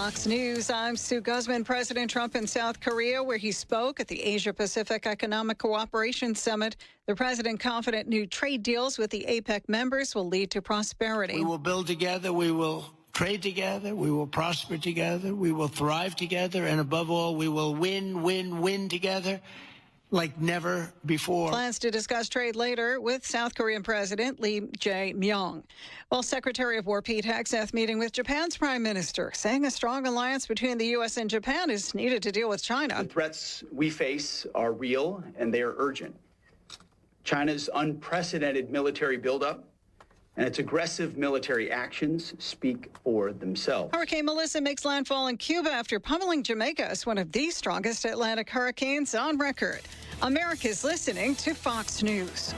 Fox News, I'm Sue Guzman. President Trump in South Korea, where he spoke at the Asia-Pacific Economic Cooperation Summit. The president confident new trade deals with the APEC members will lead to prosperity. We will build together. We will trade together. We will prosper together. We will thrive together. And above all, we will win together like never before. Plans to discuss trade later with South Korean President Lee Jae-myung. Well, Secretary of War Pete Hegseth meeting with Japan's Prime Minister, saying a strong alliance between the U.S. and Japan is needed to deal with China. The threats we face are real and they are urgent. China's unprecedented military buildup and its aggressive military actions speak for themselves. Hurricane Melissa makes landfall in Cuba after pummeling Jamaica as one of the strongest Atlantic hurricanes on record. America's listening to Fox News.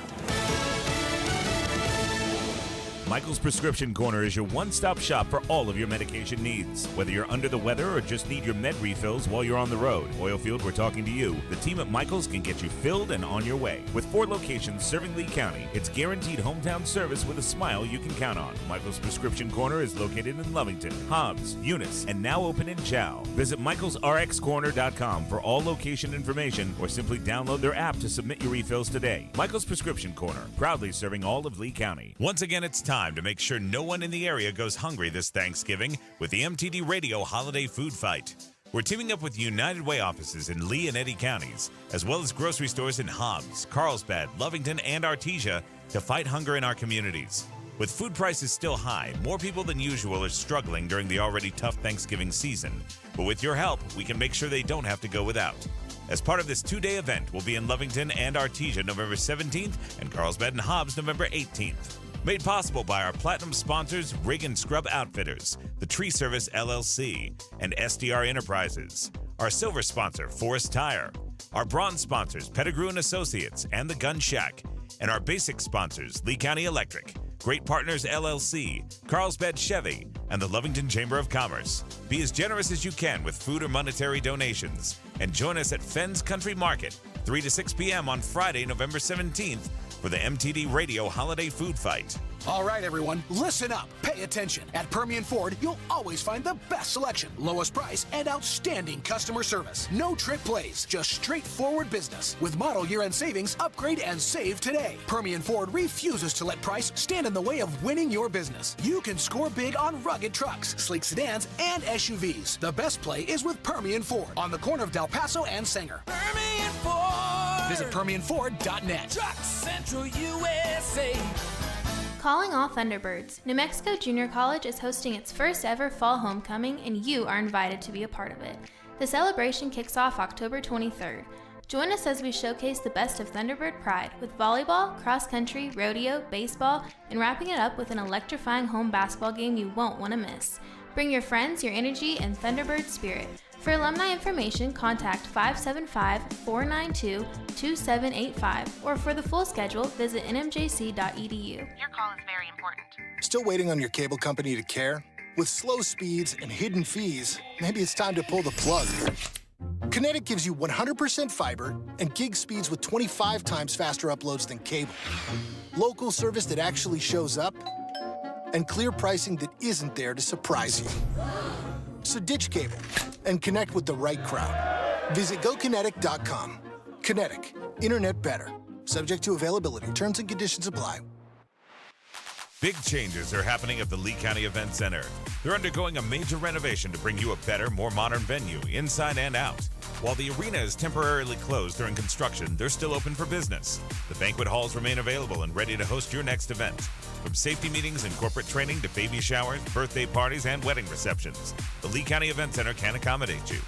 Michael's Prescription Corner is your one-stop shop for all of your medication needs. Whether you're under the weather or just need your med refills while you're on the road, Oilfield, we're talking to you. The team at Michael's can get you filled and on your way. With 4 locations serving Lee County, it's guaranteed hometown service with a smile you can count on. Michael's Prescription Corner is located in Lovington, Hobbs, Eunice, and now open in Chow. Visit michaelsrxcorner.com for all location information or simply download their app to submit your refills today. Michael's Prescription Corner, proudly serving all of Lee County. Once again, it's time to make sure no one in the area goes hungry this Thanksgiving with the MTD Radio Holiday Food Fight. We're teaming up with United Way offices in Lee and Eddy counties, as well as grocery stores in Hobbs, Carlsbad, Lovington, and Artesia to fight hunger in our communities. With food prices still high, more people than usual are struggling during the already tough Thanksgiving season. But with your help, we can make sure they don't have to go without. As part of this 2-day event, we'll be in Lovington and Artesia November 17th and Carlsbad and Hobbs November 18th. Made possible by our platinum sponsors, Rig and Scrub Outfitters, The Tree Service LLC, and SDR Enterprises. Our silver sponsor, Forest Tire. Our bronze sponsors, Pettigrew and Associates and The Gun Shack. And our basic sponsors, Lee County Electric, Great Partners LLC, Carlsbad Chevy, and the Lovington Chamber of Commerce. Be as generous as you can with food or monetary donations. And join us at Fenn's Country Market, 3 to 6 p.m. on Friday, November 17th, for the MTD Radio Holiday Food Fight. All right, everyone, listen up. Pay attention. At Permian Ford, you'll always find the best selection, lowest price, and outstanding customer service. No trick plays, just straightforward business. With model year-end savings, upgrade and save today. Permian Ford refuses to let price stand in the way of winning your business. You can score big on rugged trucks, sleek sedans, and SUVs. The best play is with Permian Ford on the corner of Del Paso and Sanger. Permian Ford. Visit PermianFord.net. Truck Central USA. Calling all Thunderbirds. New Mexico Junior College is hosting its first ever fall homecoming, and you are invited to be a part of it. The celebration kicks off October 23rd. Join us as we showcase the best of Thunderbird pride with volleyball, cross country, rodeo, baseball, and wrapping it up with an electrifying home basketball game you won't want to miss. Bring your friends, your energy, and Thunderbird spirit. For alumni information, contact 575-492-2785, or for the full schedule, visit nmjc.edu. Your call is very important. Still waiting on your cable company to care? With slow speeds and hidden fees, maybe it's time to pull the plug. Kinetic gives you 100% fiber and gig speeds with 25 times faster uploads than cable. Local service that actually shows up, and clear pricing that isn't there to surprise you. So ditch cable and connect with the right crowd. Visit GoKinetic.com. Kinetic. Internet better. Subject to availability. Terms and conditions apply. Big changes are happening at the Lee County Event Center. They're undergoing a major renovation to bring you a better, more modern venue, inside and out. While the arena is temporarily closed during construction, they're still open for business. The banquet halls remain available and ready to host your next event. From safety meetings and corporate training to baby showers, birthday parties, and wedding receptions, the Lee County Event Center can accommodate you.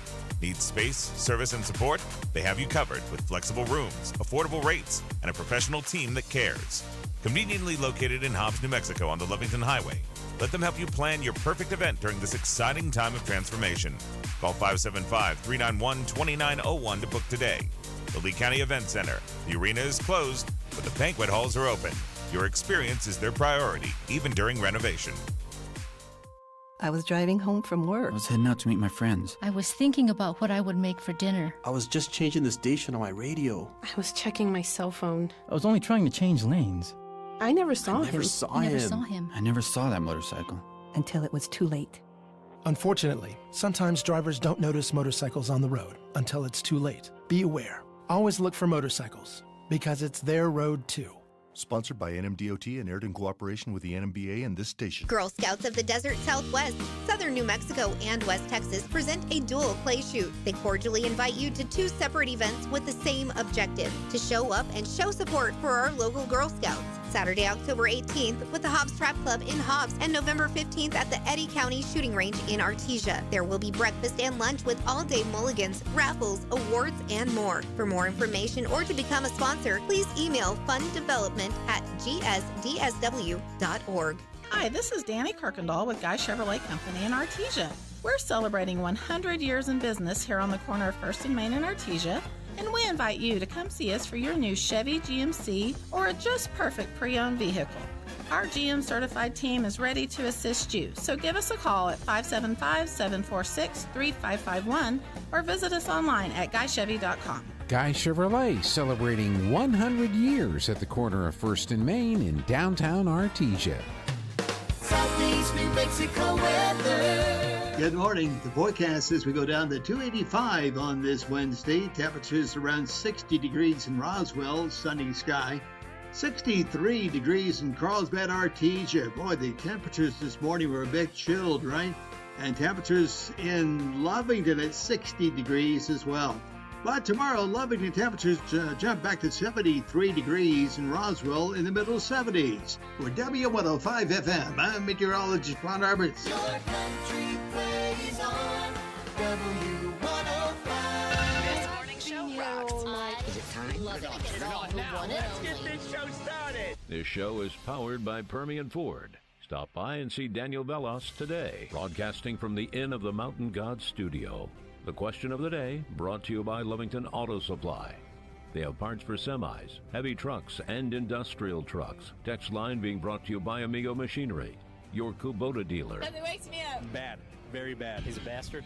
Need space, service, and support? They have you covered with flexible rooms, affordable rates, and a professional team that cares. Conveniently located in Hobbs, New Mexico on the Lovington Highway, let them help you plan your perfect event during this exciting time of transformation. Call 575-391-2901 to book today. The Lee County Event Center. The arena is closed, but the banquet halls are open. Your experience is their priority, even during renovation. I was driving home from work. I was heading out to meet my friends. I was thinking about what I would make for dinner. I was just changing the station on my radio. I was checking my cell phone. I was only trying to change lanes. I never saw him. I never saw that motorcycle. Until it was too late. Unfortunately, sometimes drivers don't notice motorcycles on the road until it's too late. Be aware. Always look for motorcycles, because it's their road too. Sponsored by NMDOT and aired in cooperation with the NMBA and this station. Girl Scouts of the Desert Southwest, Southern New Mexico, and West Texas present a dual play shoot. They cordially invite you to 2 separate events with the same objective, to show up and show support for our local Girl Scouts. Saturday, October 18th with the Hobbs Trap Club in Hobbs, and November 15th at the Eddy County Shooting Range in Artesia. There will be breakfast and lunch with all-day mulligans, raffles, awards, and more. For more information or to become a sponsor, please email funddevelopment@gsdsw.org. Hi, this is Danny Kirkendall with Guy Chevrolet Company in Artesia. We're celebrating 100 years in business here on the corner of 1st and Main in Artesia, and we invite you to come see us for your new Chevy GMC or a just perfect pre-owned vehicle. Our GM certified team is ready to assist you, so give us a call at 575-746-3551 or visit us online at guychevy.com. Guy Chevrolet celebrating 100 years at the corner of 1st and Main in downtown Artesia. Southeast New Mexico weather. Good morning. The forecast says we go down to 285 on this Wednesday. Temperatures around 60 degrees in Roswell, sunny sky. 63 degrees in Carlsbad, Artesia. Boy, the temperatures this morning were a bit chilled, right? And temperatures in Lovington at 60 degrees as well. But tomorrow, Lovington temperatures jump back to 73 degrees and Roswell in the middle 70s. For W105 FM, I'm meteorologist Ron Arbitz. Your country plays on W105. This morning show rocks. Is it time? Let's get it on now. Let's get this show started. This show is powered by Permian Ford. Stop by and see Daniel Velas today, broadcasting from the Inn of the Mountain God studio. The question of the day, brought to you by Lovington Auto Supply. They have parts for semis, heavy trucks, and industrial trucks. Text line being brought to you by Amigo Machinery, your Kubota dealer. Nothing wakes me up. Bad. Very bad. He's a bastard.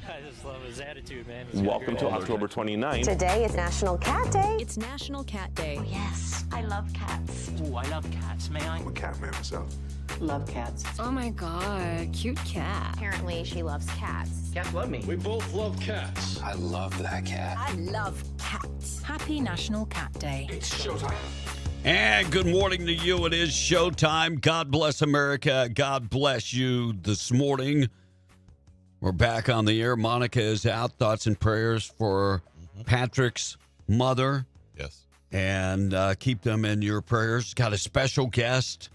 I just love his attitude, man. Welcome to October 29. Today is National Cat Day. It's National Cat Day. Oh, yes, I love cats. Ooh, I love cats. May I? I'm a cat man myself. Love cats. Oh my god, cute cat. Apparently, she loves cats. Cats love me. We both love cats. I love that cat. I love cats. Happy National Cat Day. It's showtime. And good morning to you. It is showtime. God bless America. God bless you this morning. We're back on the air. Monica is out. Thoughts and prayers for Patrick's mother. Yes. And keep them in your prayers. Got a special guest,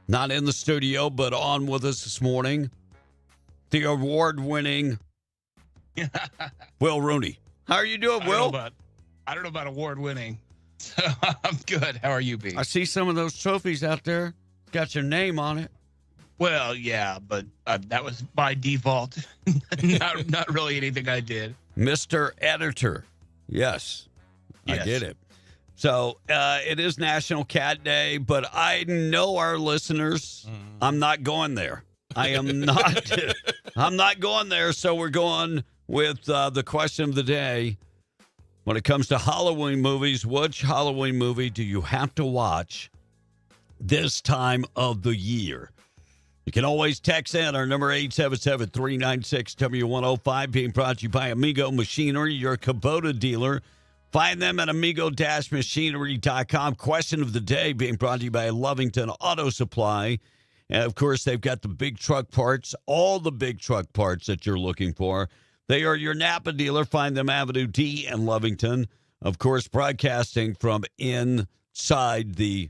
not in the studio, but on with us this morning. The award-winning Will Rooney. How are you doing, Will? I don't know about award-winning. So I'm good. How are you, B? I see some of those trophies out there. Got your name on it. Well, yeah, but that was by default. not really anything I did. Mr. Editor. Yes, I get it. So it is National Cat Day, but I know our listeners. I'm not going there. I am not. I'm not going there. So we're going with the question of the day. When it comes to Halloween movies, which Halloween movie do you have to watch this time of the year? You can always text in our number 877-396-W105, being brought to you by Amigo Machinery, your Kubota dealer. Find them at amigo-machinery.com. Question of the day being brought to you by Lovington Auto Supply. And, of course, they've got the big truck parts, all the big truck parts that you're looking for. They are your Napa dealer. Find them Avenue D in Lovington. Of course, broadcasting from inside the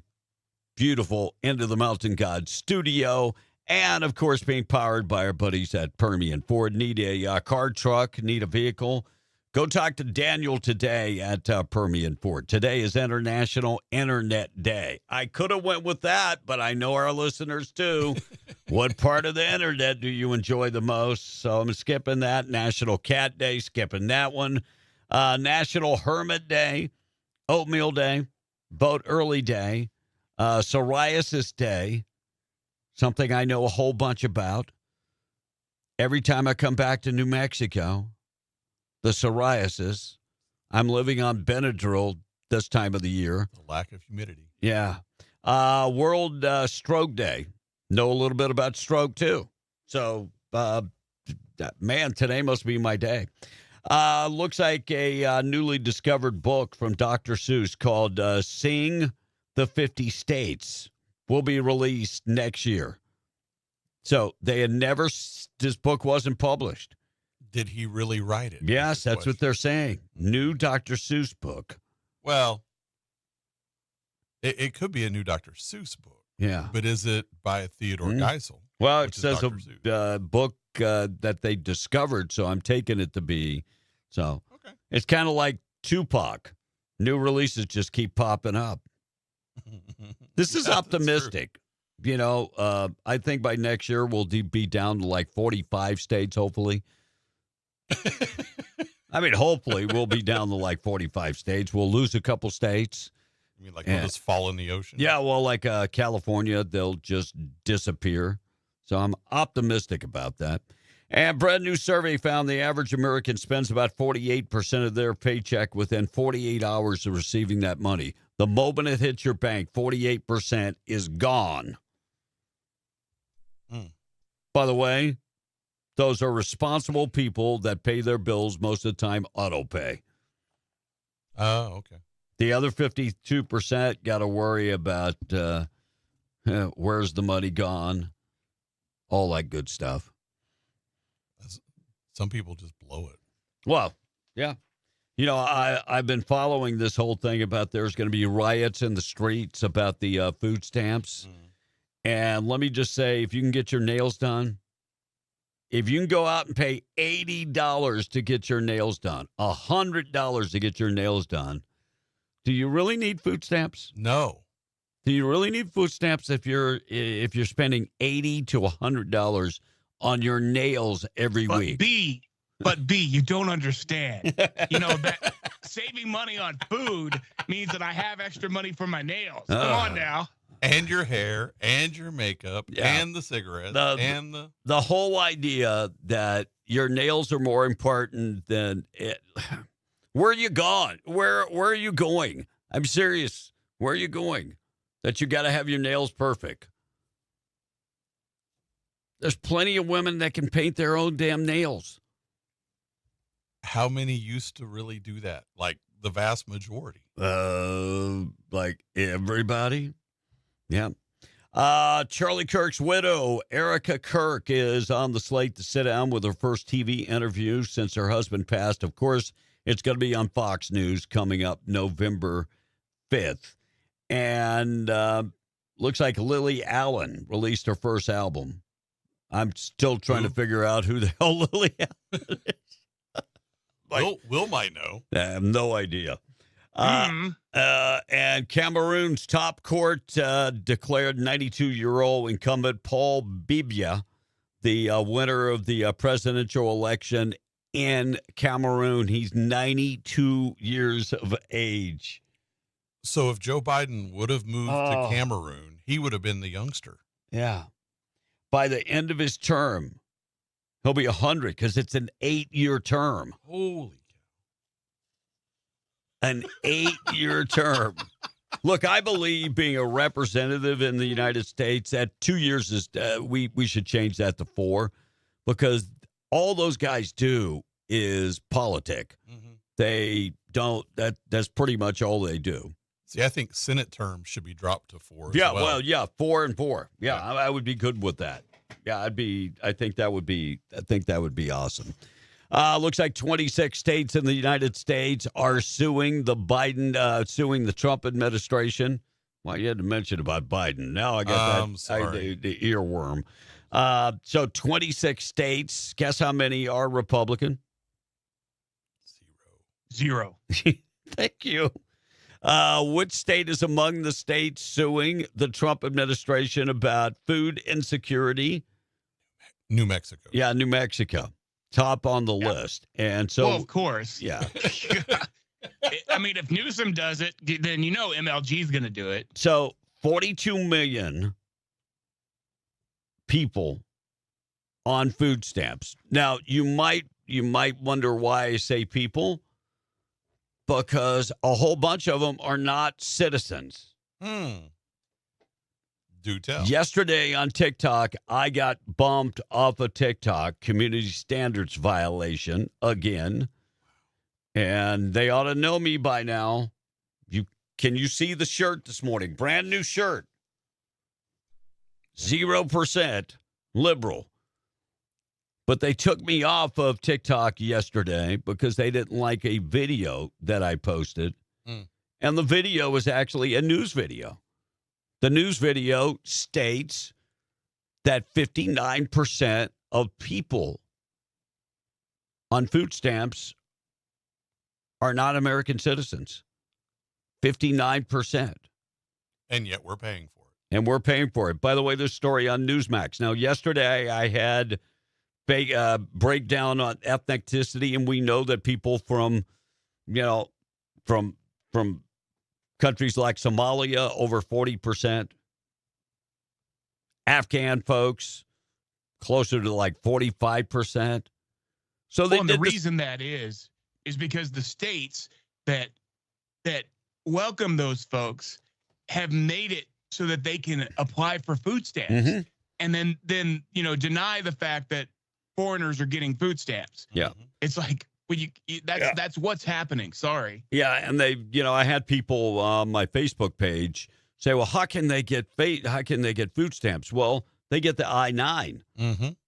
beautiful End of the Mountain God studio. And, of course, being powered by our buddies at Permian Ford. Need a car, truck, need a vehicle? Go talk to Daniel today at Permian Ford. Today is International Internet Day. I could have went with that, but I know our listeners too. What part of the internet do you enjoy the most? So I'm skipping that. National Cat Day, skipping that one. National Hermit Day, Oatmeal Day, Vote Early Day, Psoriasis Day, something I know a whole bunch about. Every time I come back to New Mexico, the psoriasis. I'm living on Benadryl this time of the year. The lack of humidity. Yeah. World Stroke Day. Know a little bit about stroke, too. So man, today must be my day. Looks like a newly discovered book from Dr. Seuss called Sing the 50 States will be released next year. So they had never, this book wasn't published. Did he really write it? Yes, that's what they're saying. New Dr. Seuss book. Well, it could be a new Dr. Seuss book. Yeah. But is it by Theodore Geisel? Well, it says a book that they discovered, so I'm taking it to be. So It's kind of like Tupac. New releases just keep popping up. This is optimistic. You know, I think by next year we'll be down to like 45 states, hopefully. I mean, hopefully we'll be down to like 45 states. We'll lose a couple states. You mean like they'll just fall in the ocean? Yeah, well, like California, they'll just disappear. So I'm optimistic about that. And a brand new survey found the average American spends about 48% of their paycheck within 48 hours of receiving that money. The moment it hits your bank, 48% is gone. By the way, those are responsible people that pay their bills most of the time auto pay. Oh, okay. The other 52% got to worry about where's the money gone, all that good stuff. Some people just blow it. Well, yeah. You know, I've been following this whole thing about there's going to be riots in the streets about the food stamps. And let me just say, if you can get your nails done, if you can go out and pay $80 to get your nails done, $100 to get your nails done, do you really need food stamps? No. Do you really need food stamps if you're spending $80 to $100 on your nails every week? But B, you don't understand. You know, that saving money on food means that I have extra money for my nails. Come on now. And your hair, and your makeup, and the cigarettes, the whole idea that your nails are more important than it. Where are you gone? Where are you going? I'm serious. Where are you going? That you got to have your nails perfect. There's plenty of women that can paint their own damn nails. How many used to really do that? Like the vast majority. Like everybody. Yeah. Charlie Kirk's widow, Erica Kirk, is on the slate to sit down with her first TV interview since her husband passed. Of course, it's going to be on Fox News coming up November 5th. And looks like Lily Allen released her first album. I'm still trying to figure out who the hell Lily Allen is. Will might know. I have no idea. And Cameroon's top court declared 92-year-old incumbent Paul Biya the winner of the presidential election in Cameroon. He's 92 years of age. So if Joe Biden would have moved to Cameroon, he would have been the youngster. Yeah. By the end of his term, he'll be 100 because it's an 8-year term. Holy An 8-year term. Look, I believe being a representative in the United States at 2 years is we should change that to 4 because all those guys do is politic. They don't. That's pretty much all they do. See, I think Senate terms should be dropped to 4. Yeah, as well. yeah, 4 and 4. Yeah, I would be good with that. Yeah, I think that would be awesome. Looks like 26 states in the United States are suing the Trump administration. Well, you had to mention about Biden. Now I got the earworm. So 26 states. Guess how many are Republican? 0. Thank you. Which state is among the states suing the Trump administration about food insecurity? New Mexico. Yeah, New Mexico. Top on the list. And so, well, of course. Yeah. I mean, if Newsom does it, then you know MLG is going to do it. So 42 million people on food stamps. Now, you might wonder why I say people, because a whole bunch of them are not citizens. Do tell. Yesterday on TikTok, I got bumped off of TikTok, community standards violation again. And they ought to know me by now. Can you see the shirt this morning? Brand new shirt. 0% liberal. But they took me off of TikTok yesterday because they didn't like a video that I posted. And the video was actually a news video. The news video states that 59% of people on food stamps are not American citizens. 59%. And yet we're paying for it. And we're paying for it. By the way, this story on Newsmax. Now, yesterday I had breakdown on ethnicity, and we know that people from countries like Somalia, over 40%. Afghan folks, closer to like 45%. So they the reason that is because the states that welcome those folks have made it so that they can apply for food stamps, and then deny the fact that foreigners are getting food stamps. Yeah, it's like that's what's happening. Sorry. Yeah, and they, I had people on my Facebook page say, "Well, how can they get food stamps?" Well, they get the I-9,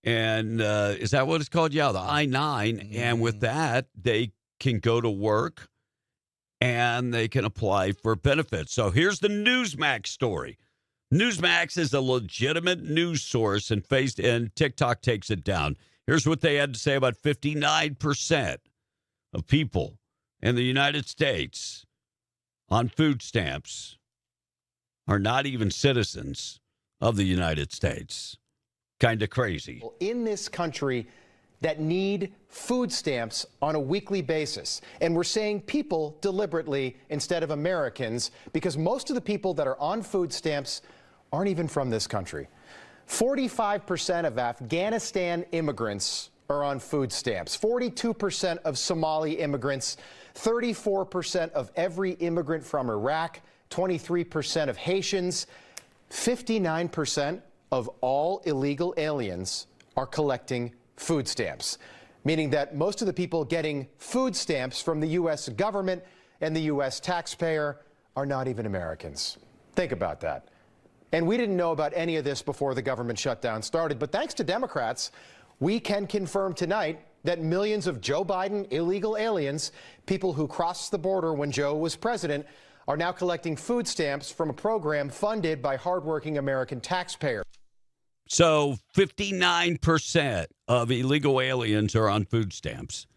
and is that what it's called? Yeah, the I-9, and with that, they can go to work and they can apply for benefits. So here's the Newsmax story. Newsmax is a legitimate news source, and TikTok takes it down. Here's what they had to say about 59% of people in the United States on food stamps are not even citizens of the United States. Kind of crazy. In this country that need food stamps on a weekly basis. And we're saying people deliberately instead of Americans, because most of the people that are on food stamps aren't even from this country. 45% of Afghanistan immigrants are on food stamps. 42% of Somali immigrants, 34% of every immigrant from Iraq, 23% of Haitians, 59% of all illegal aliens are collecting food stamps, meaning that most of the people getting food stamps from the U.S. government and the U.S. taxpayer are not even Americans. Think about that. And we didn't know about any of this before the government shutdown started, but thanks to Democrats, we can confirm tonight that millions of Joe Biden illegal aliens, people who crossed the border when Joe was president, are now collecting food stamps from a program funded by hardworking American taxpayers. So 59% of illegal aliens are on food stamps.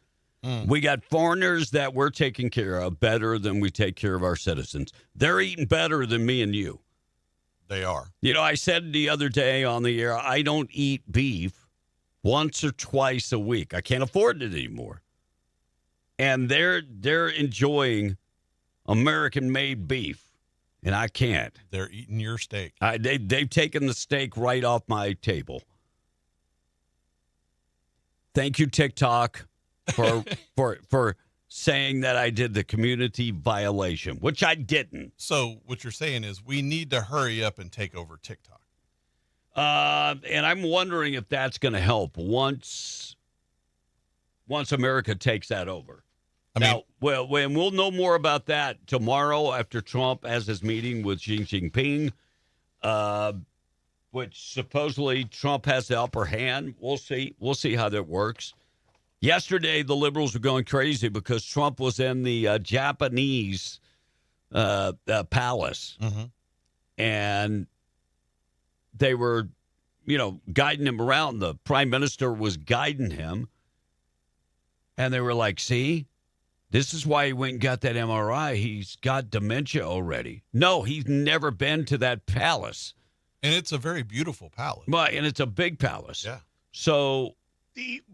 We got foreigners that we're taking care of better than we take care of our citizens. They're eating better than me and you. They are. I said the other day on the air, I don't eat beef once or twice a week. I can't afford it anymore. And they're enjoying American-made beef. And I can't. They're eating your steak. They've taken the steak right off my table. Thank you, TikTok, for saying that I did the community violation, which I didn't. So what you're saying is we need to hurry up and take over TikTok. And I'm wondering if that's going to help once America takes that over. We'll know more about that tomorrow after Trump has his meeting with Xi Jinping, which supposedly Trump has the upper hand. We'll see. We'll see how that works. Yesterday, the liberals were going crazy because Trump was in the Japanese palace, and they were, guiding him around. The prime minister was guiding him, and they were like, see? This is why he went and got that MRI. He's got dementia already. No, he's never been to that palace. And it's a very beautiful palace. And it's a big palace. Yeah. So.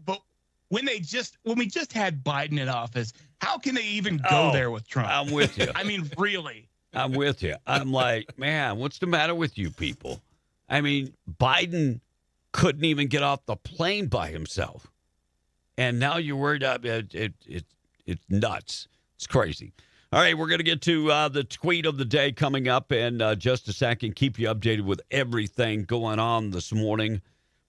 But when we just had Biden in office, how can they even go there with Trump? I'm with you. I mean, really. I'm with you. I'm like, man, what's the matter with you people? I mean, Biden couldn't even get off the plane by himself. And now you're worried about it. It's nuts. It's crazy. All right, we're going to get to the tweet of the day coming up in just a second. Keep you updated with everything going on this morning.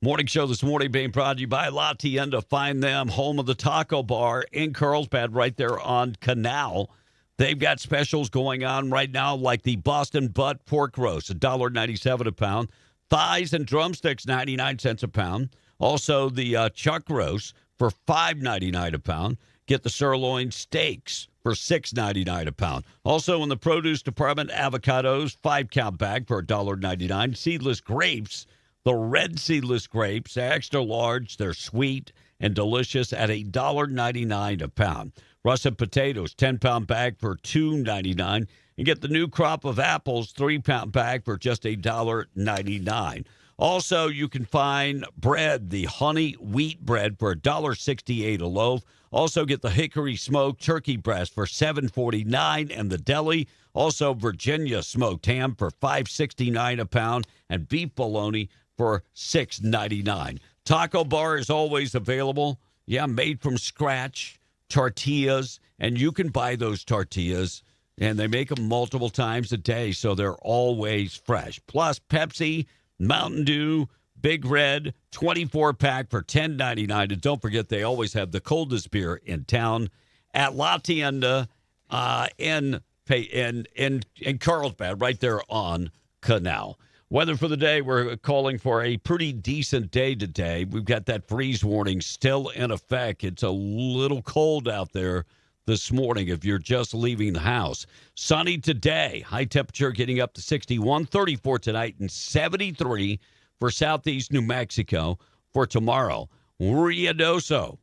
Morning show this morning being brought to you by La Tienda. Find them, home of the taco bar in Carlsbad, right there on Canal. They've got specials going on right now, like the Boston butt pork roast, $1.97 a pound. Thighs and drumsticks, 99 cents a pound. Also, the chuck roast for $5.99 a pound. Get the sirloin steaks for $6.99 a pound. Also, in the produce department, avocados, 5-count bag for $1.99. Seedless grapes, the red seedless grapes, extra large. They're sweet and delicious at $1.99 a pound. Russet potatoes, 10-pound bag for $2.99. And get the new crop of apples, 3-pound bag for just $1.99. Also, you can find bread, the honey wheat bread for $1.68 a loaf. Also, get the hickory smoked turkey breast for $7.49 and the deli. Also, Virginia smoked ham for $5.69 a pound and beef bologna for $6.99. Taco bar is always available. Yeah, made from scratch, tortillas, and you can buy those tortillas, and they make them multiple times a day, so they're always fresh. Plus, Pepsi, Mountain Dew, Big Red, 24-pack for $10.99. And don't forget, they always have the coldest beer in town at La Tienda in Carlsbad, right there on Canal. Weather for the day, we're calling for a pretty decent day today. We've got that freeze warning still in effect. It's a little cold out there this morning if you're just leaving the house. Sunny today, high temperature getting up to 61, 34 tonight, and 73 for southeast New Mexico for tomorrow. Ruidoso, a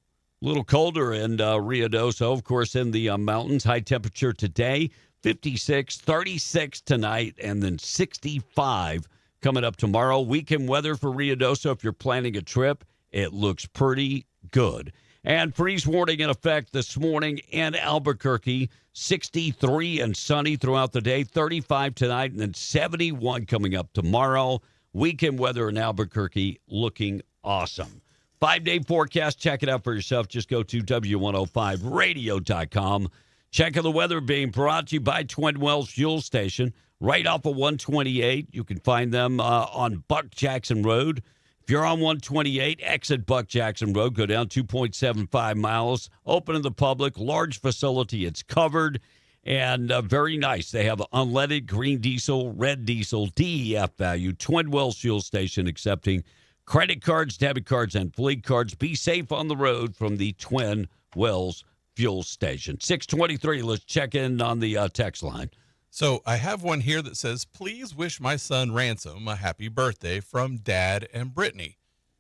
little colder in Ruidoso, of course, in the mountains. High temperature today, 56, 36 tonight, and then 65 coming up tomorrow. Weekend weather for Ruidoso. If you're planning a trip, it looks pretty good. And freeze warning in effect this morning in Albuquerque, 63 and sunny throughout the day, 35 tonight, and then 71 coming up tomorrow. Weekend weather in Albuquerque looking awesome. 5-day forecast. Check it out for yourself. Just go to W105radio.com. Check out the weather being brought to you by Twin Wells Fuel Station, right off of 128. You can find them on Buck Jackson Road. If you're on 128, exit Buck Jackson Road, go down 2.75 miles, open to the public, large facility. It's covered and very nice. They have unleaded green diesel, red diesel, DEF value, Twin Wells Fuel Station accepting credit cards, debit cards, and fleet cards. Be safe on the road from the Twin Wells Fuel Station. 623, let's check in on the text line. So I have one here that says, please wish my son Ransom a happy birthday from Dad and Brittany.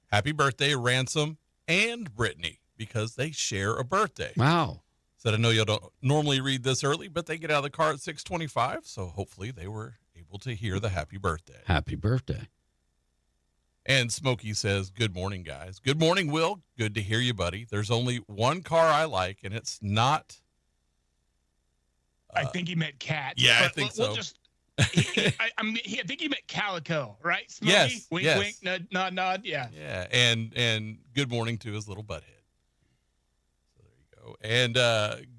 Happy birthday, Ransom and Brittany, because they share a birthday. Wow. Said, I know you don't normally read this early, but they get out of the car at 6:25, so hopefully they were able to hear the happy birthday. Happy birthday. And Smokey says, good morning, guys. Good morning, Will. Good to hear you, buddy. There's only one car I like, and it's not... I think he meant cats. Yeah, I think so. We'll just, I think he meant calico, right? Smokey? Yes. Wink, yes. wink, nod, nod. Yeah. Yeah, and good morning to his little butthead. So there you go. And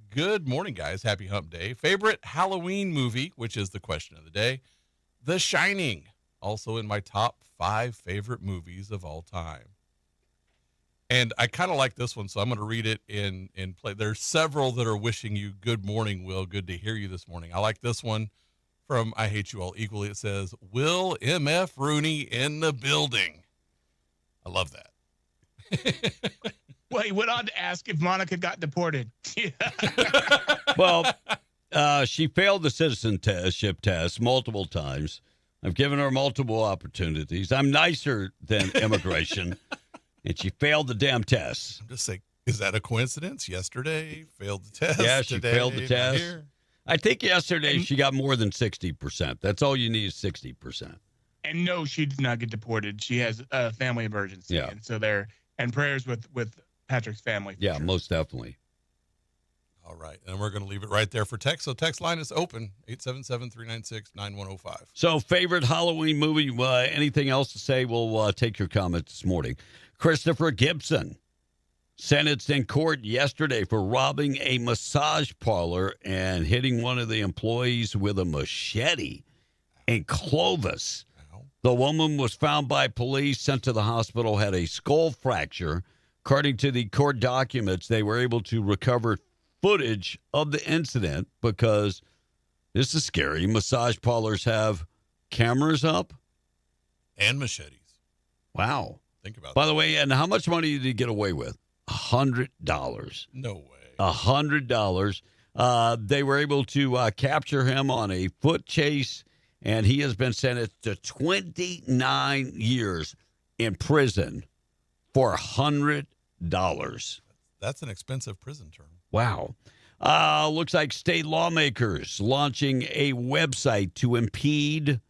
good morning, guys. Happy Hump Day. Favorite Halloween movie, which is the question of the day, The Shining. Also in my top 5 favorite movies of all time. And I kind of like this one, so I'm going to read it in play. There's several that are wishing you good morning, Will. Good to hear you this morning. I like this one from I Hate You All Equally. It says, Will M.F. Rooney in the building. I love that. Well, he went on to ask if Monica got deported. Well, she failed the citizenship test multiple times. I've given her multiple opportunities. I'm nicer than immigration. And she failed the damn test. I'm just saying, is that a coincidence? Yesterday, failed the test. Yeah, she Today, failed the test. here. I think yesterday she got more than 60%. That's all you need is 60%. And no, she did not get deported. She has a family emergency. Yeah. And so and prayers with Patrick's family. Yeah, most definitely. All right. And we're going to leave it right there for text. So text line is open, 877-396-9105. So favorite Halloween movie, anything else to say? We'll take your comments this morning. Christopher Gibson sentenced in court yesterday for robbing a massage parlor and hitting one of the employees with a machete in Clovis. The woman was found by police, sent to the hospital, had a skull fracture. According to the court documents, they were able to recover footage of the incident because this is scary. Massage parlors have cameras up and machetes. Wow. Think about By that. the way, and how much money did he get away with? $100. No way. $100. They were able to capture him on a foot chase, and he has been sentenced to 29 years in prison for $100. That's an expensive prison term. Wow. Looks like state lawmakers launching a website to impede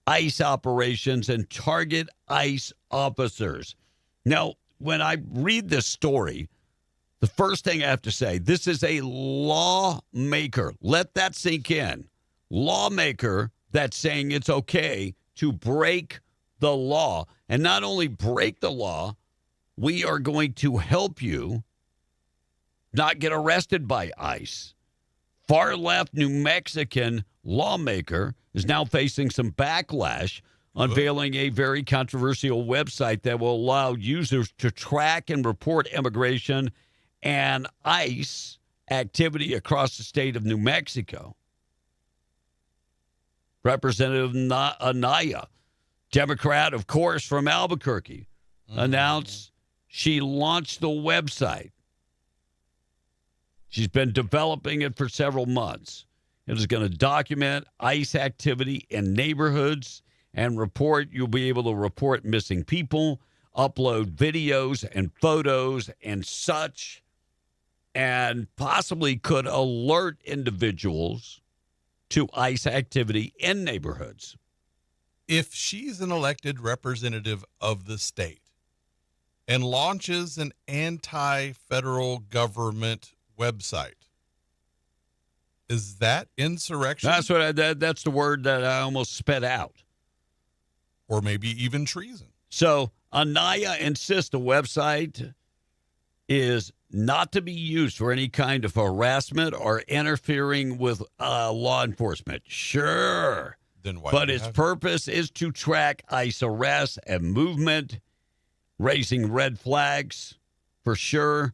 ICE operations and target ICE officers. Now, when I read this story, the first thing I have to say, this is a lawmaker. Let that sink in. Lawmaker that's saying it's okay to break the law. And not only break the law, we are going to help you not get arrested by ICE. Far left New Mexican lawmaker is now facing some backlash, unveiling a very controversial website that will allow users to track and report immigration and ICE activity across the state of New Mexico. Representative Anaya, Democrat, of course, from Albuquerque, announced she launched the website. She's been developing it for several months. It is going to document ICE activity in neighborhoods and you'll be able to report missing people, upload videos and photos and such, and possibly could alert individuals to ICE activity in neighborhoods. If she's an elected representative of the state and launches an anti-federal government website, is that insurrection? That's the word that I almost spit out. Or maybe even treason. So Anaya insists the website is not to be used for any kind of harassment or interfering with law enforcement. Sure. Then why? But its purpose is to track ICE arrests and movement, raising red flags for sure.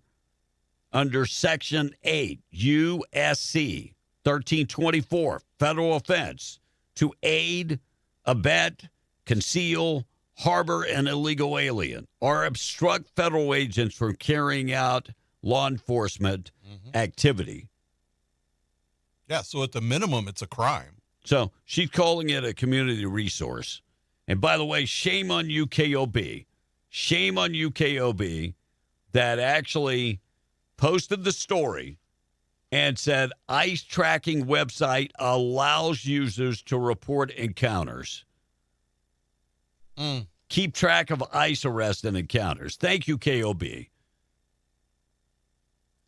Under Section 8, USC 1324, federal offense, to aid, abet, conceal, harbor an illegal alien, or obstruct federal agents from carrying out law enforcement activity. Yeah, so at the minimum, it's a crime. So she's calling it a community resource. And by the way, shame on you, KOB. Shame on you, KOB, that actually posted the story and said ICE tracking website allows users to report encounters. Keep track of ICE arrests and encounters. Thank you, KOB.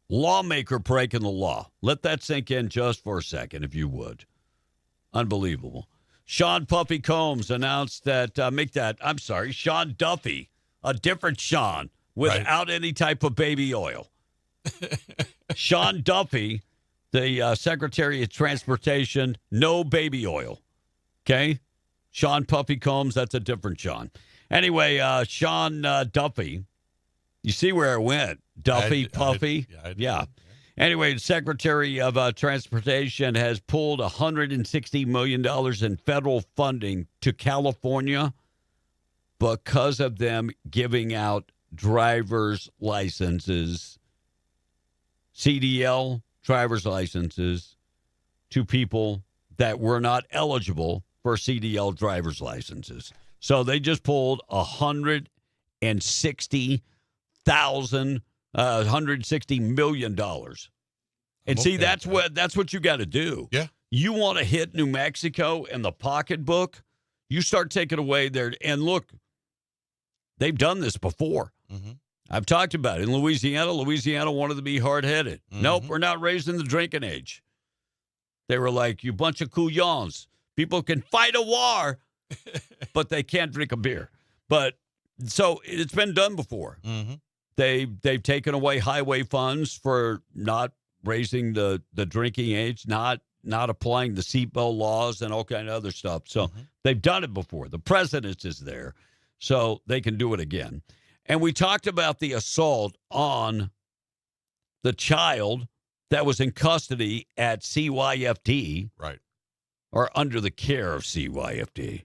Lawmaker breaking the law. Let that sink in just for a second, if you would. Unbelievable. Sean Puffy Combs announced that, Sean Duffy, a different Sean, without any type of baby oil. Sean Duffy, the Secretary of Transportation, no baby oil. Okay? Sean Puffy Combs, that's a different Sean. Anyway, Sean Duffy, you see where it went. Duffy, Puffy. Yeah. Anyway, the Secretary of Transportation has pulled $160 million in federal funding to California because of them giving out driver's licenses, CDL driver's licenses, to people that were not eligible for CDL driver's licenses. So they just pulled $160 million. And see, that's what you got to do. Yeah. You want to hit New Mexico in the pocketbook, you start taking away their, and look, they've done this before. I've talked about it. In Louisiana wanted to be hard-headed. Nope, we're not raising the drinking age. They were like, you bunch of couillons. People can fight a war, but they can't drink a beer. But so it's been done before. They've taken away highway funds for not raising the drinking age, not applying the seatbelt laws and all kind of other stuff. So they've done it before. The president is there, so they can do it again. And we talked about the assault on the child that was in custody at CYFD. Right. Or under the care of CYFD.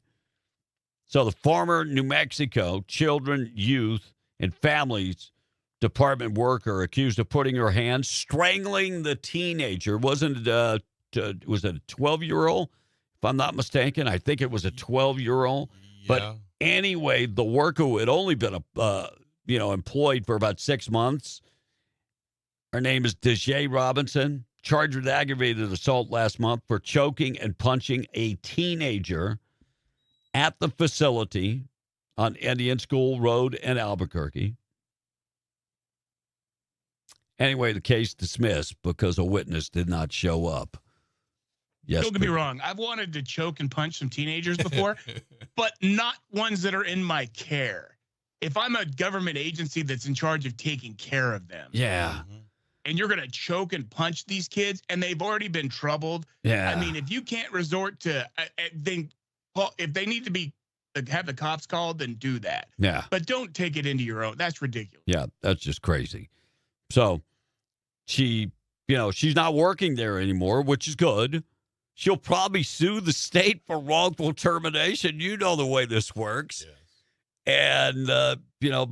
So the former New Mexico Children, Youth, and Families Department worker accused of putting her hands, strangling the teenager. Was it a 12-year-old? If I'm not mistaken, I think it was a 12-year-old. Yeah. But anyway, the worker who had only been employed for about 6 months. Her name is Deshae Robinson, charged with aggravated assault last month for choking and punching a teenager at the facility on Indian School Road in Albuquerque. Anyway, the case dismissed because a witness did not show up. Yes, don't get me wrong. I've wanted to choke and punch some teenagers before, but not ones that are in my care. If I'm a government agency that's in charge of taking care of them. Yeah. And you're going to choke and punch these kids, and they've already been troubled. Yeah. I mean, if you can't resort to, if they need to have the cops called, then do that. Yeah. But don't take it into your own. That's ridiculous. Yeah, that's just crazy. So she's not working there anymore, which is good. She'll probably sue the state for wrongful termination. You know the way this works. Yes. And,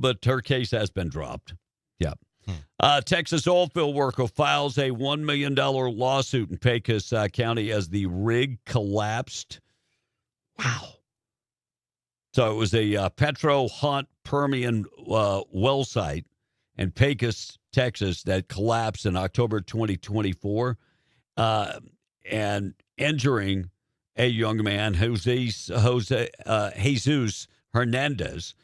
but her case has been dropped. Yeah. Texas oilfield worker files a $1 million lawsuit in Pecos County as the rig collapsed. Wow. So it was a Petro Hunt Permian well site in Pecos, Texas, that collapsed in October 2024 and injuring a young man, Jesus Hernandez.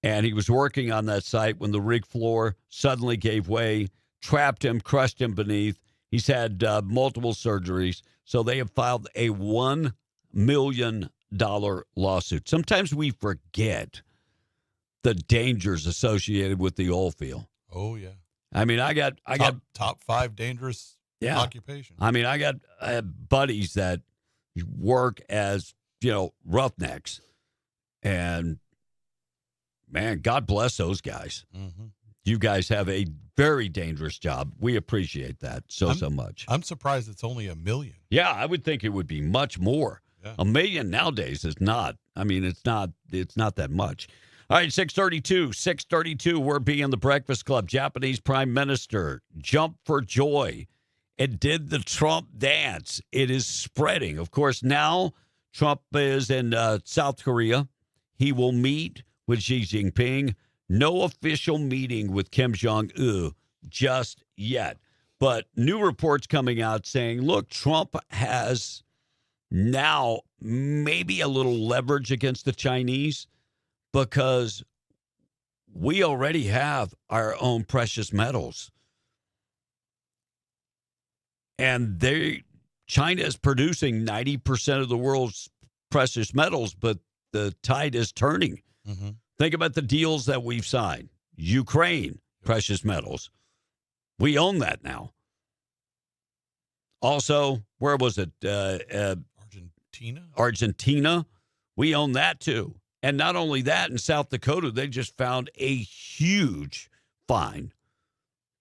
And he was working on that site when the rig floor suddenly gave way, trapped him, crushed him beneath. He's had multiple surgeries. So they have filed a $1 million lawsuit. Sometimes we forget the dangers associated with the oil field. Oh, yeah. I mean, I got top 5 dangerous occupations. I mean, I have buddies that work as, roughnecks. And man, God bless those guys. Mm-hmm. You guys have a very dangerous job. We appreciate that so much. I'm surprised it's only $1 million. Yeah, I would think it would be much more. Yeah. $1 million nowadays is not. I mean, it's not that much. All right, 632. We're being the Breakfast Club. Japanese Prime Minister jumped for joy and did the Trump dance. It is spreading. Of course, now Trump is in South Korea. He will meet with Xi Jinping. No official meeting with Kim Jong-un just yet. But new reports coming out saying, look, Trump has now maybe a little leverage against the Chinese because we already have our own precious metals. And China is producing 90% of the world's precious metals, but the tide is turning. Mm-hmm. Think about the deals that we've signed. Ukraine, precious metals. We own that now. Also, where was it? Argentina. We own that too. And not only that, in South Dakota, they just found a huge find.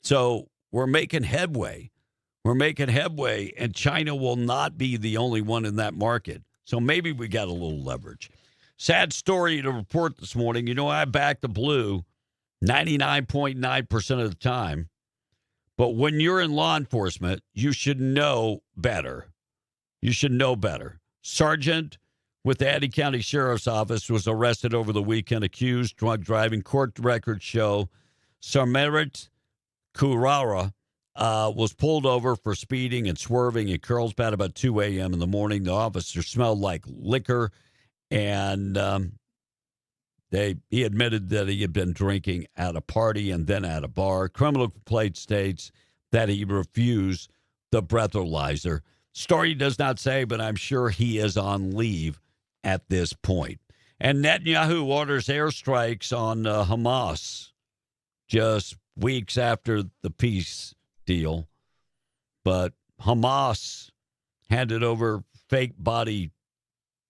So we're making headway. And China will not be the only one in that market. So maybe we got a little leverage. Sad story to report this morning. I back the blue 99.9% of the time. But when you're in law enforcement, you should know better. Sergeant with the Addy County Sheriff's Office was arrested over the weekend, accused drunk driving. Court records show Sarmerit Kurara was pulled over for speeding and swerving in Carlsbad about 2 a.m. in the morning. The officer smelled like liquor. And he admitted that he had been drinking at a party and then at a bar. Criminal complaint states that he refused the breathalyzer. Story does not say, but I'm sure he is on leave at this point. And Netanyahu orders airstrikes on Hamas. just weeks after the peace deal. But Hamas handed over fake body.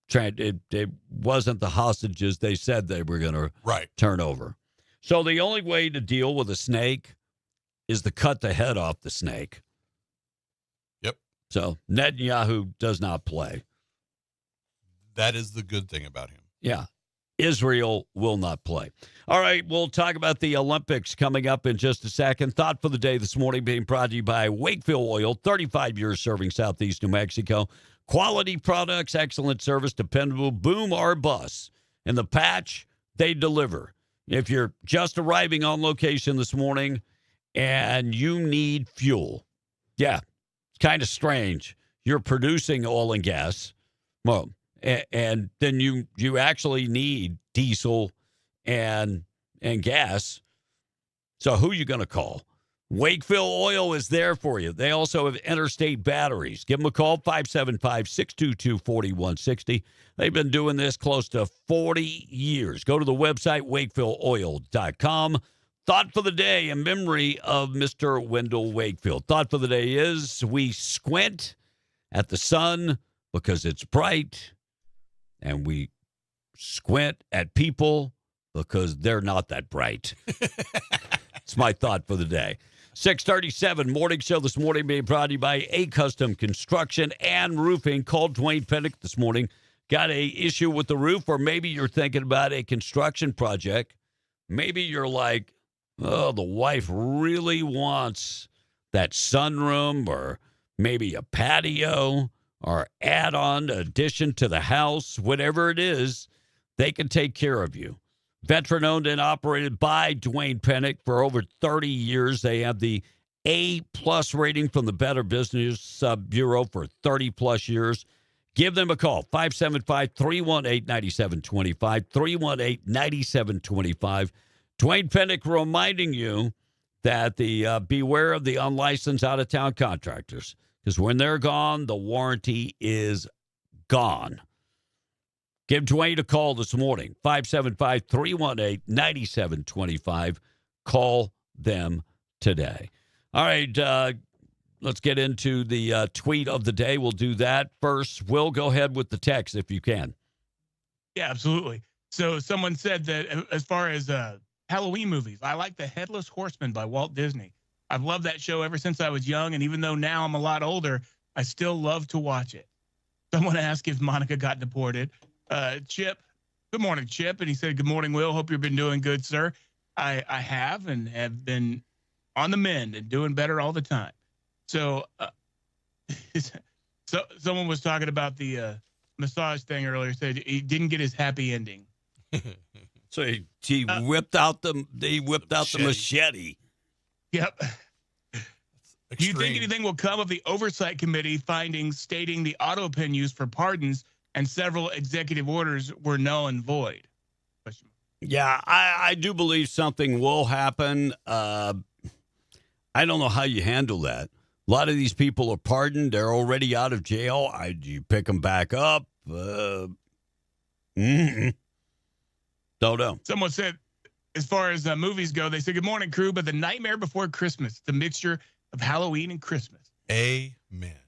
It wasn't the hostages they said they were going to turn over. So the only way to deal with a snake is to cut the head off the snake. Yep. So Netanyahu does not play. That is the good thing about him. Yeah. Israel will not play. All right, we'll talk about the Olympics coming up in just a second. Thought for the day this morning being brought to you by Wakefield Oil, 35 years serving Southeast New Mexico. Quality products, excellent service, dependable, boom or bust. In the patch, they deliver. If you're just arriving on location this morning and you need fuel, yeah, it's kind of strange. You're producing oil and gas. Well, and then you actually need diesel and gas. So who are you going to call? Wakefield Oil is there for you. They also have interstate batteries. Give them a call, 575-622-4160. They've been doing this close to 40 years. Go to the website, wakefieldoil.com. Thought for the day in memory of Mr. Wendell Wakefield. Thought for the day is we squint at the sun because it's bright, and we squint at people because they're not that bright. It's my thought for the day. 6:37 morning show this morning being brought to you by A Custom Construction and Roofing. Called Dwayne Pennick this morning. Got a issue with the roof, or maybe you're thinking about a construction project. Maybe you're like, oh, the wife really wants that sunroom, or maybe a patio, or add-on addition to the house. Whatever it is, they can take care of you. Veteran-owned and operated by Dwayne Pennick for over 30 years. They have the A-plus rating from the Better Business Bureau for 30-plus years. Give them a call, 575-318-9725, 318-9725. Dwayne Pennick reminding you that beware of the unlicensed out-of-town contractors, because when they're gone, the warranty is gone. Give Dwayne a call this morning, 575-318-9725. Call them today. All right, let's get into the tweet of the day. We'll do that first. Will, go ahead with the text if you can. Yeah, absolutely. So someone said that as far as Halloween movies, I like The Headless Horseman by Walt Disney. I've loved that show ever since I was young, and even though now I'm a lot older, I still love to watch it. Someone asked if Monica got deported. Chip, good morning, Chip. And he said, good morning, Will. Hope you've been doing good, sir. I have, and have been on the mend and doing better all the time. So, so someone was talking about the massage thing earlier, said he didn't get his happy ending. So he whipped out the machete. Yep. Do you think anything will come of the oversight committee findings stating the auto pen used for pardons and several executive orders were null and void? Yeah, I do believe something will happen. I don't know how you handle that. A lot of these people are pardoned. They're already out of jail. Do you pick them back up? Don't know. Someone said, as far as movies go, they said, good morning, crew, but The Nightmare Before Christmas, the mixture of Halloween and Christmas. Amen.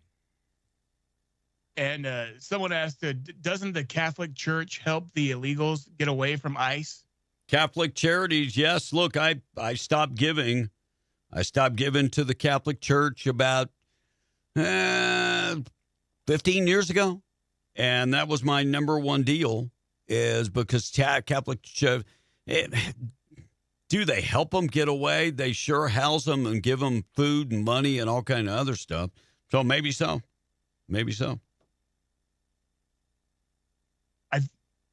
And someone asked, doesn't the Catholic Church help the illegals get away from ICE? Catholic Charities, yes. Look, I stopped giving. I stopped giving to the Catholic Church about 15 years ago. And that was my number one deal, is because Catholic Church, do they help them get away? They sure house them and give them food and money and all kind of other stuff. So maybe so. Maybe so.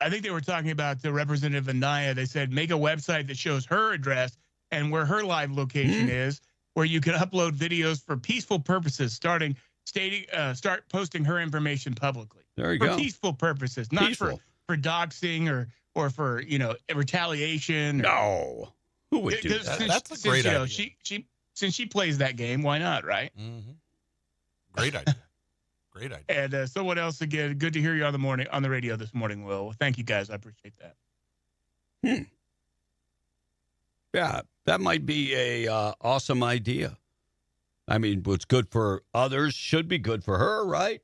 I think they were talking about the Representative Anaya. They said, make a website that shows her address and where her live location is, where you can upload videos for peaceful purposes, start posting her information publicly. There you go. For peaceful purposes, not for doxing or for, retaliation. No. Who would do that? That's a great idea. Since she plays that game, why not, right? Mm-hmm. Great idea. Great idea. And someone else again, good to hear you on the radio this morning, Will. Thank you guys. I appreciate that. Yeah. That might be a awesome idea. I mean, what's good for others should be good for her, right?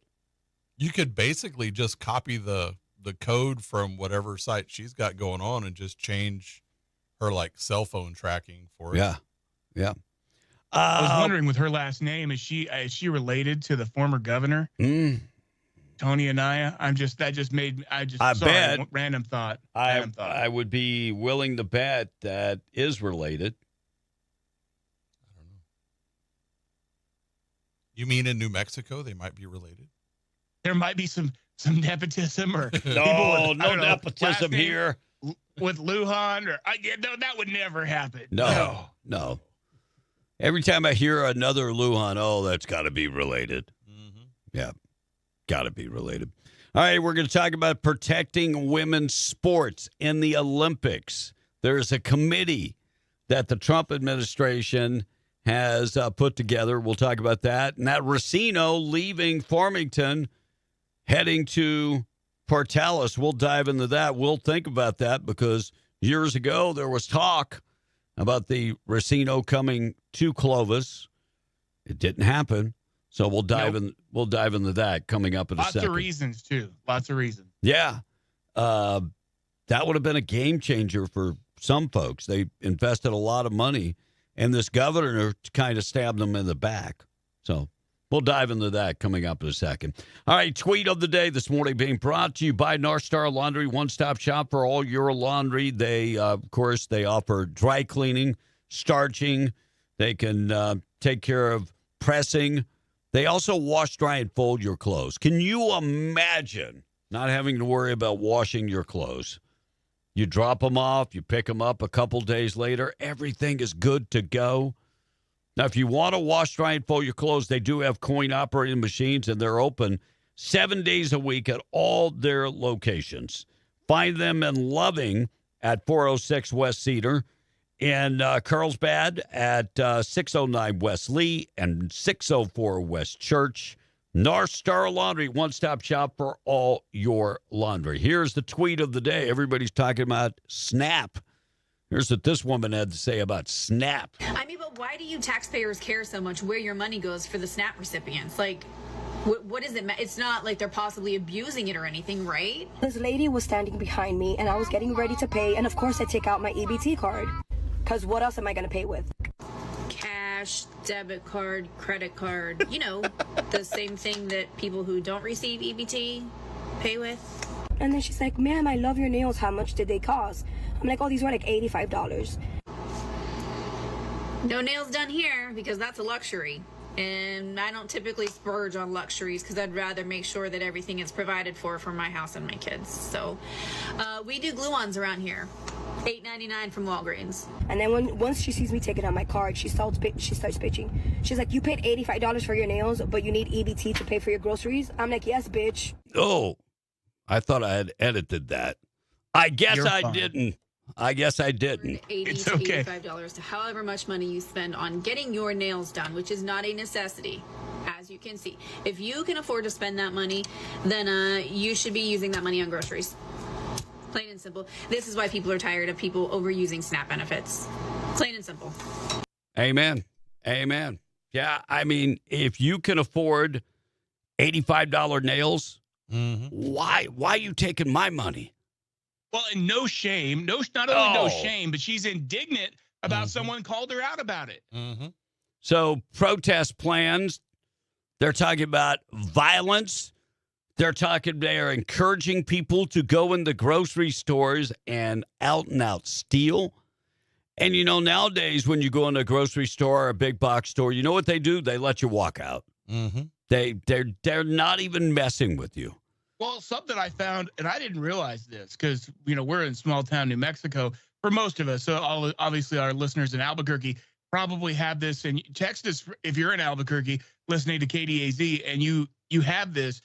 You could basically just copy the code from whatever site she's got going on and just change her like cell phone tracking for it. Yeah. Yeah. I was wondering with her last name, is she related to the former governor? Tony Anaya? I bet. Random thought. I would be willing to bet that is related. I don't know. You mean in New Mexico they might be related? There might be some nepotism or no nepotism here with Lujan or no, that would never happen. No. Every time I hear another Lujan, that's got to be related. Mm-hmm. Yeah, got to be related. All right, we're going to talk about protecting women's sports in the Olympics. There's a committee that the Trump administration has put together. We'll talk about that. And that Racino leaving Farmington, heading to Portales. We'll dive into that. We'll think about that because years ago there was talk about the Racino coming to Clovis. It didn't happen. So we'll dive in. We'll dive into that coming up in a second. Lots of reasons too. Lots of reasons. Yeah, that would have been a game changer for some folks. They invested a lot of money, and this governor kind of stabbed them in the back. So we'll dive into that coming up in a second. All right, tweet of the day this morning being brought to you by North Star Laundry, one-stop shop for all your laundry. They, of course, they offer dry cleaning, starching. They can take care of pressing. They also wash, dry, and fold your clothes. Can you imagine not having to worry about washing your clothes? You drop them off, you pick them up a couple days later, everything is good to go. Now, if you want to wash, dry, and fold your clothes, they do have coin-operated machines, and they're open 7 days a week at all their locations. Find them in Loving at 406 West Cedar, in Carlsbad at 609 West Lee and 604 West Church. North Star Laundry, one-stop shop for all your laundry. Here's the tweet of the day. Everybody's talking about SNAP. Here's what this woman had to say about SNAP. I mean, but why do you taxpayers care so much where your money goes for the SNAP recipients? Like, what is it? It's not like they're possibly abusing it or anything, right? This lady was standing behind me, and I was getting ready to pay, and of course I take out my EBT card. Because what else am I going to pay with? Cash, debit card, credit card. You know, the same thing that people who don't receive EBT pay with. And then she's like, ma'am, I love your nails. How much did they cost? I'm like, oh, these were like $85. No nails done here because that's a luxury. And I don't typically splurge on luxuries because I'd rather make sure that everything is provided for my house and my kids. So we do glue-ons around here. $8.99 from Walgreens. And then once she sees me taking out my card, she starts bitching. She's like, you paid $85 for your nails, but you need EBT to pay for your groceries? I'm like, yes, bitch. Oh, I thought I had edited that. I guess I didn't. It's okay. $85 to however much money you spend on getting your nails done, which is not a necessity, as you can see. If you can afford to spend that money, then you should be using that money on groceries. Plain and simple. This is why people are tired of people overusing SNAP benefits. Plain and simple. Amen. Yeah, I mean, if you can afford $85 nails, why are you taking my money? Well, and no shame. Not only no shame, but she's indignant about someone called her out about it. So protest plans, they're talking about violence. They're encouraging people to go in the grocery stores and out steal. And, you know, nowadays when you go in a grocery store or a big box store, you know what they do? They let you walk out. They're not even messing with you. Well, something I found, and I didn't realize this because, you know, we're in small town New Mexico for most of us. So obviously our listeners in Albuquerque probably have this. And text us if you're in Albuquerque listening to KDAZ and you have this.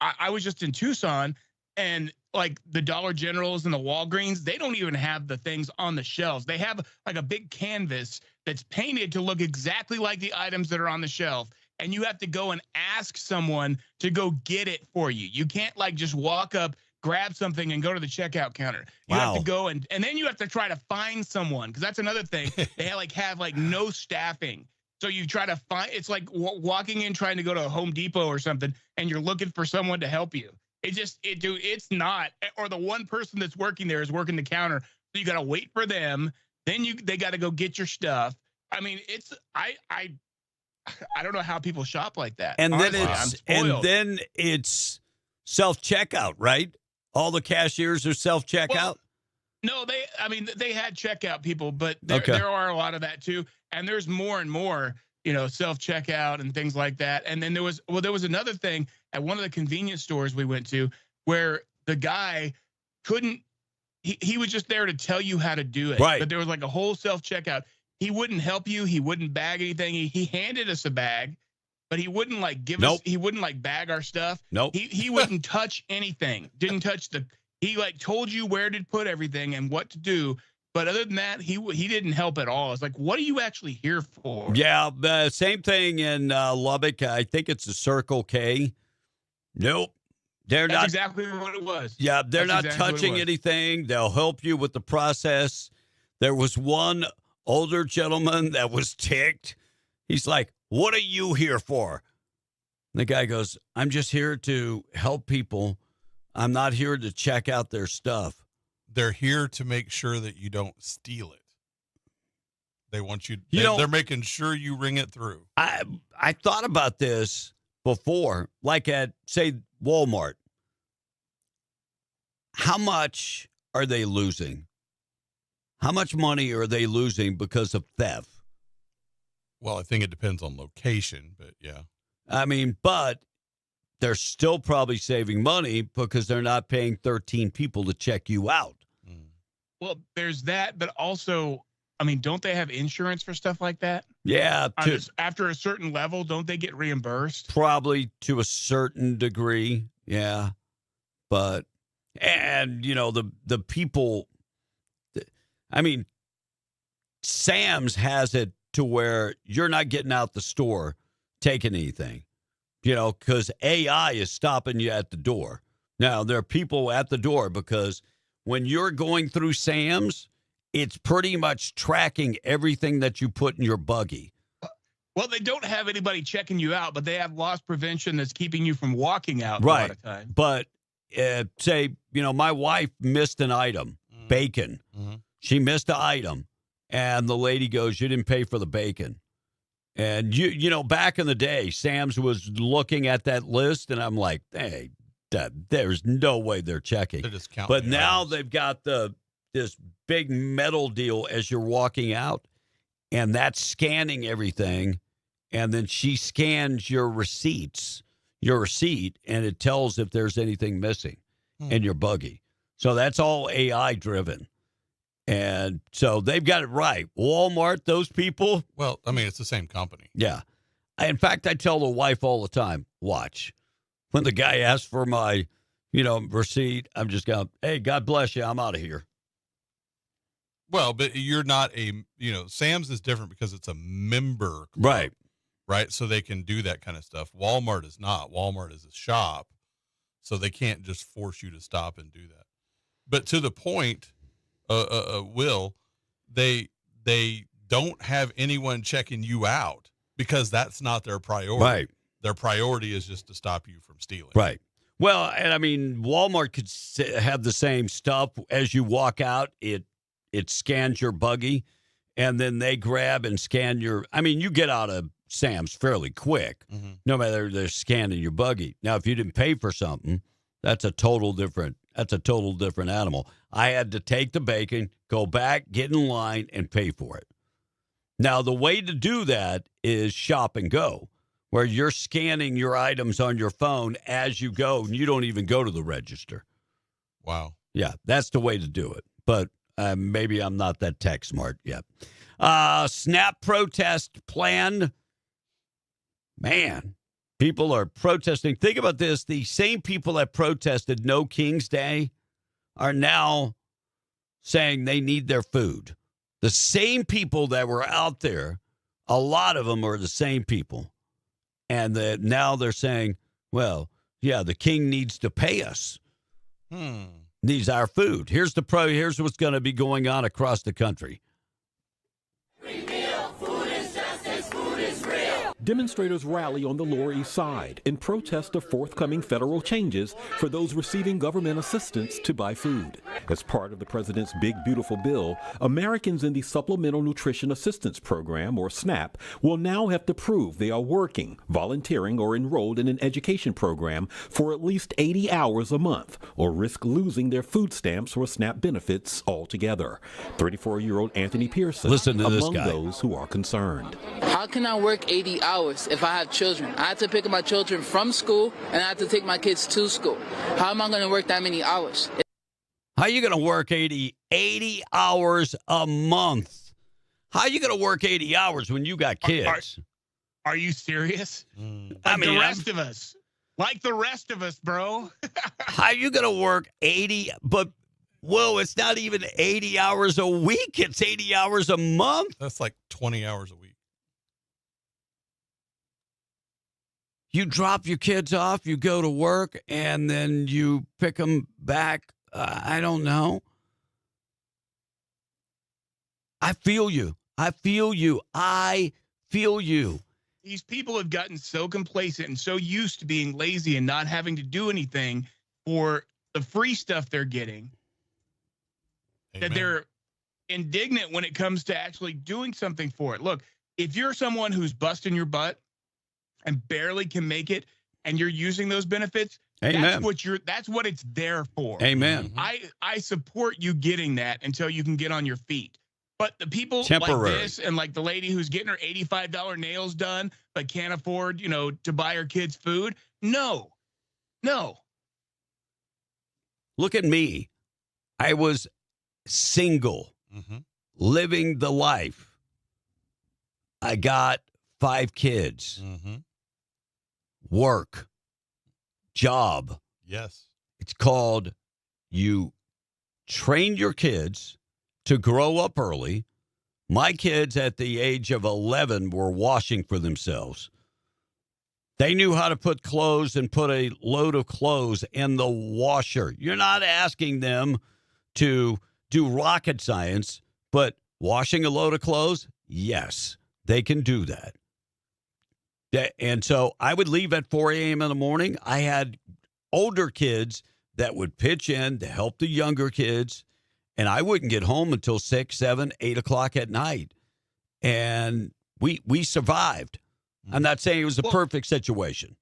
I was just in Tucson, and like the Dollar Generals and the Walgreens, they don't even have the things on the shelves. They have like a big canvas that's painted to look exactly like the items that are on the shelf. And you have to go and ask someone to go get it for you. You can't like just walk up grab something and go to the checkout counter. You have to go and then you have to try to find someone, because that's another thing. They have no staffing. So you try to find, it's like walking in trying to go to a Home Depot or something, and you're looking for someone to help you. It's not, or the one person that's working there is working the counter. So you got to wait for them. Then they got to go get your stuff. I mean, I don't know how people shop like that. And honestly, then it's self-checkout, right? All the cashiers are self-checkout? Well, no, they had checkout people, but there are a lot of that too. And there's more and more, self-checkout and things like that. And then there was another thing at one of the convenience stores we went to where the guy couldn't, he was just there to tell you how to do it. Right. But there was like a whole self-checkout. He wouldn't help you. He wouldn't bag anything. He handed us a bag, but he wouldn't give us, he wouldn't bag our stuff. Nope. He wouldn't touch anything. Didn't touch he told you where to put everything and what to do. But other than that, he didn't help at all. It's like, what are you actually here for? Yeah, the same thing in Lubbock. I think it's a Circle K. Nope. That's exactly what it was. Yeah, they're That's not exactly touching anything. They'll help you with the process. There was one older gentleman that was ticked. He's like, what are you here for? And the guy goes, I'm just here to help people. I'm not here to check out their stuff. They're here to make sure that you don't steal it. They want you, they're making sure you ring it through. I thought about this before, like at, say, Walmart. How much are they losing? How much money are they losing because of theft? Well, I think it depends on location, but yeah. I mean, but they're still probably saving money because they're not paying 13 people to check you out. Well, there's that, but also, I mean, don't they have insurance for stuff like that? Yeah. After a certain level, don't they get reimbursed? Probably to a certain degree. Yeah. But, and, the people, I mean, Sam's has it to where you're not getting out the store taking anything, because AI is stopping you at the door. Now, there are people at the door because when you're going through Sam's, it's pretty much tracking everything that you put in your buggy. Well, they don't have anybody checking you out, but they have loss prevention that's keeping you from walking out right. a lot of time. But say, my wife missed an item, bacon. Mm-hmm. She missed an item, and the lady goes, you didn't pay for the bacon. And, back in the day, Sam's was looking at that list, and I'm like, hey, there's no way they're checking. They're just counting. But now they've got this big metal deal as you're walking out, and that's scanning everything. And then she scans your receipt, and it tells if there's anything missing in your buggy. So that's all AI driven. And so they've got it right. Walmart, those people. Well, I mean, it's the same company. Yeah. In fact, I tell the wife all the time, watch. When the guy asks for my, receipt, I'm just going, hey, God bless you. I'm out of here. Well, but you're not Sam's is different because it's a member club, right? Right. So they can do that kind of stuff. Walmart is not. Walmart is a shop. So they can't just force you to stop and do that. But to the point, Will, they don't have anyone checking you out because that's not their priority. Right. Their priority is just to stop you from stealing. Right. Well, and I mean, Walmart could have the same stuff as you walk out. It scans your buggy, and then they grab and scan your. I mean, you get out of Sam's fairly quick, no matter they're scanning your buggy. Now, if you didn't pay for something, that's a total different animal. I had to take the bacon, go back, get in line, and pay for it. Now, the way to do that is Shop and Go, where you're scanning your items on your phone as you go, and you don't even go to the register. Wow. Yeah, that's the way to do it. But maybe I'm not that tech smart yet. SNAP protest planned. Man, people are protesting. Think about this. The same people that protested No King's Day are now saying they need their food. The same people that were out there, a lot of them are the same people. And now they're saying, well, yeah, the king needs to pay us. needs our food. Here's what's going to be going on across the country. Demonstrators rally on the Lower East Side in protest of forthcoming federal changes for those receiving government assistance to buy food. As part of the president's Big Beautiful Bill, Americans in the Supplemental Nutrition Assistance Program, or SNAP, will now have to prove they are working, volunteering, or enrolled in an education program for at least 80 hours a month, or risk losing their food stamps or SNAP benefits altogether. 34-year-old Anthony Pearson, Listen to this among guy. those who are concerned. How can I work 80 hours if I have children? I have to pick up my children from school, and I have to take my kids to school. How am I going to work that many hours? How are you going to work 80 hours a month? How are you going to work 80 hours when you got kids? Are you serious? I mean, the rest of us. Like the rest of us, bro. How are you going to work 80? But, whoa, it's not even 80 hours a week. It's 80 hours a month. That's like 20 hours a week. You drop your kids off, you go to work, and then you pick them back. I don't know. I feel you. I feel you. I feel you. These people have gotten so complacent and so used to being lazy and not having to do anything for the free stuff they're getting. Amen. That they're indignant when it comes to actually doing something for it. Look, if you're someone who's busting your butt and barely can make it, and you're using those benefits, Amen. That's what it's there for. Amen. I support you getting that until you can get on your feet. But the people Temporary. like this, and like the lady who's getting her $85 nails done but can't afford, to buy her kids food, no. Look at me. I was single, living the life. I got 5 kids. Work. Job. Yes. It's called you train your kids to grow up early. My kids at the age of 11 were washing for themselves. They knew how to put clothes and put a load of clothes in the washer. You're not asking them to do rocket science, but washing a load of clothes, yes, they can do that. And so I would leave at 4 a.m. in the morning. I had older kids that would pitch in to help the younger kids, and I wouldn't get home until 6, 7, 8 o'clock at night. And we survived. I'm not saying it was a perfect situation.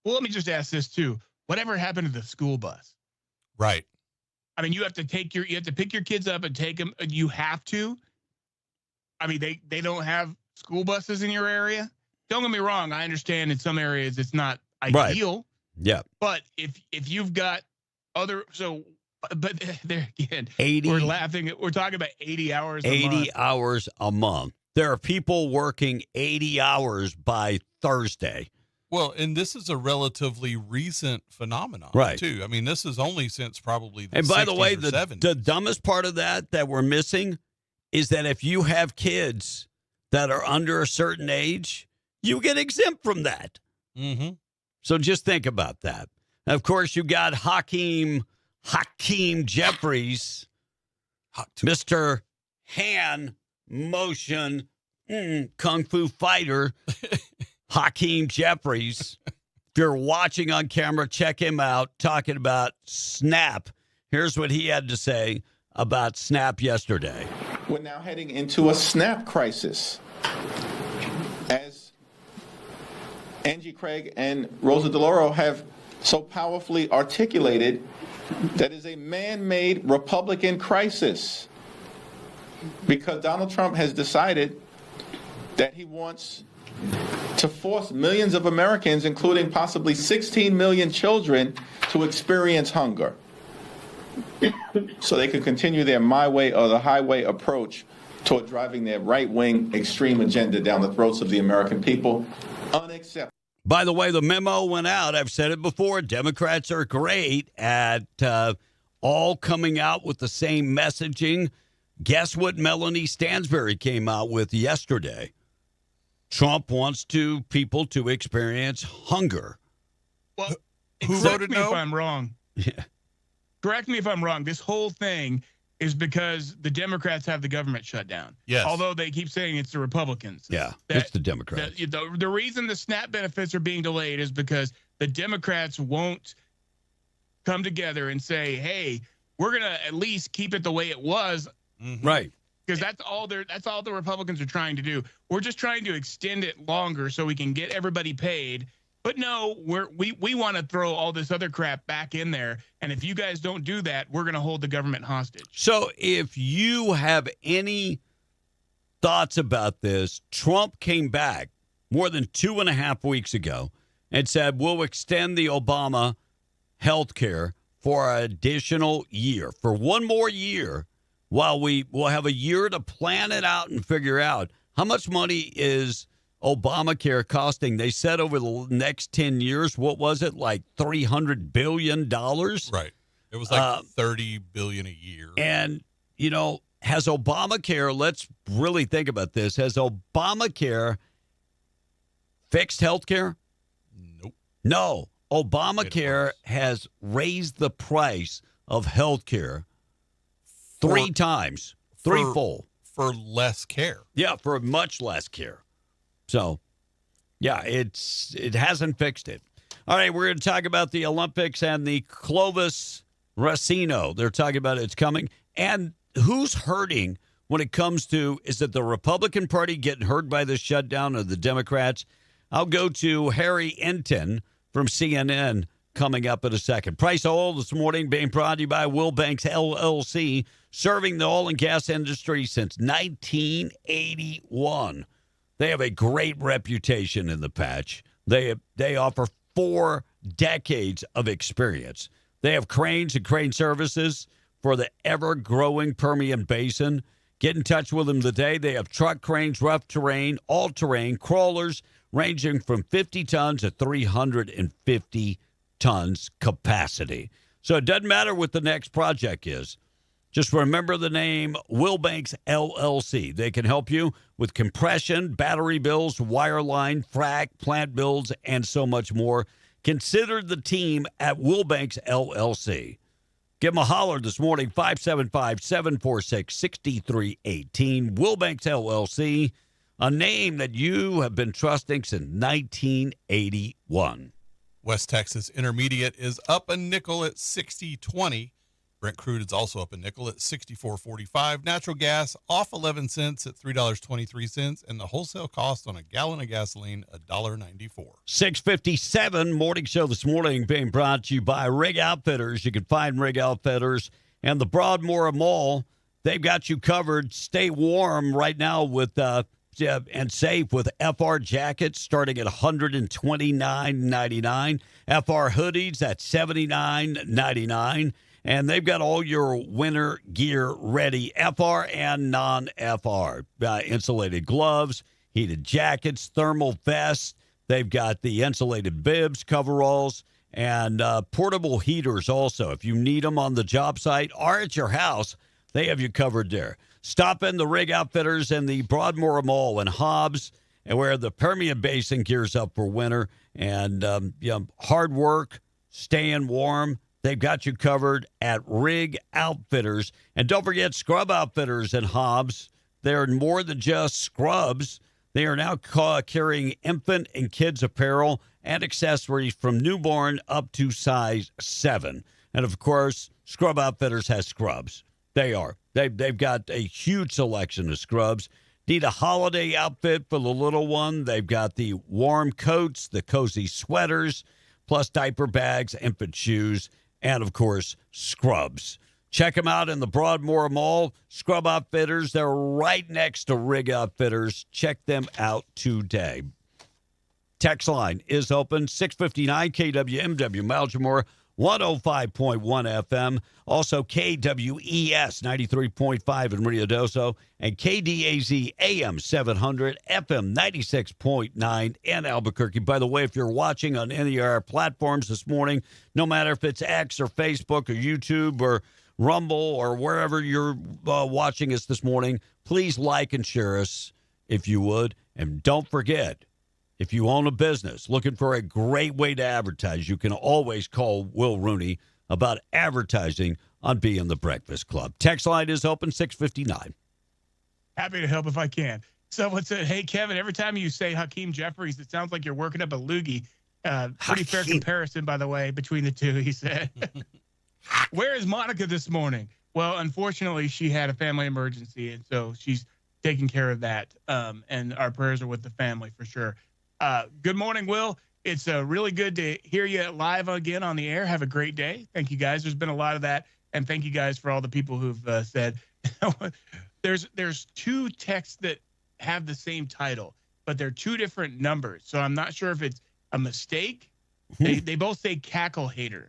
Well, let me just ask this too. Whatever happened to the school bus? Right. I mean, you have to pick your kids up and take them. You have to. I mean, they don't have school buses in your area. Don't get me wrong. I understand in some areas it's not ideal. Right. Yeah. But if you've got other, but there again, 80. We're laughing. We're talking about 80 hours. 80 hours a month. There are people working 80 hours by Thursday. Well, and this is a relatively recent phenomenon, right? Too. I mean, this is only since probably the and by the way, 70s. the dumbest part of that we're missing is that if you have kids that are under a certain age, you get exempt from that. So just think about that. And of course, you got Hakeem Jeffries, Mr. Hand Motion Kung Fu Fighter, Hakeem Jeffries. If you're watching on camera, check him out talking about SNAP. Here's what he had to say about SNAP yesterday. We're now heading into a SNAP crisis. As Angie Craig and Rosa DeLauro have so powerfully articulated, that is a man-made Republican crisis. Because Donald Trump has decided that he wants to force millions of Americans, including possibly 16 million children, to experience hunger. So they can continue their my way or the highway approach toward driving their right-wing extreme agenda down the throats of the American people. Unacceptable. By the way, the memo went out. I've said it before. Democrats are great at all coming out with the same messaging. Guess what Melanie Stansbury came out with yesterday? Trump wants people to experience hunger. Well, who voted me no? if I'm wrong. Yeah. correct me if I'm wrong, this whole thing is because the Democrats have the government shut down. Yes. Although they keep saying it's the Republicans. Yeah, it's the Democrats. The reason the SNAP benefits are being delayed is because the Democrats won't come together and say, hey, we're going to at least keep it the way it was. Right. Because that's all the Republicans are trying to do. We're just trying to extend it longer so we can get everybody paid. But no, we want to throw all this other crap back in there. And if you guys don't do that, we're going to hold the government hostage. So if you have any thoughts about this, Trump came back more than 2.5 weeks ago and said, we'll extend the Obama health care for an additional year, for one more year, while we will have a year to plan it out and figure out how much money is Obamacare costing. They said over the next 10 years, what was it, like $300 billion? Right. It was like $30 billion a year. And, you know, has Obamacare, let's really think about this, has Obamacare fixed health care? Nope. No. Obamacare has raised the price of health care three times, threefold. For less care. Yeah, for much less care. So, yeah, it hasn't fixed it. All right, we're going to talk about the Olympics and the Clovis Racino. They're talking about it's coming. And who's hurting when it comes to, is it the Republican Party getting hurt by the shutdown or the Democrats? I'll go to Harry Enton from CNN coming up in a second. Price of oil this morning being brought to you by Will Banks LLC, serving the oil and gas industry since 1981. They have a great reputation in the patch. They offer 4 decades of experience. They have cranes and crane services for the ever-growing Permian Basin. Get in touch with them today. They have truck cranes, rough terrain, all-terrain, crawlers, ranging from 50 tons to 350 tons capacity. So it doesn't matter what the next project is. Just remember the name Wilbanks LLC. They can help you with compression, battery builds, wireline, frac, plant builds, and so much more. Consider the team at Wilbanks LLC. Give them a holler this morning, 575-746-6318. Wilbanks LLC, a name that you have been trusting since 1981. West Texas Intermediate is up a nickel at 60.20. Brent crude is also up a nickel at 64.45. Natural gas off 11 cents at $3.23, and the wholesale cost on a gallon of gasoline $1.94. 6:57 morning show this morning being brought to you by Rig Outfitters. You can find Rig Outfitters and the Broadmoor Mall. They've got you covered. Stay warm right now with and safe with FR jackets starting at $129.99. FR hoodies at $79.99. And they've got all your winter gear ready, FR and non-FR. Insulated gloves, heated jackets, thermal vests. They've got the insulated bibs, coveralls, and portable heaters also. If you need them on the job site or at your house, they have you covered there. Stop in the Rig Outfitters and the Broadmoor Mall in Hobbs, and where the Permian Basin gears up for winter. And hard work, staying warm. They've got you covered at Rig Outfitters. And don't forget Scrub Outfitters in Hobbs. They're more than just scrubs. They are now carrying infant and kids apparel and accessories from newborn up to size 7. And, of course, Scrub Outfitters has scrubs. They are. They've got a huge selection of scrubs. Need a holiday outfit for the little one? They've got the warm coats, the cozy sweaters, plus diaper bags, infant shoes, and, of course, scrubs. Check them out in the Broadmoor Mall. Scrub Outfitters, they're right next to Rig Outfitters. Check them out today. Text line is open, 659 KWMW Malgemore, 105.1 FM. Also, KWES 93.5 in Rio Doso, and KDAZ AM 700, FM 96.9 in Albuquerque. By the way, if you're watching on any of our platforms this morning, no matter if it's X or Facebook or YouTube or Rumble or wherever you're watching us this morning, please like and share us if you would. And don't forget, if you own a business looking for a great way to advertise, you can always call Will Rooney about advertising on Being the Breakfast Club. Text line is open 659. Happy to help if I can. Someone said, hey, Kevin, every time you say Hakeem Jeffries, it sounds like you're working up a loogie. Pretty fair comparison, by the way, between the two, he said. Where is Monica this morning? Well, unfortunately, she had a family emergency, and so she's taking care of that. And our prayers are with the family for sure. Good morning, Will. It's really good to hear you live again on the air. Have a great day. Thank you, guys. There's been a lot of that. And thank you, guys, for all the people who've said. There's two texts that have the same title, but they're two different numbers. So I'm not sure if it's a mistake. They both say cackle hater.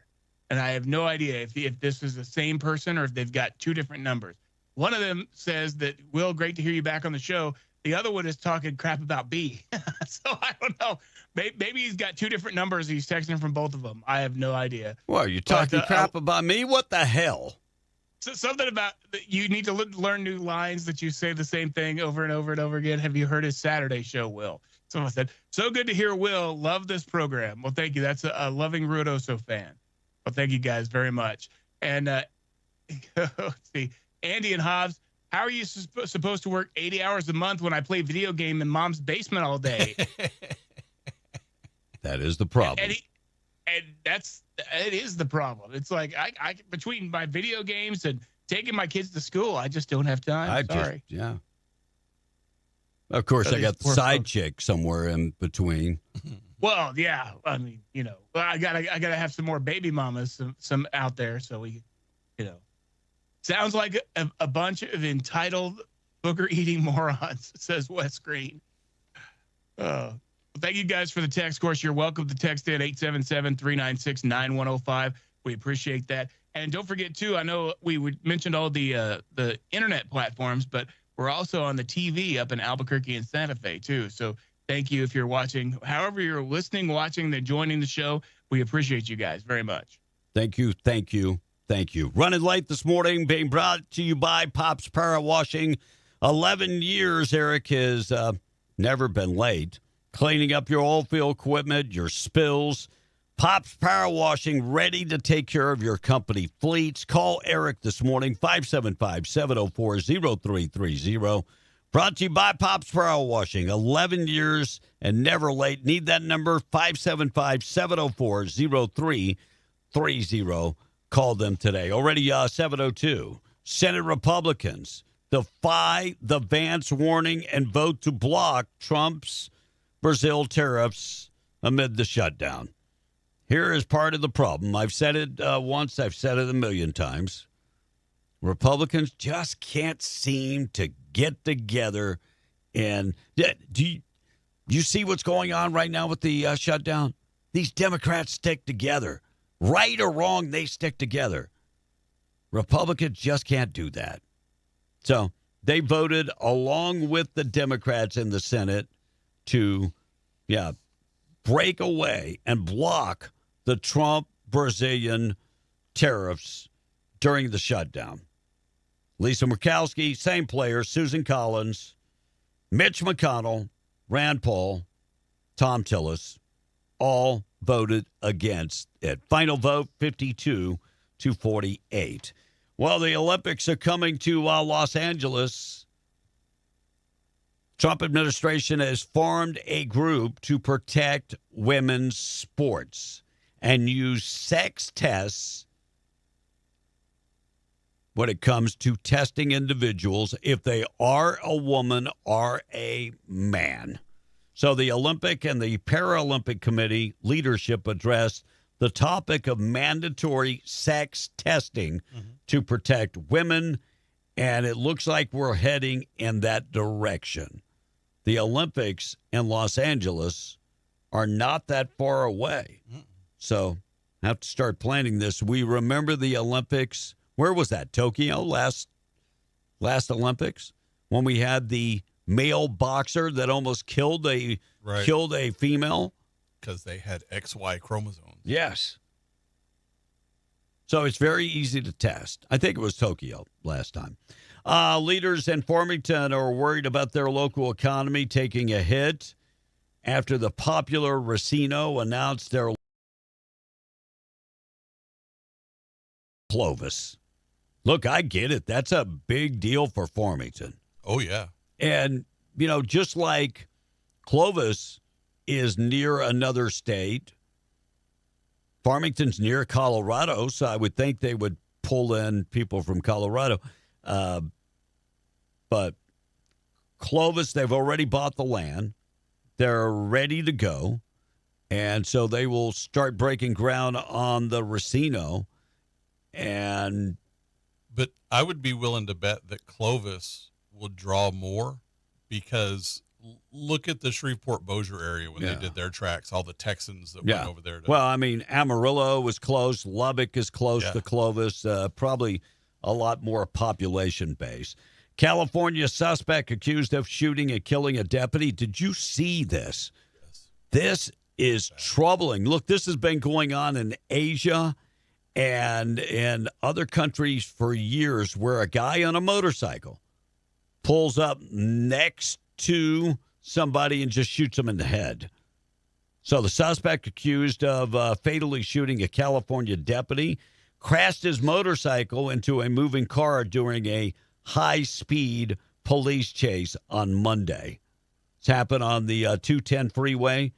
And I have no idea if this is the same person or if they've got two different numbers. One of them says that, Will, great to hear you back on the show. The other one is talking crap about B. So I don't know. Maybe he's got two different numbers. He's texting from both of them. I have no idea. Well, you're talking crap about me? What the hell? So something about you need to learn new lines that you say the same thing over and over and over again. Have you heard his Saturday show, Will? Someone said, so good to hear Will. Love this program. Well, thank you. That's a loving Ruidoso fan. Well, thank you guys very much. And let's see, Andy and Hobbs, how are you supposed to work 80 hours a month when I play video game in mom's basement all day? That is the problem. And it is the problem. It's like I between my video games and taking my kids to school, I just don't have time. Sorry. Yeah. Of course, I got the side chick somewhere in between. Well, yeah. I mean, I gotta have some more baby mamas, some out there, so we, sounds like a bunch of entitled booger eating morons, says Wes Green. Thank you guys for the text. Of course, you're welcome to text in 877-396-9105. We appreciate that. And don't forget, too, I know we mentioned all the internet platforms, but we're also on the TV up in Albuquerque and Santa Fe, too. So thank you if you're watching. However you're listening, watching, joining the show, we appreciate you guys very much. Thank you, thank you, thank you. Running late this morning, being brought to you by Pop's Power Washing. 11 years, Eric has never been late. Cleaning up your oil field equipment, your spills. Pop's Power Washing, ready to take care of your company fleets. Call Eric this morning, 575-704-0330. Brought to you by Pop's Power Washing. 11 years and never late. Need that number, 575-704-0330. Call them today. Already 702. Senate Republicans defy the Vance warning and vote to block Trump's Brazil tariffs amid the shutdown. Here is part of the problem. I've said it once. I've said it a million times. Republicans just can't seem to get together. And do you see what's going on right now with the shutdown? These Democrats stick together. Right or wrong, they stick together. Republicans just can't do that. So they voted along with the Democrats in the Senate to, break away and block the Trump-Brazilian tariffs during the shutdown. Lisa Murkowski, same players, Susan Collins, Mitch McConnell, Rand Paul, Tom Tillis, all voted against it. Final vote, 52-48. Well, the Olympics are coming to Los Angeles. Trump administration has formed a group to protect women's sports and use sex tests when it comes to testing individuals if they are a woman or a man. So the Olympic and the Paralympic Committee leadership addressed the topic of mandatory sex testing to protect women, and it looks like we're heading in that direction. The Olympics in Los Angeles are not that far away. So I have to start planning this. We remember the Olympics. Where was that? Tokyo last Olympics, when we had the male boxer that almost killed a female because they had XY chromosomes. Yes. So it's very easy to test. I think it was Tokyo last time. Leaders in Farmington are worried about their local economy taking a hit after the popular Racino announced their Clovis. Look, I get it. That's a big deal for Farmington. Oh, yeah. And, just like Clovis is near another state, Farmington's near Colorado, so I would think they would pull in people from Colorado. But Clovis, they've already bought the land. They're ready to go. And so they will start breaking ground on the Racino. But I would be willing to bet that Clovis will draw more because look at the Shreveport-Bossier area when they did their tracks, all the Texans that went over there. Well, I mean, Amarillo was close. Lubbock is close to Clovis. Probably a lot more population base. California suspect accused of shooting and killing a deputy. Did you see this? Yes. This is troubling. Look, this has been going on in Asia and in other countries for years, where a guy on a motorcycle pulls up next to somebody and just shoots him in the head. So the suspect accused of fatally shooting a California deputy crashed his motorcycle into a moving car during a high-speed police chase on Monday. It's happened on the 210 freeway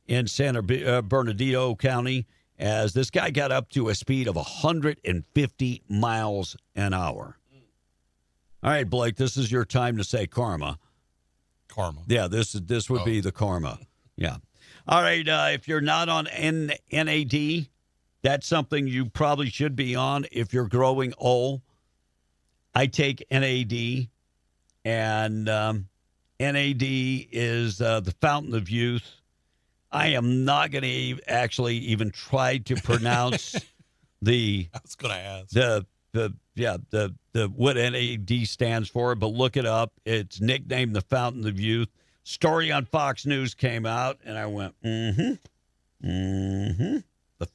in San Bernardino County, as this guy got up to a speed of 150 miles an hour. All right, Blake, this is your time to say karma. Karma. Yeah, this would be the karma. Yeah. All right, if you're not on NAD, that's something you probably should be on if you're growing old. I take NAD, and NAD is the fountain of youth. I am not going to actually even try to pronounce I was going to ask the what NAD stands for, but look it up. It's nicknamed the fountain of youth. Story on Fox News came out, and I went, The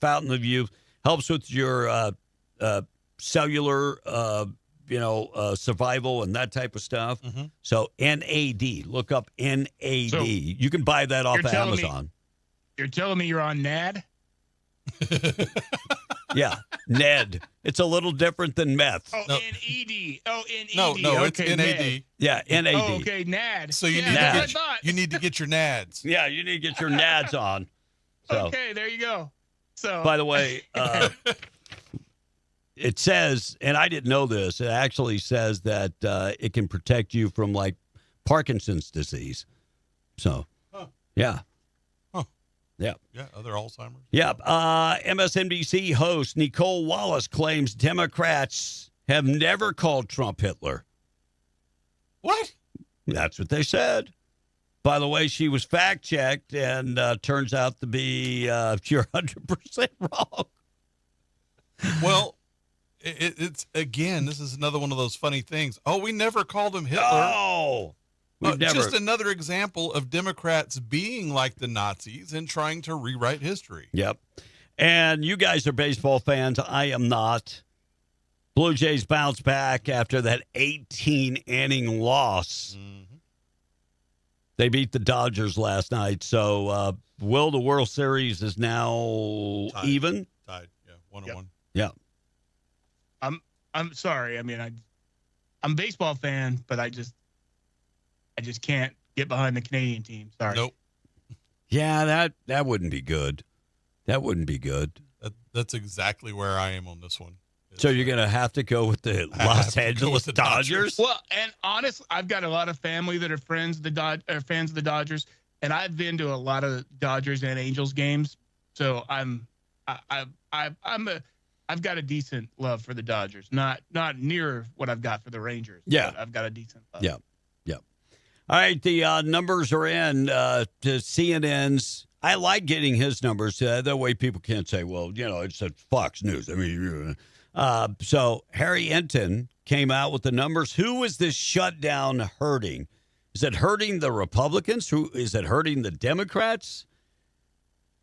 fountain of youth helps with your cellular, survival and that type of stuff. Mm-hmm. So NAD, look up NAD. So you can buy that off of Amazon. You're telling me you're on NAD? Yeah, Ned. It's a little different than meth. Oh, N-E-D. Oh, N-E-D. No, okay, it's NAD. Yeah, NAD. Oh, okay, NAD. So you need to get your NADs. Yeah, you need to get your NADs on. So, okay, there you go. So, by the way, it says, and I didn't know this, it actually says that it can protect you from like Parkinson's disease. So, yeah. Yeah. Yeah, other Alzheimer's. Yeah. MSNBC host Nicole Wallace claims Democrats have never called Trump Hitler. What? That's what they said. By the way, she was fact-checked and turns out to be you're 100% wrong. Well, it's again, this is another one of those funny things. Oh, we never called him Hitler. Oh. Just another example of Democrats being like the Nazis and trying to rewrite history. Yep. And you guys are baseball fans. I am not. Blue Jays bounce back after that 18-inning loss. Mm-hmm. They beat the Dodgers last night. So, the World Series is now even? Tied, yeah, 1-1. Yeah. I'm sorry. I mean, I'm a baseball fan, but I just can't get behind the Canadian team. Sorry. Nope. Yeah, that wouldn't be good. That wouldn't be good. That's exactly where I am on this one. So you're going to have to go with the Los Angeles Dodgers? Well, and honestly, I've got a lot of family that are fans of the Dodgers, and I've been to a lot of Dodgers and Angels games. So I've got a decent love for the Dodgers. Not near what I've got for the Rangers. Yeah. But I've got a decent love. Yeah. All right, the numbers are in to CNN's. I like getting his numbers. That way people can't say, well, it's at Fox News. I mean, so Harry Enton came out with the numbers. Who is this shutdown hurting? Is it hurting the Republicans? Who is it hurting the Democrats?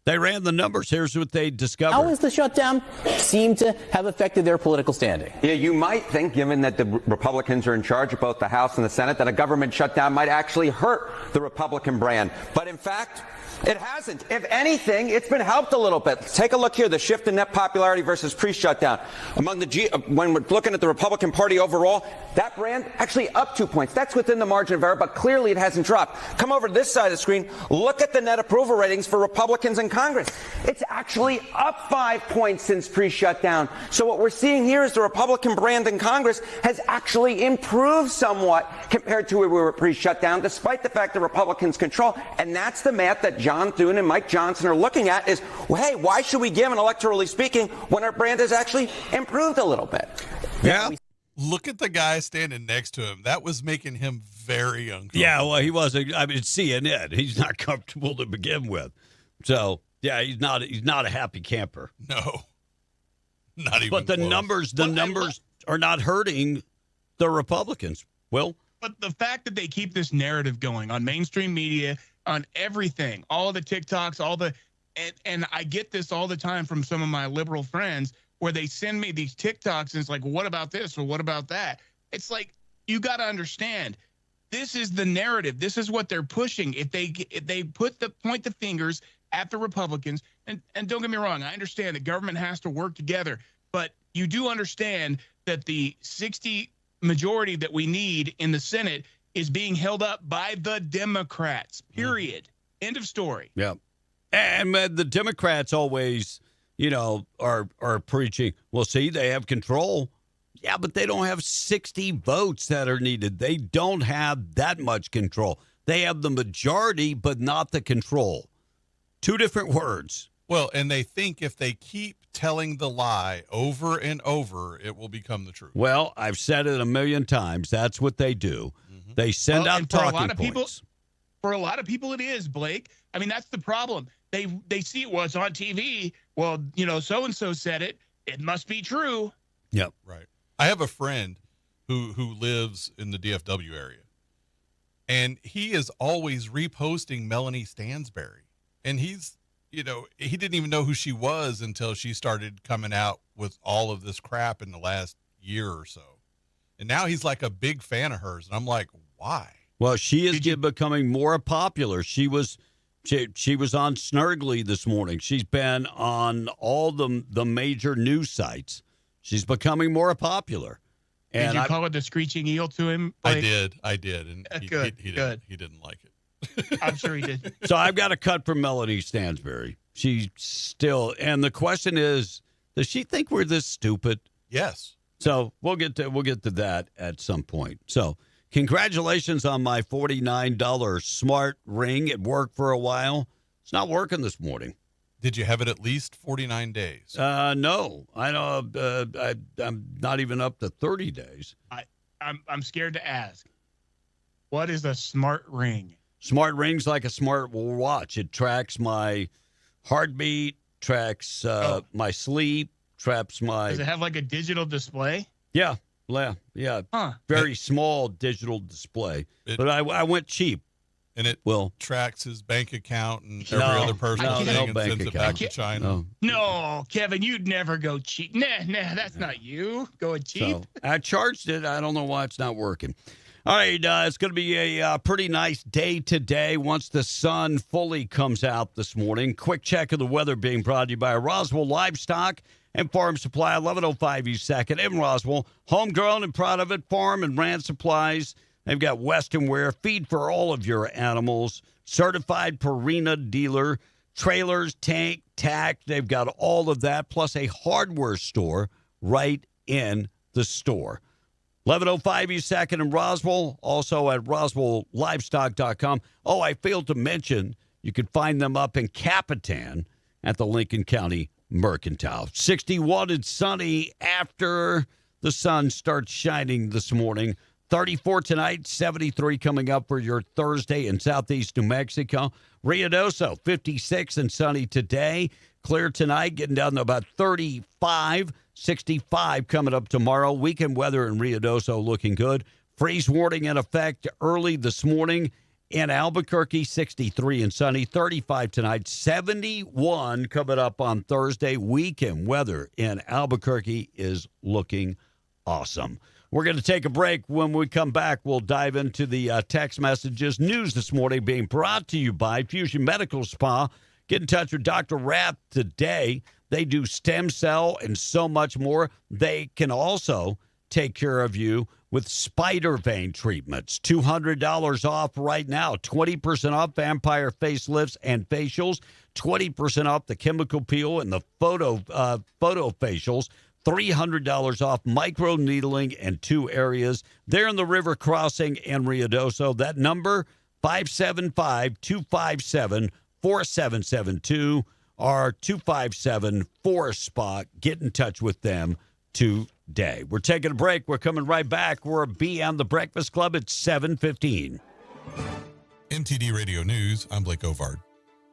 They ran the numbers. Here's what they discovered. How has the shutdown seemed to have affected their political standing? Yeah, you might think, given that the Republicans are in charge of both the House and the Senate, that a government shutdown might actually hurt the Republican brand. But in fact, It hasn't. If anything, it's been helped a little bit. Take a look here, the shift in net popularity versus pre-shutdown. When we're looking at the Republican Party overall, that brand actually up 2 points. That's within the margin of error, but clearly it hasn't dropped. Come over to this side of the screen. Look at the net approval ratings for Republicans in Congress. It's actually up 5 points since pre-shutdown. So what we're seeing here is the Republican brand in Congress has actually improved somewhat compared to where we were pre-shutdown, despite the fact that Republicans control. And that's the math that John Thune and Mike Johnson are looking at is, well, hey, why should we give, and electorally speaking, when our brand has actually improved a little bit? Yeah. Look at the guy standing next to him. That was making him very uncomfortable. Yeah, well, he wasn't. I mean, CNN. He's not comfortable to begin with. So, yeah, he's not a happy camper. No. Not even But the close. numbers are not hurting the Republicans. Will? But the fact that they keep this narrative going on mainstream media, on everything, all the TikToks, and I get this all the time from some of my liberal friends where they send me these TikToks and it's like, what about this or what about that? It's like, you got to understand, this is the narrative. This is what they're pushing. If they point the fingers at the Republicans, and don't get me wrong, I understand that government has to work together, but you do understand that the 60 majority that we need in the Senate is being held up by the Democrats, period. End of story. Yeah. And the Democrats always, are preaching, well, see, they have control. Yeah, but they don't have 60 votes that are needed. They don't have that much control. They have the majority, but not the control. Two different words. Well, and they think if they keep telling the lie over and over, it will become the truth. Well, I've said it a million times. That's what they do. Mm-hmm. They send out talking points. For a lot of people, it is, Blake. I mean, that's the problem. They see it was on TV. Well, so-and-so said it. It must be true. Yep. Right. I have a friend who lives in the DFW area, and he is always reposting Melanie Stansberry. And he's, he didn't even know who she was until she started coming out with all of this crap in the last year or so. And now he's like a big fan of hers. And I'm like, why? Well, she is becoming more popular. She was on Snurgly this morning. She's been on all the major news sites. She's becoming more popular. And did you call it the screeching eel to him, Blake? I did. And he didn't like it. I'm sure he did. So I've got a cut from Melanie Stansberry. She's still, and the question is, does she think we're this stupid? Yes. So we'll get to that at some point. So congratulations on my $49 smart ring. It worked for a while. It's not working this morning. Did you have it at least 49 days? No, I know. I'm not even up to 30 days. I'm scared to ask. What is a smart ring? Smart ring's like a smart watch. It tracks my heartbeat, tracks my sleep, traps my. Does it have like a digital display? Yeah. Huh. Very small digital display. But I went cheap. And it tracks his bank account and every other personal thing and sends it back to China. No, Kevin, you'd never go cheap. Nah, that's not you going cheap. So I charged it. I don't know why it's not working. All right, it's going to be a pretty nice day today once the sun fully comes out this morning. Quick check of the weather being brought to you by Roswell Livestock and Farm Supply, 1105 East 2nd in Roswell. Homegrown and proud of it, farm and ranch supplies. They've got Western Wear, feed for all of your animals, certified Purina dealer, trailers, tank, tack. They've got all of that, plus a hardware store right in the store. 1105 East 2nd in Roswell, also at RoswellLivestock.com. Oh, I failed to mention, you can find them up in Capitan at the Lincoln County Mercantile. 61 and sunny after the sun starts shining this morning. 34 tonight, 73 coming up for your Thursday in southeast New Mexico. Ruidoso, 56 and sunny today. Clear tonight, getting down to about 35. 65 coming up tomorrow. Weekend weather in Ruidoso looking good. Freeze warning in effect early this morning in Albuquerque, 63 and sunny. 35 tonight, 71 coming up on Thursday. Weekend weather in Albuquerque is looking awesome. We're going to take a break. When we come back, we'll dive into the text messages. News this morning being brought to you by Fusion Medical Spa. Get in touch with Dr. Rath today. They do stem cell and so much more. They can also take care of you with spider vein treatments. $200 off right now. 20% off vampire facelifts and facials. 20% off the chemical peel and the photo facials. $300 off micro needling in 2 areas. They're in the River Crossing and Ruidoso. That number, 575-257-4772 or 257-4SPA. Get in touch with them today. We're taking a break. We're coming right back. We're Beyond the Breakfast Club at 7:15. MTD Radio News, I'm Blake Ovard.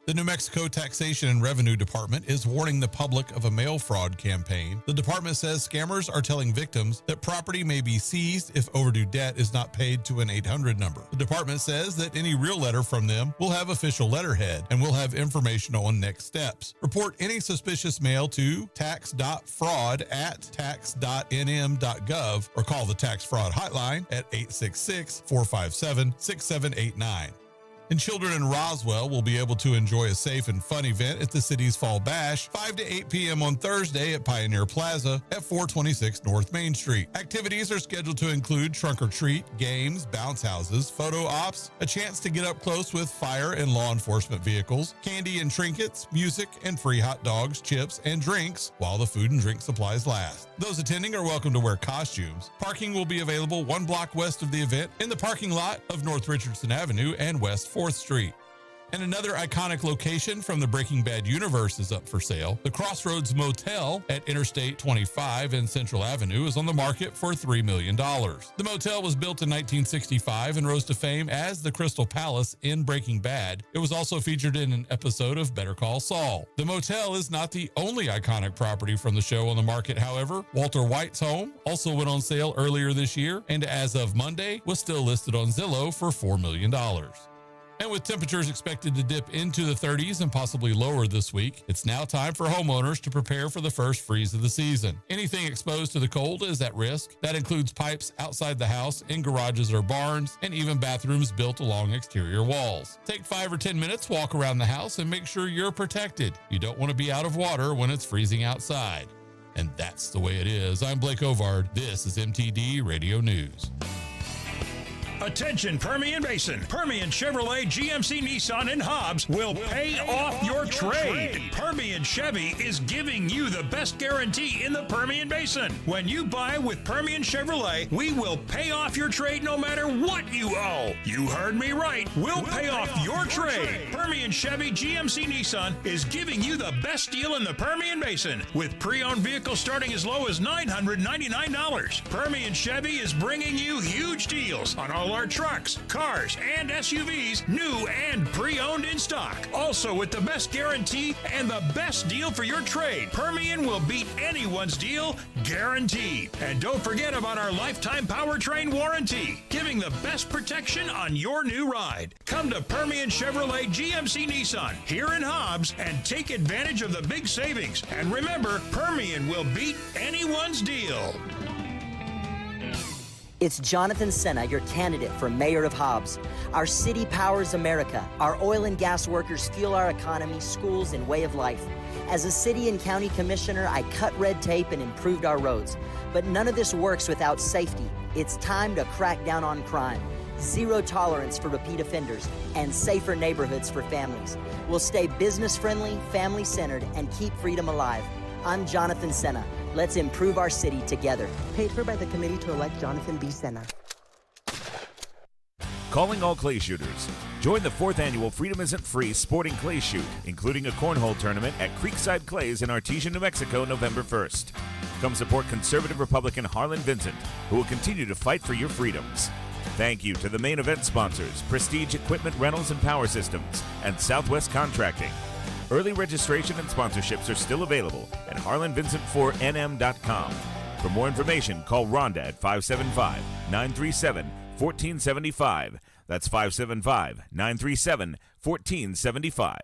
The New Mexico Taxation and Revenue Department is warning the public of a mail fraud campaign. The department says scammers are telling victims that property may be seized if overdue debt is not paid to an 800 number. The department says that any real letter from them will have official letterhead and will have information on next steps. Report any suspicious mail to tax.fraud@tax.nm.gov or call the tax fraud hotline at 866-457-6789. And children in Roswell will be able to enjoy a safe and fun event at the city's Fall Bash, 5 to 8 p.m. on Thursday at Pioneer Plaza at 426 North Main Street. Activities are scheduled to include trunk or treat, games, bounce houses, photo ops, a chance to get up close with fire and law enforcement vehicles, candy and trinkets, music, and free hot dogs, chips, and drinks while the food and drink supplies last. Those attending are welcome to wear costumes. Parking will be available 1 block west of the event in the parking lot of North Richardson Avenue and West 4th Street. And another iconic location from the Breaking Bad universe is up for sale. The Crossroads Motel at Interstate 25 and Central Avenue is on the market for $3 million. The motel was built in 1965 and rose to fame as the Crystal Palace in Breaking Bad. It was also featured in an episode of Better Call Saul. The motel is not the only iconic property from the show on the market, however. Walter White's home also went on sale earlier this year and as of Monday was still listed on Zillow for $4 million. And with temperatures expected to dip into the 30s and possibly lower this week, it's now time for homeowners to prepare for the first freeze of the season. Anything exposed to the cold is at risk. That includes pipes outside the house, in garages or barns, and even bathrooms built along exterior walls. Take 5 or 10 minutes, walk around the house, and make sure you're protected. You don't want to be out of water when it's freezing outside. And that's the way it is. I'm Blake Ovard. This is MTD Radio News. Attention Permian Basin. Permian Chevrolet, GMC, Nissan, and Hobbs will pay off your trade. Permian Chevy is giving you the best guarantee in the Permian Basin. When you buy with Permian Chevrolet, we will pay off your trade no matter what you owe. You heard me right. We'll pay off your trade. Permian Chevy, GMC, Nissan is giving you the best deal in the Permian Basin with pre-owned vehicles starting as low as $999. Permian Chevy is bringing you huge deals on all our trucks, cars, and SUVs, new and pre-owned in stock. Also with the best guarantee and the best deal for your trade, Permian will beat anyone's deal, guaranteed. And don't forget about our lifetime powertrain warranty, giving the best protection on your new ride. Come to Permian Chevrolet, GMC, Nissan here in Hobbs and take advantage of the big savings. And remember, Permian will beat anyone's deal. It's Jonathan Senna, your candidate for mayor of Hobbs. Our city powers America. Our oil and gas workers fuel our economy, schools, and way of life. As a city and county commissioner, I cut red tape and improved our roads. But none of this works without safety. It's time to crack down on crime. Zero tolerance for repeat offenders, and safer neighborhoods for families. We'll stay business-friendly, family-centered, and keep freedom alive. I'm Jonathan Senna. Let's improve our city together. Paid for by the committee to elect Jonathan B. Senna. Calling all clay shooters. Join the 4th annual Freedom Isn't Free Sporting Clay Shoot, including a cornhole tournament at Creekside Clays in Artesia, New Mexico, November 1st. Come support conservative Republican Harlan Vincent, who will continue to fight for your freedoms. Thank you to the main event sponsors, Prestige Equipment Rentals and Power Systems, and Southwest Contracting. Early registration and sponsorships are still available at harlanvincent4nm.com. For more information, call Rhonda at 575-937-1475. That's 575-937-1475.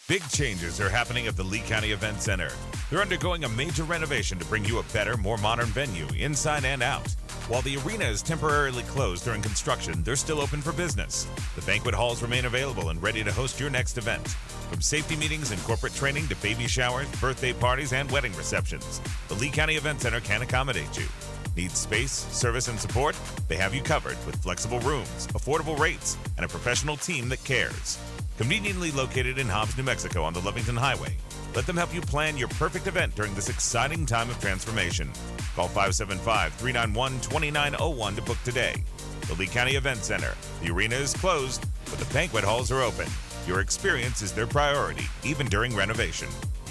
Big changes are happening at the Lee County Event Center. They're undergoing a major renovation to bring you a better, more modern venue, inside and out. While the arena is temporarily closed during construction, they're still open for business. The banquet halls remain available and ready to host your next event. From safety meetings and corporate training to baby showers, birthday parties, and wedding receptions, the Lee County Event Center can accommodate you. Need space, service, and support? They have you covered with flexible rooms, affordable rates, and a professional team that cares. Conveniently located in Hobbs, New Mexico on the Lovington Highway, let them help you plan your perfect event during this exciting time of transformation. Call 575-391-2901 to book today. The Lee County Event Center. The arena is closed, but the banquet halls are open. Your experience is their priority, even during renovation.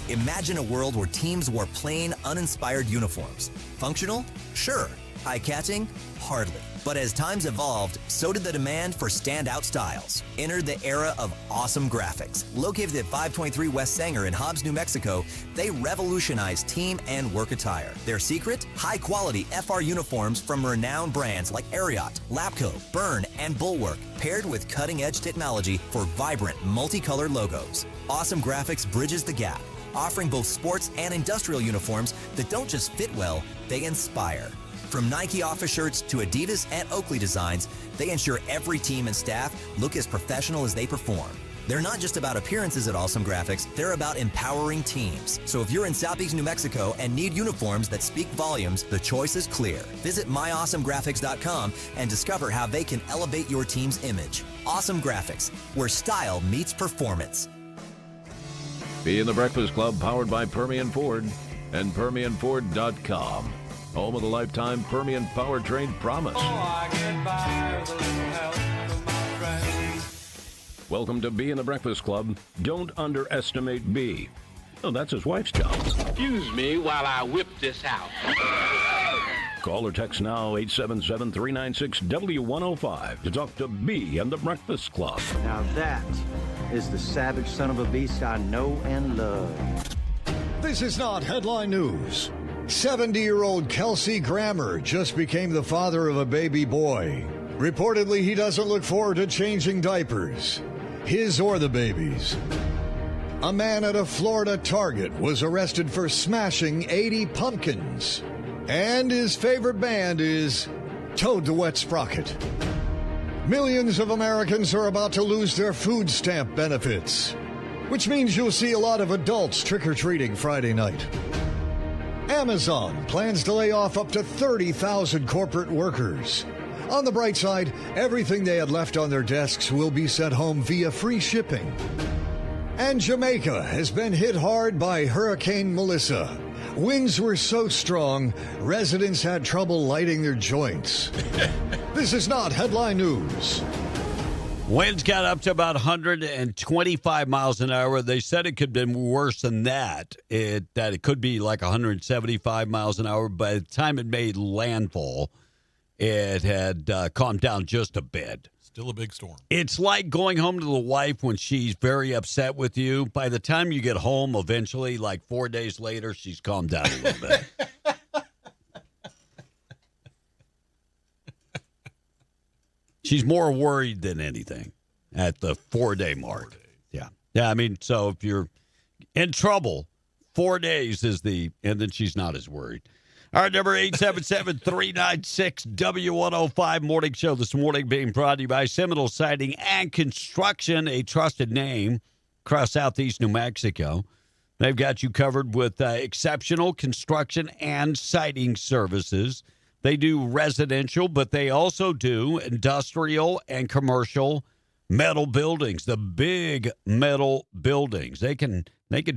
Imagine a world where teams wore plain, uninspired uniforms. Functional? Sure. Eye-catching? Hardly. But as times evolved, so did the demand for standout styles. Entered the era of awesome graphics. Located at 523 West Sanger in Hobbs, New Mexico, they revolutionized team and work attire. Their secret? High-quality FR uniforms from renowned brands like Ariat, Lapco, Burn, and Bulwark, paired with cutting-edge technology for vibrant, multicolored logos. Awesome Graphics bridges the gap, offering both sports and industrial uniforms that don't just fit well, they inspire. From Nike office shirts to Adidas and Oakley designs, they ensure every team and staff look as professional as they perform. They're not just about appearances at Awesome Graphics, they're about empowering teams. So if you're in Southeast New Mexico and need uniforms that speak volumes, the choice is clear. Visit myawesomegraphics.com and discover how they can elevate your team's image. Awesome Graphics, where style meets performance. Be in the Breakfast Club, powered by Permian Ford and PermianFord.com. Home of the lifetime Permian powertrain promise. Welcome to B in the Breakfast Club. Don't underestimate B. Oh, that's his wife's job. Excuse me while I whip this out. Call or text now 877-396-W105 to talk to B and the Breakfast Club. Now that is the savage son of a beast I know and love. This is not headline news. 70-year-old Kelsey Grammer just became the father of a baby boy. Reportedly, he doesn't look forward to changing diapers, his or the baby's. A man at a Florida Target was arrested for smashing 80 pumpkins. And his favorite band is Toad the Wet Sprocket. Millions of Americans are about to lose their food stamp benefits, which means you'll see a lot of adults trick-or-treating Friday night. Amazon plans to lay off up to 30,000 corporate workers. On the bright side, everything they had left on their desks will be sent home via free shipping. And Jamaica has been hit hard by Hurricane Melissa. Winds were so strong, residents had trouble lighting their joints. This is not headline news. Winds got up to about 125 miles an hour. They said it could have been worse than that. That it could be like 175 miles an hour. By the time it made landfall, it had calmed down just a bit. Still a big storm. It's like going home to the wife when she's very upset with you. By the time you get home, eventually, like 4 days later, she's calmed down a little bit. She's more worried than anything at the 4-day mark. Yeah. Yeah, I mean, so if you're in trouble, 4 days is and then she's not as worried. All right, number 877-396-W105 morning show this morning being brought to you by Seminole Siding and Construction, a trusted name across Southeast New Mexico. They've got you covered with exceptional construction and siding services. They do residential, but they also do industrial and commercial metal buildings, the big metal buildings. They can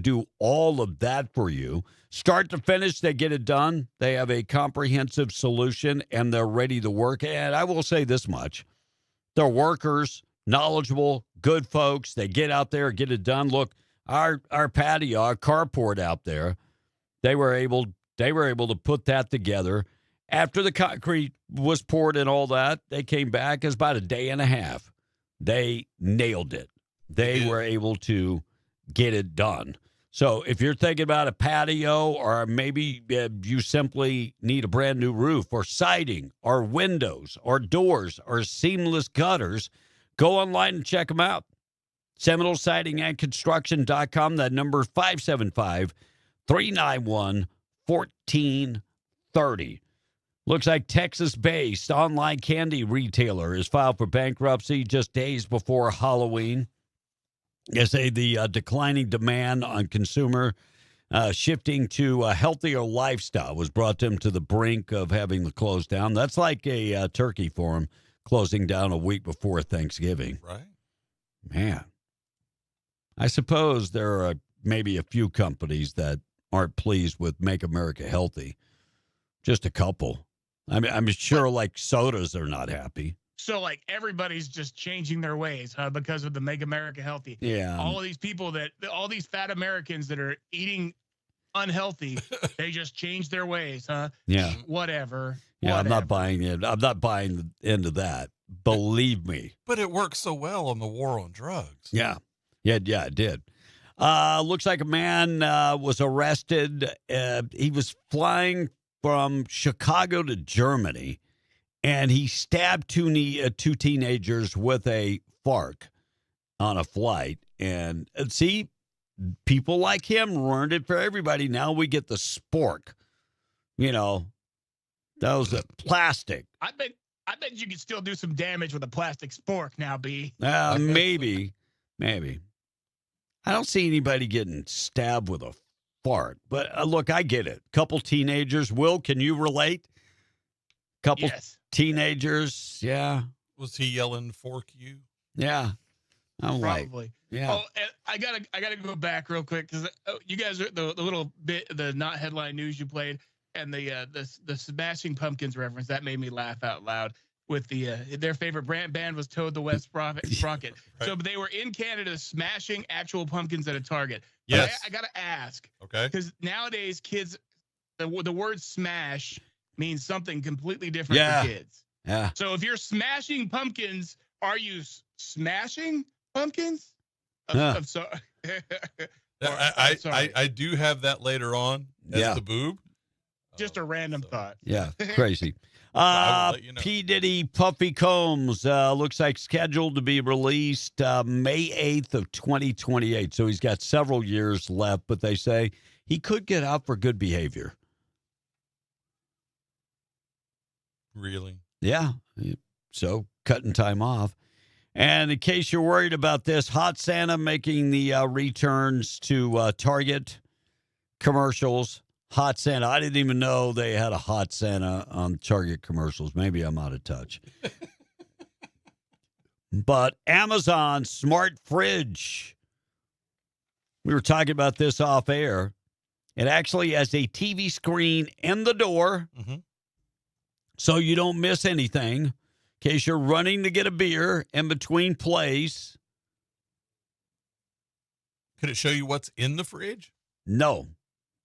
do all of that for you. Start to finish, they get it done. They have a comprehensive solution, and they're ready to work. And I will say this much. They're workers, knowledgeable, good folks. They get out there, get it done. Look, our patio, our carport out there, they were able to put that together. After the concrete was poured and all that, they came back. It was about a day and a half. They nailed it. They were able to get it done. So if you're thinking about a patio, or maybe you simply need a brand new roof or siding or windows or doors or seamless gutters, go online and check them out. Seminole Siding and Construction.com. That number 575-391-1430. Looks like Texas-based online candy retailer is filed for bankruptcy just days before Halloween. They say the declining demand on consumer shifting to a healthier lifestyle was brought them to the brink of having to close down. That's like a turkey farm closing down a week before Thanksgiving. Right. Man. I suppose there are maybe a few companies that aren't pleased with Make America Healthy. Just a couple. I mean, I'm sure like sodas are not happy. So like everybody's just changing their ways, huh? Because of the Make America Healthy. Yeah. All of these people all these fat Americans that are eating unhealthy, they just change their ways, huh? Yeah. Whatever. Yeah, Whatever. I'm not buying it. I'm not buying into that. Believe me. But it works so well on the war on drugs. Yeah. Yeah, it did. Looks like a man was arrested. He was flying from Chicago to Germany, and he stabbed two teenagers with a fork on a flight. And see, people like him ruined it for everybody. Now we get the spork. You know, that was a plastic. I bet you could still do some damage with a plastic spork now, B. Maybe. I don't see anybody getting stabbed with a fart, but look, I get it. Couple teenagers. Will, can you relate? Couple teenagers. Yeah. Was he yelling "fork you"? Yeah. I'm Probably. like, yeah. Oh, and I gotta go back real quick because you guys are the little bit the not headline news you played and the Smashing Pumpkins reference that made me laugh out loud. With their favorite band was Toad the Wet Sprocket. Right. So they were in Canada smashing actual pumpkins at a Target. Yes. I gotta ask. Okay. Because nowadays kids, the word smash means something completely different for kids. Yeah. So if you're smashing pumpkins, are you smashing pumpkins? I'm sorry. I do have that later on as the boob. Just a random thought. Yeah, crazy. P. Diddy Puffy Combs looks like scheduled to be released May 8th of 2028. So he's got several years left, but they say he could get out for good behavior. Really? Yeah. So cutting time off. And in case you're worried about this, Hot Santa making the returns to Target commercials. Hot Santa. I didn't even know they had a Hot Santa on Target commercials. Maybe I'm out of touch. But Amazon Smart Fridge. We were talking about this off air. It actually has a TV screen in the door, so you don't miss anything. In case you're running to get a beer in between plays. Could it show you what's in the fridge? No.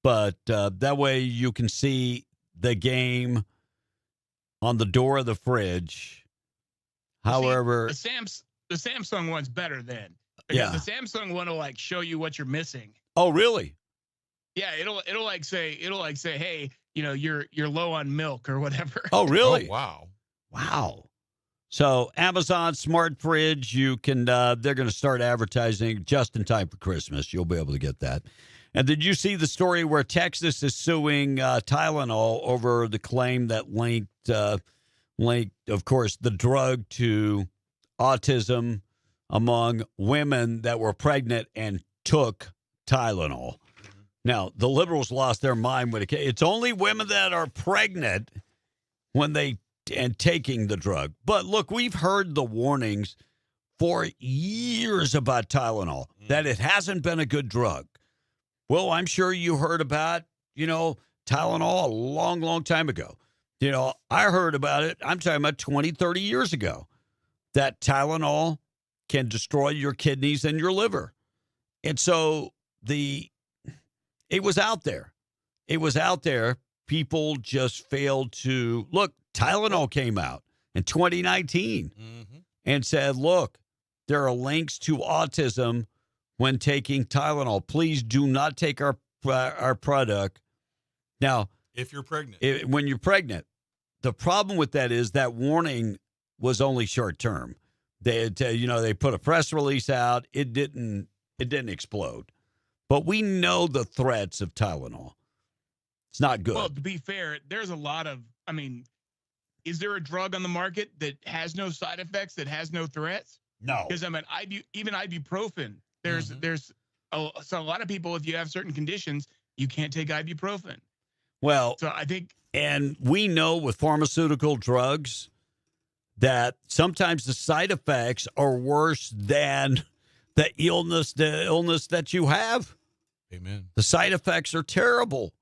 But that way you can see the game on the door of the fridge. However, See, the Samsung one's better then. Yeah. The Samsung one will like show you what you're missing. Oh, really? Yeah, it'll say, hey, you know, you're low on milk or whatever. Oh, really? Oh, Wow. So Amazon Smart Fridge, you can. They're going to start advertising just in time for Christmas. You'll be able to get that. And did you see the story where Texas is suing Tylenol over the claim that linked, of course, the drug to autism among women that were pregnant and took Tylenol? Now, the liberals lost their mind when it's only women that are pregnant when they and taking the drug. But look, we've heard the warnings for years about Tylenol, that it hasn't been a good drug. Well, I'm sure you heard about, Tylenol a long, long time ago. I heard about it, I'm talking about 20, 30 years ago, that Tylenol can destroy your kidneys and your liver. And so it was out there. It was out there. People just failed to look. Tylenol came out in 2019 and said, look, there are links to autism when taking Tylenol. Please do not take our product. Now, if you're pregnant, when you're pregnant, the problem with that is that warning was only short term They put a press release out. It didn't explode. But we know the threats of Tylenol. It's not good. Well, to be fair, there's a lot of, is there a drug on the market that has no side effects, that has no threats? No. Because even ibuprofen, there's a lot of people, if you have certain conditions, you can't take ibuprofen. Well, so I think, and we know with pharmaceutical drugs that sometimes the side effects are worse than the illness that you have. Amen. The side effects are terrible.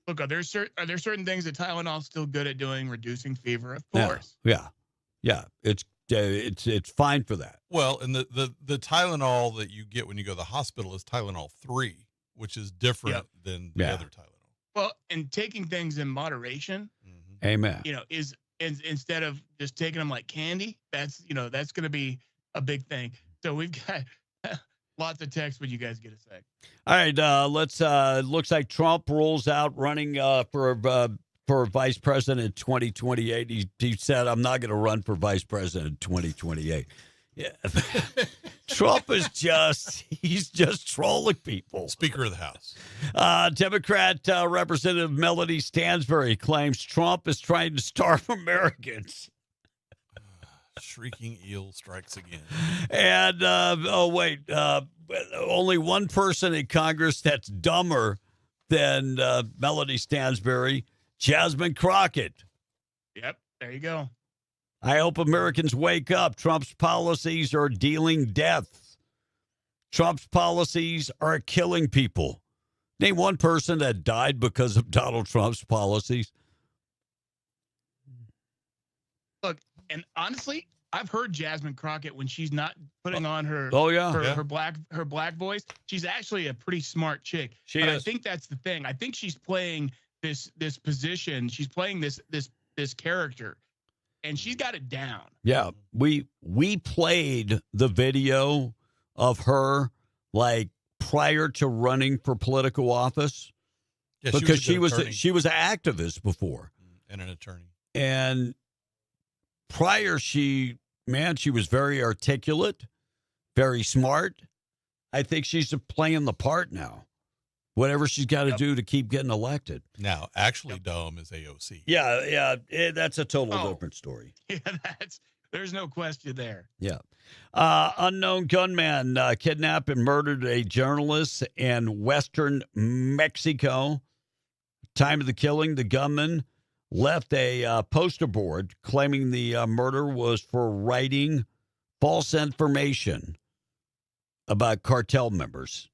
Look, are there certain things that Tylenol's still good at doing? Reducing fever, of course. Yeah. It's fine for that. Well, and the Tylenol that you get when you go to the hospital is Tylenol 3, which is different than the other Tylenol. Well, and taking things in moderation, Amen. Is instead of just taking them like candy, that's going to be a big thing. So we've got lots of text when you guys get a sec. All right, let's. Looks like Trump rolls out running for vice president in 2028. He said, "I'm not going to run for vice president in 2028." Yeah, Trump is he's just trolling people. Speaker of the House. Democrat Representative Melody Stansbury claims Trump is trying to starve Americans. Shrieking eel strikes again. And, only one person in Congress that's dumber than Melody Stansbury, Jasmine Crockett. Yep, there you go. I hope Americans wake up. Trump's policies are dealing death. Trump's policies are killing people. Name one person that died because of Donald Trump's policies. Look, and honestly, I've heard Jasmine Crockett when she's not putting on her her black voice. She's actually a pretty smart chick. But I think that's the thing. I think she's playing this position. She's playing this character, and she's got it down. Yeah, we played the video of her like prior to running for political office because she was an activist before and an attorney. And prior, she was very articulate, very smart. I think she's playing the part now. Whatever she's got to do to keep getting elected. Now, actually, dumb is AOC. Yeah, that's a total different story. Yeah, there's no question there. Yeah. Unknown gunman kidnapped and murdered a journalist in western Mexico. Time of the killing, the gunman left a poster board claiming the murder was for writing false information about cartel members.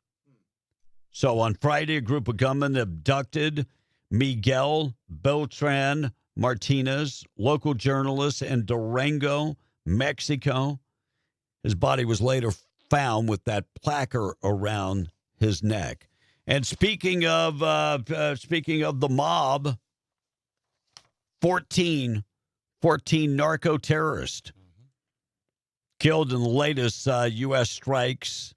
So on Friday, a group of gunmen abducted Miguel Beltran Martinez, local journalist in Durango, Mexico. His body was later found with that placard around his neck. And speaking of the mob, 14 narco terrorists killed in the latest U.S. strikes.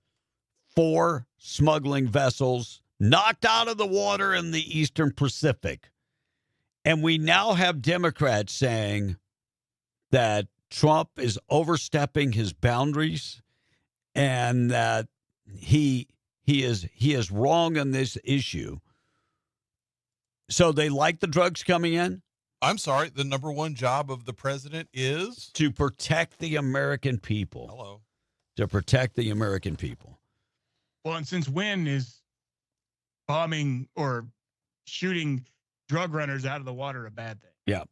4 smuggling vessels knocked out of the water in the Eastern Pacific. And we now have Democrats saying that Trump is overstepping his boundaries and that he is wrong on this issue. So they like the drugs coming in? I'm sorry, the number one job of the president is? To protect the American people. Hello. To protect the American people. Well, and since when is bombing or shooting drug runners out of the water a bad thing? Yeah.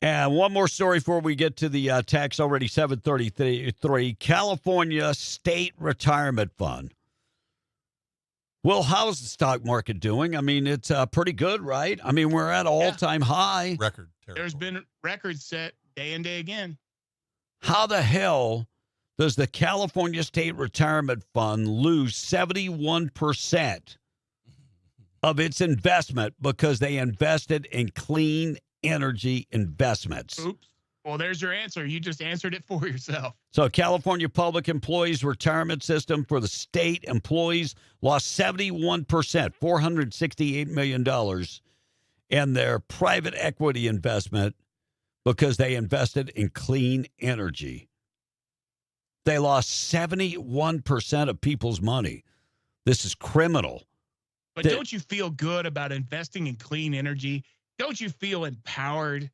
And one more story before we get to the text, already 7:33. California State Retirement Fund. Well, how's the stock market doing? I mean, it's pretty good, right? I mean, we're at all-time high. Record. There's been records set day and day again. How the hell does the California State Retirement Fund lose 71% of its investment because they invested in clean energy investments? Oops. Well, there's your answer. You just answered it for yourself. So California Public Employees Retirement System for the state employees lost 71%, $468 million in their private equity investment because they invested in clean energy. They lost 71% of people's money. This is criminal. But don't you feel good about investing in clean energy? Don't you feel empowered?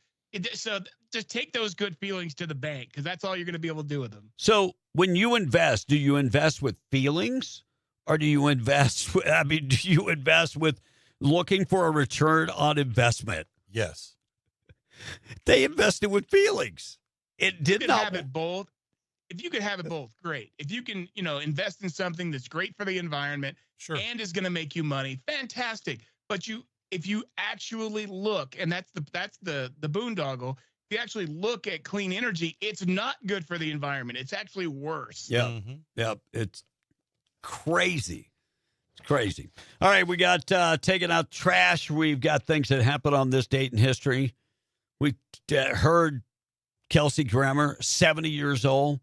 So just take those good feelings to the bank, because that's all you're going to be able to do with them. So when you invest, do you invest with feelings, or do you invest? Do you invest with looking for a return on investment? Yes. They invested with feelings. It did not have it both. If you could have it both, great. If you can, invest in something that's great for the environment and is going to make you money, fantastic. But if you actually look, and that's the boondoggle, if you actually look at clean energy, it's not good for the environment. It's actually worse. Yeah. Mm-hmm. Yep. It's crazy. It's crazy. All right. We got taking out trash. We've got things that happened on this date in history. We heard Kelsey Grammer, 70 years old.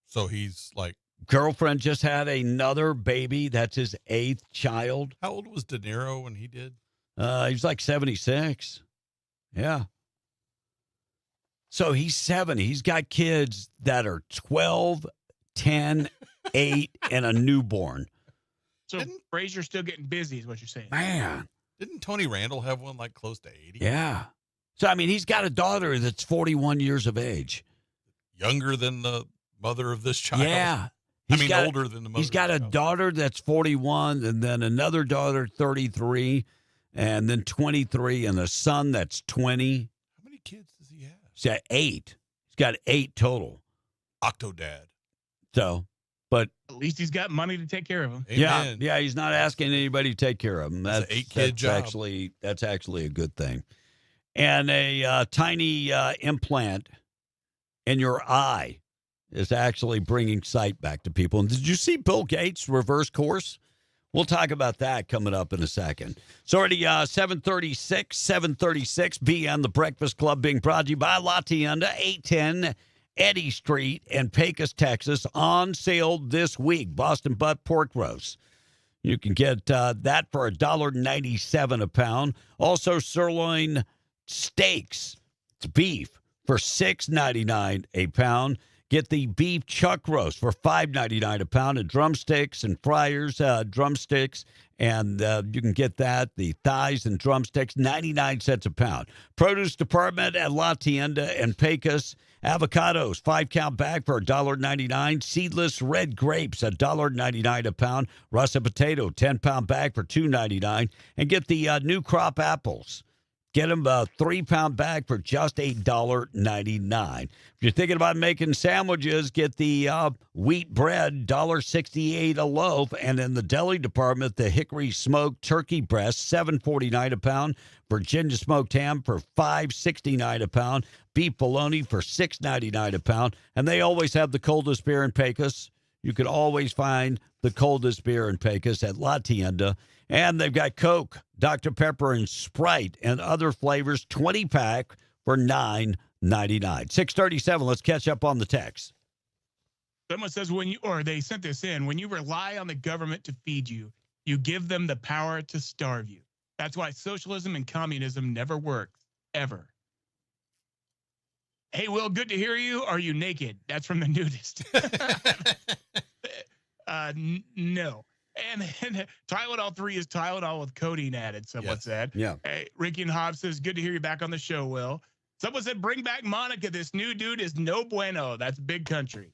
So he's like, girlfriend just had another baby. That's his 8th child. How old was De Niro when he did? He was like 76. Yeah. So he's 70. He's got kids that are 12, 10, 8, and a newborn. So Frazier's still getting busy is what you're saying. Man. Didn't Tony Randall have one like close to 80? Yeah. So, he's got a daughter that's 41 years of age. Younger than the mother of this child. Yeah. Older than the mother. He's got a daughter that's 41, and then another daughter, 33, and then 23, and a son that's 20. How many kids does he have? He's got 8. He's got 8 total. Octodad. So, but at least he's got money to take care of him. Amen. Yeah, he's not asking anybody to take care of him. That's an 8-kid job. That's actually a good thing. And a tiny implant in your eye is actually bringing sight back to people. And did you see Bill Gates reverse course? We'll talk about that coming up in a second. It's already 7:36, BN, the Breakfast Club, being brought to you by La Tienda, 810 Eddy Street in Pecos, Texas. On sale this week, Boston butt pork roast. You can get that for $1.97 a pound. Also, sirloin steaks. It's beef for $6.99 a pound. Get the beef chuck roast for $5.99 a pound, and drumsticks and fryers, drumsticks, and you can get that, the thighs and drumsticks, 99 cents a pound. Produce department at La Tienda and Pecos. Avocados, 5-count bag for $1.99. Seedless red grapes, $1.99 a pound. Russet potato, 10-pound bag for $2.99. And get the new crop apples. Get them a 3-pound bag for just $8.99. If you're thinking about making sandwiches, get the wheat bread, $1.68 a loaf. And in the deli department, the hickory smoked turkey breast, $7.49 a pound. Virginia smoked ham for $5.69 a pound. Beef bologna for $6.99 a pound. And they always have the coldest beer in Pecos. You can always find the coldest beer in Pecos at La Tienda. And they've got Coke, Dr. Pepper, and Sprite, and other flavors, 20-pack for $9.99. 637, let's catch up on the text. Someone says they sent this in, when you rely on the government to feed you, you give them the power to starve you. That's why socialism and communism never works, ever. Hey, Will, good to hear you. Are you naked? That's from the nudist. No. And then Tylenol 3 is Tylenol with codeine added, someone said. Yeah. Hey, Ricky and Hobbs says, good to hear you back on the show, Will. Someone said, bring back Monica. This new dude is no bueno. That's big country.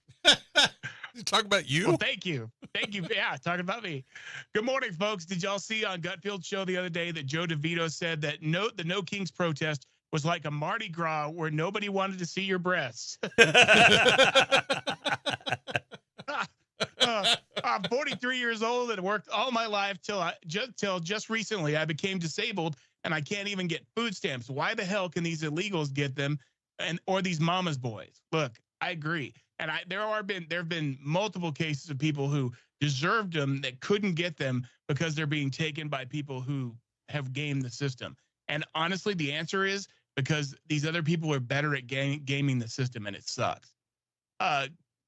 Talk about you? Well, thank you. Thank you. Yeah, talking about me. Good morning, folks. Did y'all see on Gutfield's show the other day that Joe DeVito said that the No Kings protest was like a Mardi Gras where nobody wanted to see your breasts? I'm 43 years old and worked all my life till just recently I became disabled and I can't even get food stamps. Why the hell can these illegals get them, or these mama's boys? Look, I agree, and there have been multiple cases of people who deserved them that couldn't get them because they're being taken by people who have gamed the system. And honestly, the answer is because these other people are better at gaming the system, and it sucks.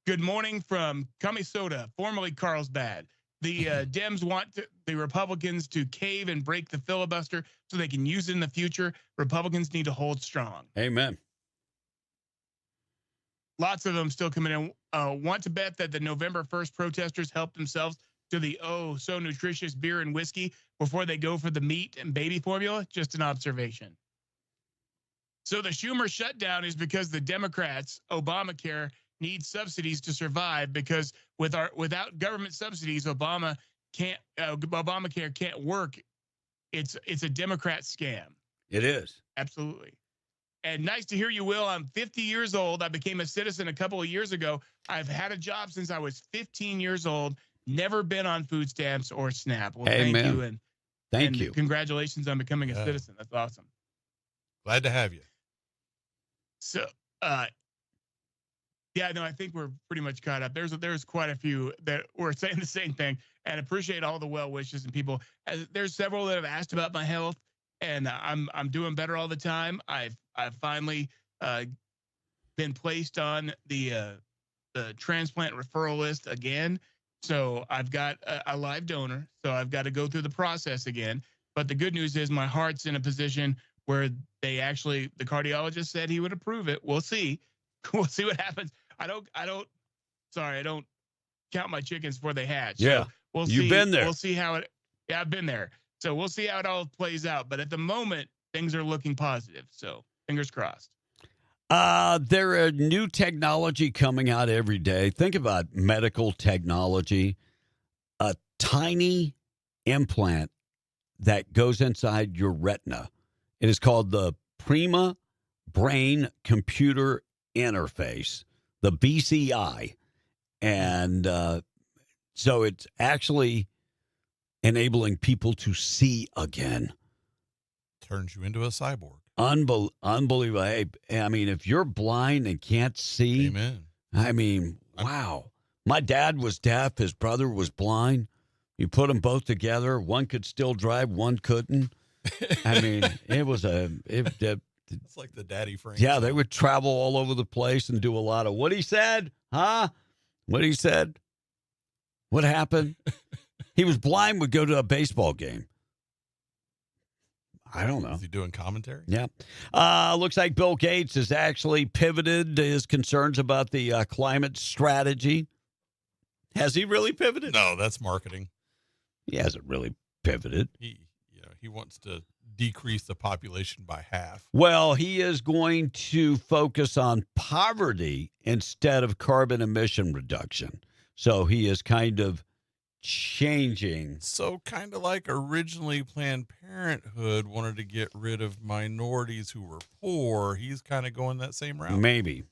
Good morning from Camisota, formerly Carlsbad. The Dems want the Republicans to cave and break the filibuster so they can use it in the future. Republicans need to hold strong. Amen. Lots of them still coming in. Want to bet that the November 1st protesters helped themselves to the so nutritious beer and whiskey before they go for the meat and baby formula? Just an observation. So the Schumer shutdown is because the Democrats, Obamacare, need subsidies to survive, because without government subsidies, Obamacare can't work. It's a Democrat scam. It is. Absolutely. And nice to hear you, Will. I'm 50 years old. I became a citizen a couple of years ago. I've had a job since I was 15 years old. Never been on food stamps or SNAP. Well, Amen. thank you. And thank you. Congratulations on becoming a citizen. That's awesome. Glad to have you. So, yeah, no, I think we're pretty much caught up. There's quite a few that were saying the same thing, and appreciate all the well wishes and people. There's several that have asked about my health, and I'm doing better all the time. I've finally been placed on the transplant referral list again. So I've got a live donor. So I've got to go through the process again. But the good news is my heart's in a position where the cardiologist said he would approve it. We'll see. We'll see what happens. I don't count my chickens before they hatch. Yeah. So we'll You've see. been there. We'll see how it. Yeah, I've been there. So we'll see how it all plays out. But at the moment, things are looking positive. So fingers crossed. There are new technology coming out every day. Think about medical technology. A tiny implant that goes inside your retina. It is called the Prima Brain Computer Interface, the BCI. And so it's actually enabling people to see again. Turns you into a cyborg. Unbelievable. Hey, I mean, if you're blind and can't see, Amen. I mean, wow. My dad was deaf. His brother was blind. You put them both together. One could still drive. One couldn't. I mean, it was it's like the Daddy Frank. Yeah, they would travel all over the place and do a lot of what he said. Huh? What he said? What happened? He was blind, would go to a baseball game. I don't know. Is he doing commentary? Yeah. Looks like Bill Gates has actually pivoted his concerns about the climate strategy. Has he really pivoted? No, that's marketing. He hasn't really pivoted. He wants to decrease the population by half. Well, he is going to focus on poverty instead of carbon emission reduction. So he is kind of changing. So kind of like originally Planned Parenthood wanted to get rid of minorities who were poor. He's kind of going that same route. Maybe.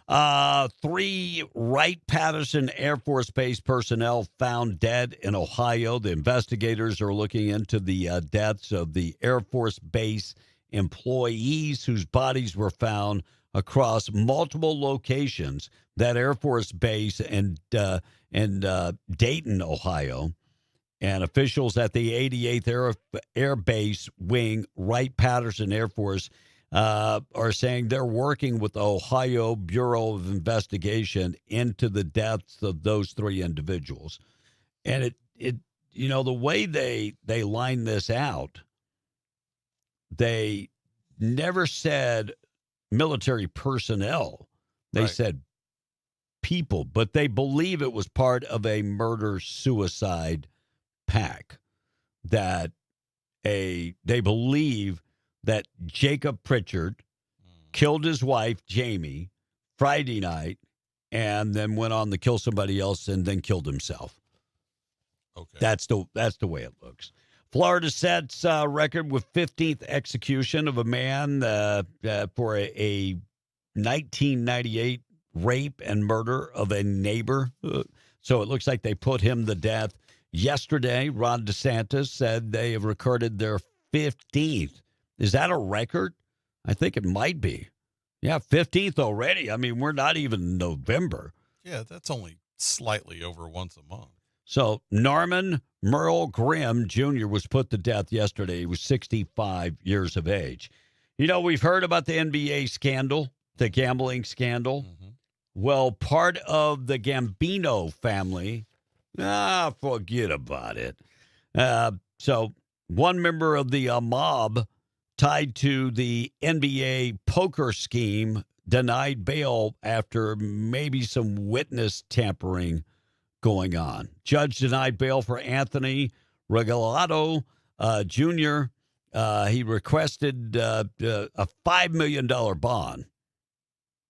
3 Wright-Patterson Air Force Base personnel found dead in Ohio. The investigators are looking into the deaths of the Air Force Base employees whose bodies were found across multiple locations. That Air Force Base in Dayton, Ohio, and officials at the 88th Air Base Wing, Wright-Patterson Air Force, are saying they're working with the Ohio Bureau of Investigation into the deaths of those 3 individuals. And it the way they line this out, they never said military personnel. They said people, but they believe it was part of a murder-suicide pact that they believe that Jacob Pritchard killed his wife, Jamie, Friday night, and then went on to kill somebody else and then killed himself. Okay. That's the way it looks. Florida sets record with 15th execution of a man for a 1998 rape and murder of a neighbor. So it looks like they put him to death yesterday. Ron DeSantis said they have recorded their 15th. Is that a record? I think it might be. Yeah, 15th already. I mean, we're not even in November. Yeah, that's only slightly over once a month. So Norman Merle Grimm Jr. was put to death yesterday. He was 65 years of age. We've heard about the NBA scandal, the gambling scandal. Mm-hmm. Well, part of the Gambino family Forget about it. So one member of the mob tied to the NBA poker scheme denied bail after maybe some witness tampering going on. Judge denied bail for Anthony Regalado Jr. He requested a $5 million bond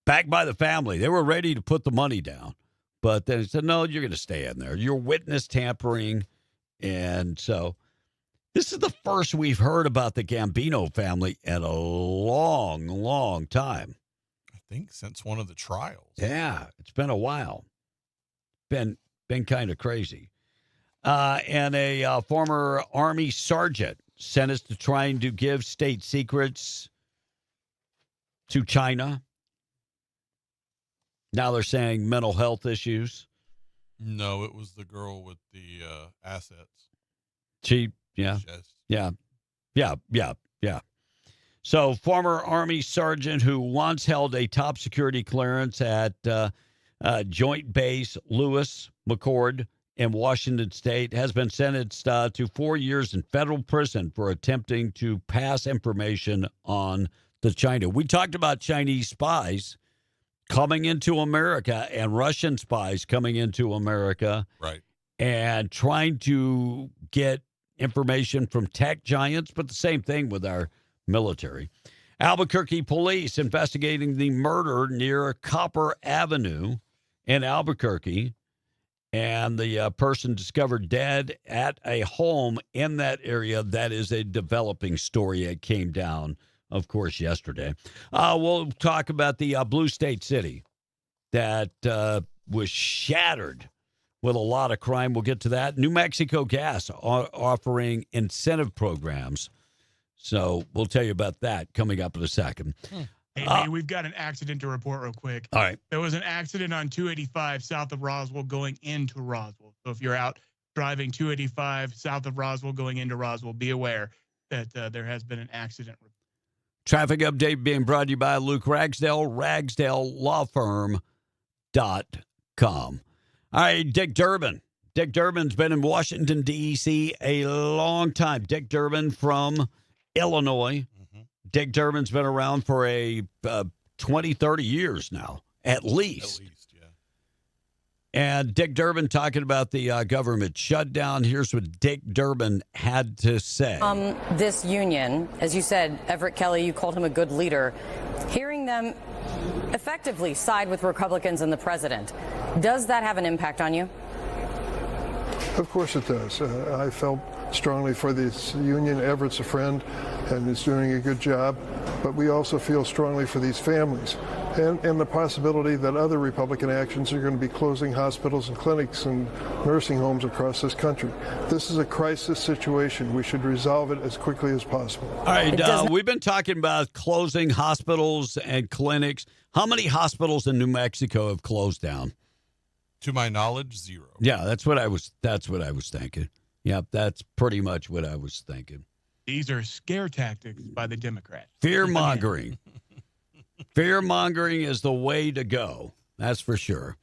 backed by the family. They were ready to put the money down. But then he said, no, you're going to stay in there. You're witness tampering. And so this is the first we've heard about the Gambino family in a long, long time. I think since one of the trials. Yeah, it's been a while. Been kind of crazy. And a former Army sergeant sentenced to trying to give state secrets to China. Now they're saying mental health issues. No, it was the girl with the assets. Yeah. So former Army sergeant who once held a top security clearance at Joint Base Lewis McChord in Washington State has been sentenced to 4 years in federal prison for attempting to pass information on the China. We talked about Chinese spies coming into America and Russian spies coming into America. Right. And trying to get information from tech giants, but the same thing with our military. Albuquerque police investigating the murder near Copper Avenue in Albuquerque, and the person discovered dead at a home in that area. That is a developing story. It came down, of course, yesterday. We'll talk about the Blue State City that was shattered with a lot of crime. We'll get to that. New Mexico Gas offering incentive programs. So we'll tell you about that coming up in a second. Hey, Lee, we've got an accident to report real quick. All right. There was an accident on 285 south of Roswell going into Roswell. So if you're out driving 285 south of Roswell going into Roswell, be aware that there has been an accident. Traffic update being brought to you by Luke Ragsdale, RagsdaleLawFirm.com. All right, Dick Durbin. Dick Durbin's been in Washington, D.C. a long time. Dick Durbin from Illinois. Mm-hmm. Dick Durbin's been around for 20, 30 years now, at least. Yeah. And Dick Durbin talking about the government shutdown. Here's what Dick Durbin had to say. This union, as you said, Everett Kelly, you called him a good leader. Hearing them effectively side with Republicans and the president, does that have an impact on you? Of course it does. I felt strongly for this union. Everett's a friend and is doing a good job. But we also feel strongly for these families and the possibility that other Republican actions are going to be closing hospitals and clinics and nursing homes across this country. This is a crisis situation. We should resolve it as quickly as possible. All right, we've been talking about closing hospitals and clinics. How many hospitals in New Mexico have closed down? To my knowledge, 0. Yeah, that's what I was thinking. Yep, that's pretty much what I was thinking. These are scare tactics by the Democrats. Fear-mongering. Fear-mongering is the way to go. That's for sure.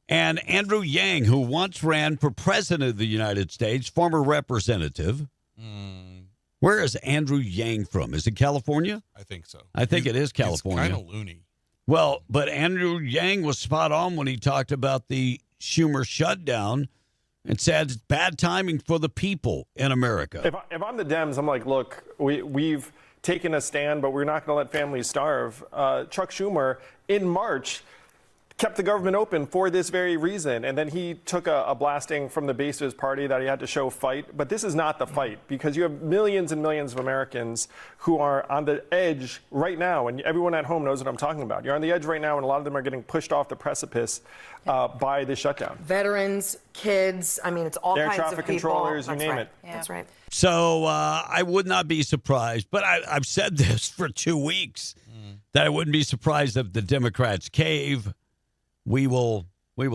And Andrew Yang, who once ran for president of the United States, former representative. Where is Andrew Yang from? Is it California? I think so. I think it is California. He's kind of loony. Well, but Andrew Yang was spot on when he talked about the Schumer shutdown and said it's bad timing for the people in America. If I'm the Dems, I'm like, look, we've taken a stand, but we're not going to let families starve. Chuck Schumer, in March, kept the government open for this very reason. And then he took a blasting from the base of his party that he had to show fight. But this is not the fight, because you have millions and millions of Americans who are on the edge right now. And everyone at home knows what I'm talking about. You're on the edge right now, and a lot of them are getting pushed off the precipice by the shutdown. Veterans, kids, I mean, it's all Air kinds of traffic people. controllers, you That's name right. it. Yeah. That's right. So I would not be surprised, but I've said this for 2 weeks, that I wouldn't be surprised if the Democrats cave. We will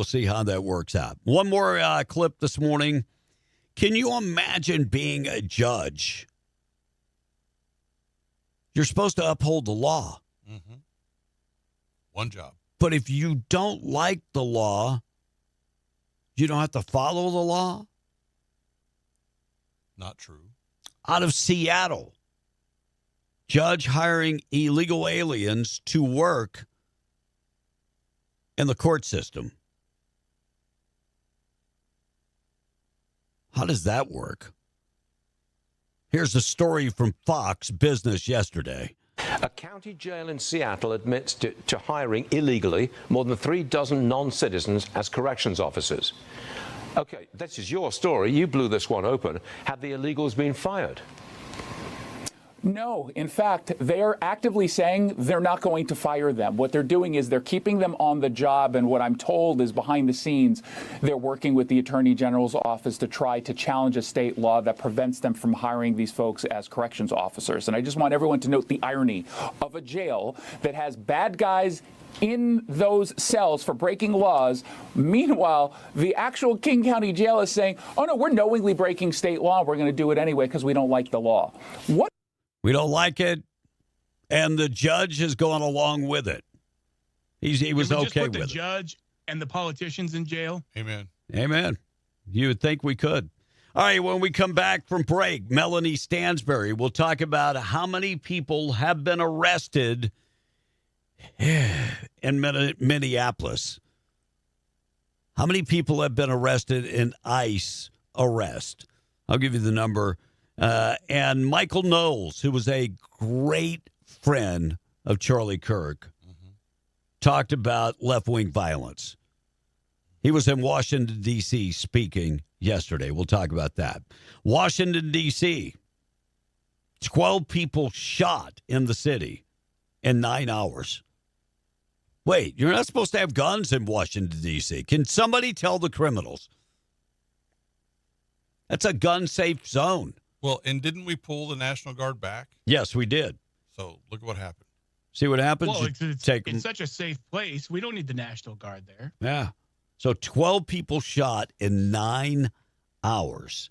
see how that works out. One more clip this morning. Can you imagine being a judge? You're supposed to uphold the law. Mm-hmm. One job. But if you don't like the law, you don't have to follow the law? Not true. Out of Seattle, judge hiring illegal aliens to work in the court system. How does that work? Here's a story from Fox Business yesterday. A county jail in Seattle admits to hiring illegally more than 36 non-citizens as corrections officers. Okay, this is your story. You blew this one open. Have the illegals been fired? No. In fact, they are actively saying they're not going to fire them. What they're doing is they're keeping them on the job, and what I'm told is behind the scenes, they're working with the Attorney General's office to try to challenge a state law that prevents them from hiring these folks as corrections officers. And I just want everyone to note the irony of a jail that has bad guys in those cells for breaking laws. Meanwhile, the actual King County Jail is saying, oh, no, we're knowingly breaking state law. We're going to do it anyway because we don't like the law. What? We don't like it, and the judge has gone along with it. He was okay with it. Just put the judge and the politicians in jail. Amen. Amen. You would think we could. All right, when we come back from break, Melanie Stansbury will talk about how many people have been arrested in Minneapolis. How many people have been arrested in ICE arrest? I'll give you the number. And Michael Knowles, who was a great friend of Charlie Kirk, talked about left-wing violence. He was in Washington, D.C. speaking yesterday. We'll talk about that. Washington, D.C., 12 people shot in the city in 9 hours. Wait, you're not supposed to have guns in Washington, D.C. Can somebody tell the criminals? That's a gun-safe zone. Well, and didn't we pull the National Guard back? Yes, we did. So look at what happened. See what happens? Well, it's such a safe place. We don't need the National Guard there. Yeah. So 12 people shot in 9 hours.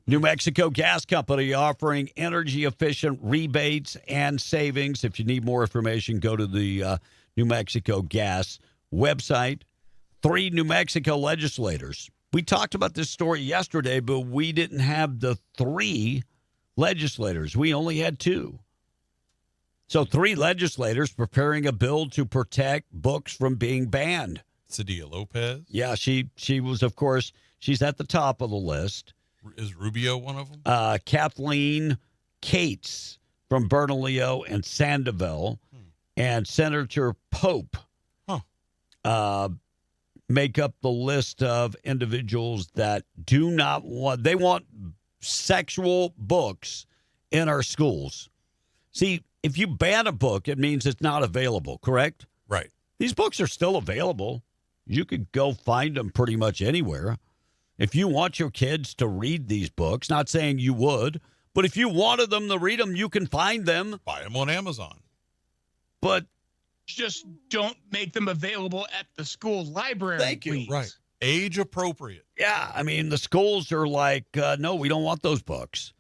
New Mexico Gas Company offering energy-efficient rebates and savings. If you need more information, go to the New Mexico Gas website. 3 New Mexico legislators. We talked about this story yesterday, but we didn't have the 3 legislators. We only had 2. So 3 legislators preparing a bill to protect books from being banned. Cedillo Lopez? Yeah, she was, of course, she's at the top of the list. Is Rubio one of them? Kathleen Cates from Bernalillo and Sandoval, and Senator Pope make up the list of individuals that do not want, they want sexual books in our schools. See, if you ban a book, it means it's not available, correct? Right. These books are still available. You could go find them pretty much anywhere. If you want your kids to read these books, not saying you would, but if you wanted them to read them, you can find them. Buy them on Amazon. But just don't make them available at the school library. Thank you. Please. Right. Age appropriate. Yeah, I mean, the schools are like, no, we don't want those books.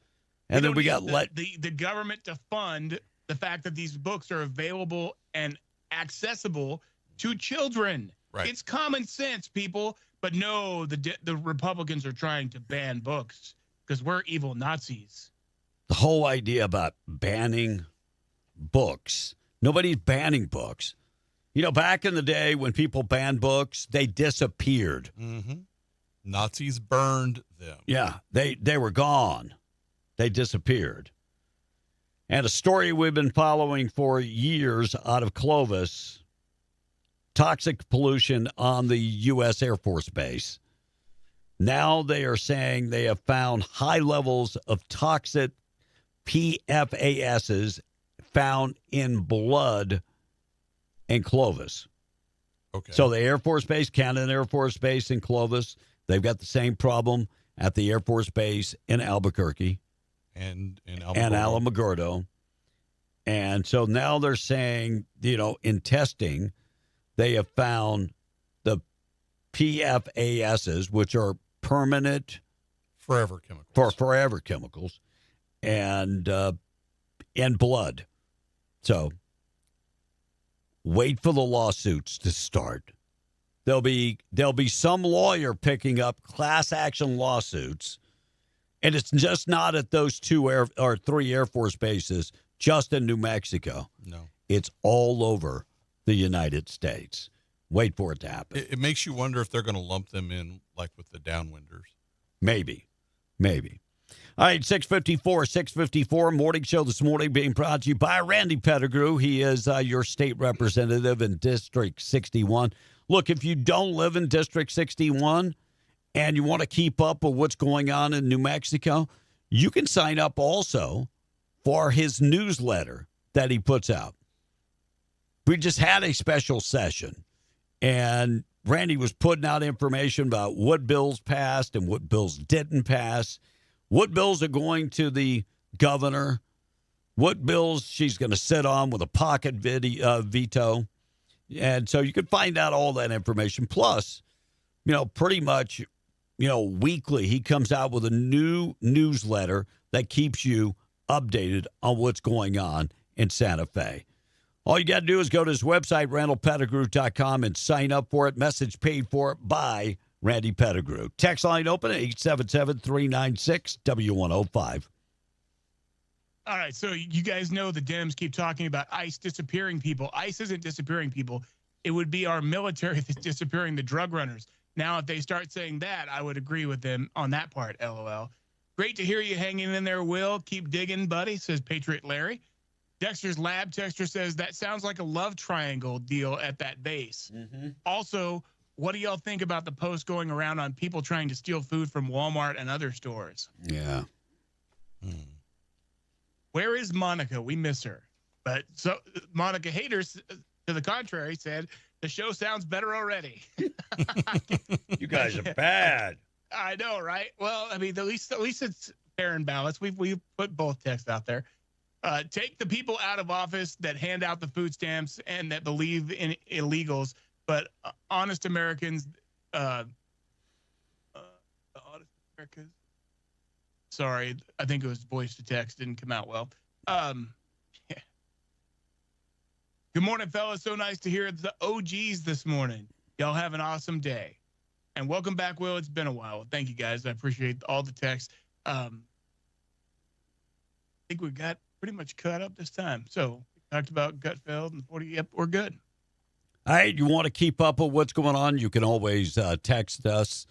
And then we got the government to fund the fact that these books are available and accessible to children. Right. It's common sense, people. But no, the Republicans are trying to ban books because we're evil Nazis. The whole idea about banning books. Nobody's banning books. You know, back in the day when people banned books, they disappeared. Mm-hmm. Nazis burned them. Yeah, they were gone. They disappeared. And a story we've been following for years out of Clovis, toxic pollution on the U.S. Air Force Base. Now they are saying they have found high levels of toxic PFASs found in blood in Clovis. Okay. So the Air Force Base, Canada Air Force Base in Clovis, they've got the same problem at the Air Force Base in Albuquerque. And in Alamogordo. And so now they're saying, you know, in testing, they have found the PFASs, which are permanent forever chemicals. Forever chemicals, and in blood. So wait for the lawsuits to start. there'll be some lawyer picking up class action lawsuits, and it's just not at those 3 Air Force bases, just in New Mexico. No. It's all over the United States. Wait for it to happen. It makes you wonder if they're going to lump them in like with the downwinders. Maybe. All right, 654, morning show this morning being brought to you by Randy Pettigrew. He is your state representative in District 61. Look, if you don't live in District 61 and you want to keep up with what's going on in New Mexico, you can sign up also for his newsletter that he puts out. We just had a special session, and Randy was putting out information about what bills passed and what bills didn't pass, what bills are going to the governor, what bills she's going to sit on with a pocket veto. And so you can find out all that information. Plus, pretty much, weekly, he comes out with a new newsletter that keeps you updated on what's going on in Santa Fe. All you got to do is go to his website, randallpettigrew.com, and sign up for it. Message paid for by Randy Pettigrew. Text line open at 877-396-W105. All right, so you guys know the Dems keep talking about ICE disappearing people. ICE isn't disappearing people. It would be our military that's disappearing the drug runners. Now, if they start saying that, I would agree with them on that part, LOL. Great to hear you hanging in there, Will. Keep digging, buddy, says Patriot Larry. Dexter's Lab texter says, that sounds like a love triangle deal at that base. Mm-hmm. Also, what do y'all think about the post going around on people trying to steal food from Walmart and other stores? Yeah. Where is Monica? We miss her. But so Monica Haters, to the contrary, said, the show sounds better already. You guys are bad. I know, right? Well, I mean, at least it's fair and balanced. We've put both texts out there. Take the people out of office that hand out the food stamps and that believe in illegals, but honest Americans, honest Americans. Sorry, I think it was voice to text, didn't come out well. Yeah. Good morning, fellas. So nice to hear the OGs this morning. Y'all have an awesome day. And welcome back, Will. It's been a while. Thank you, guys. I appreciate all the texts. I think we got pretty much cut up this time. So we talked about Gutfeld and 40. Yep, we're good. All right, you want to keep up with what's going on, you can always text us.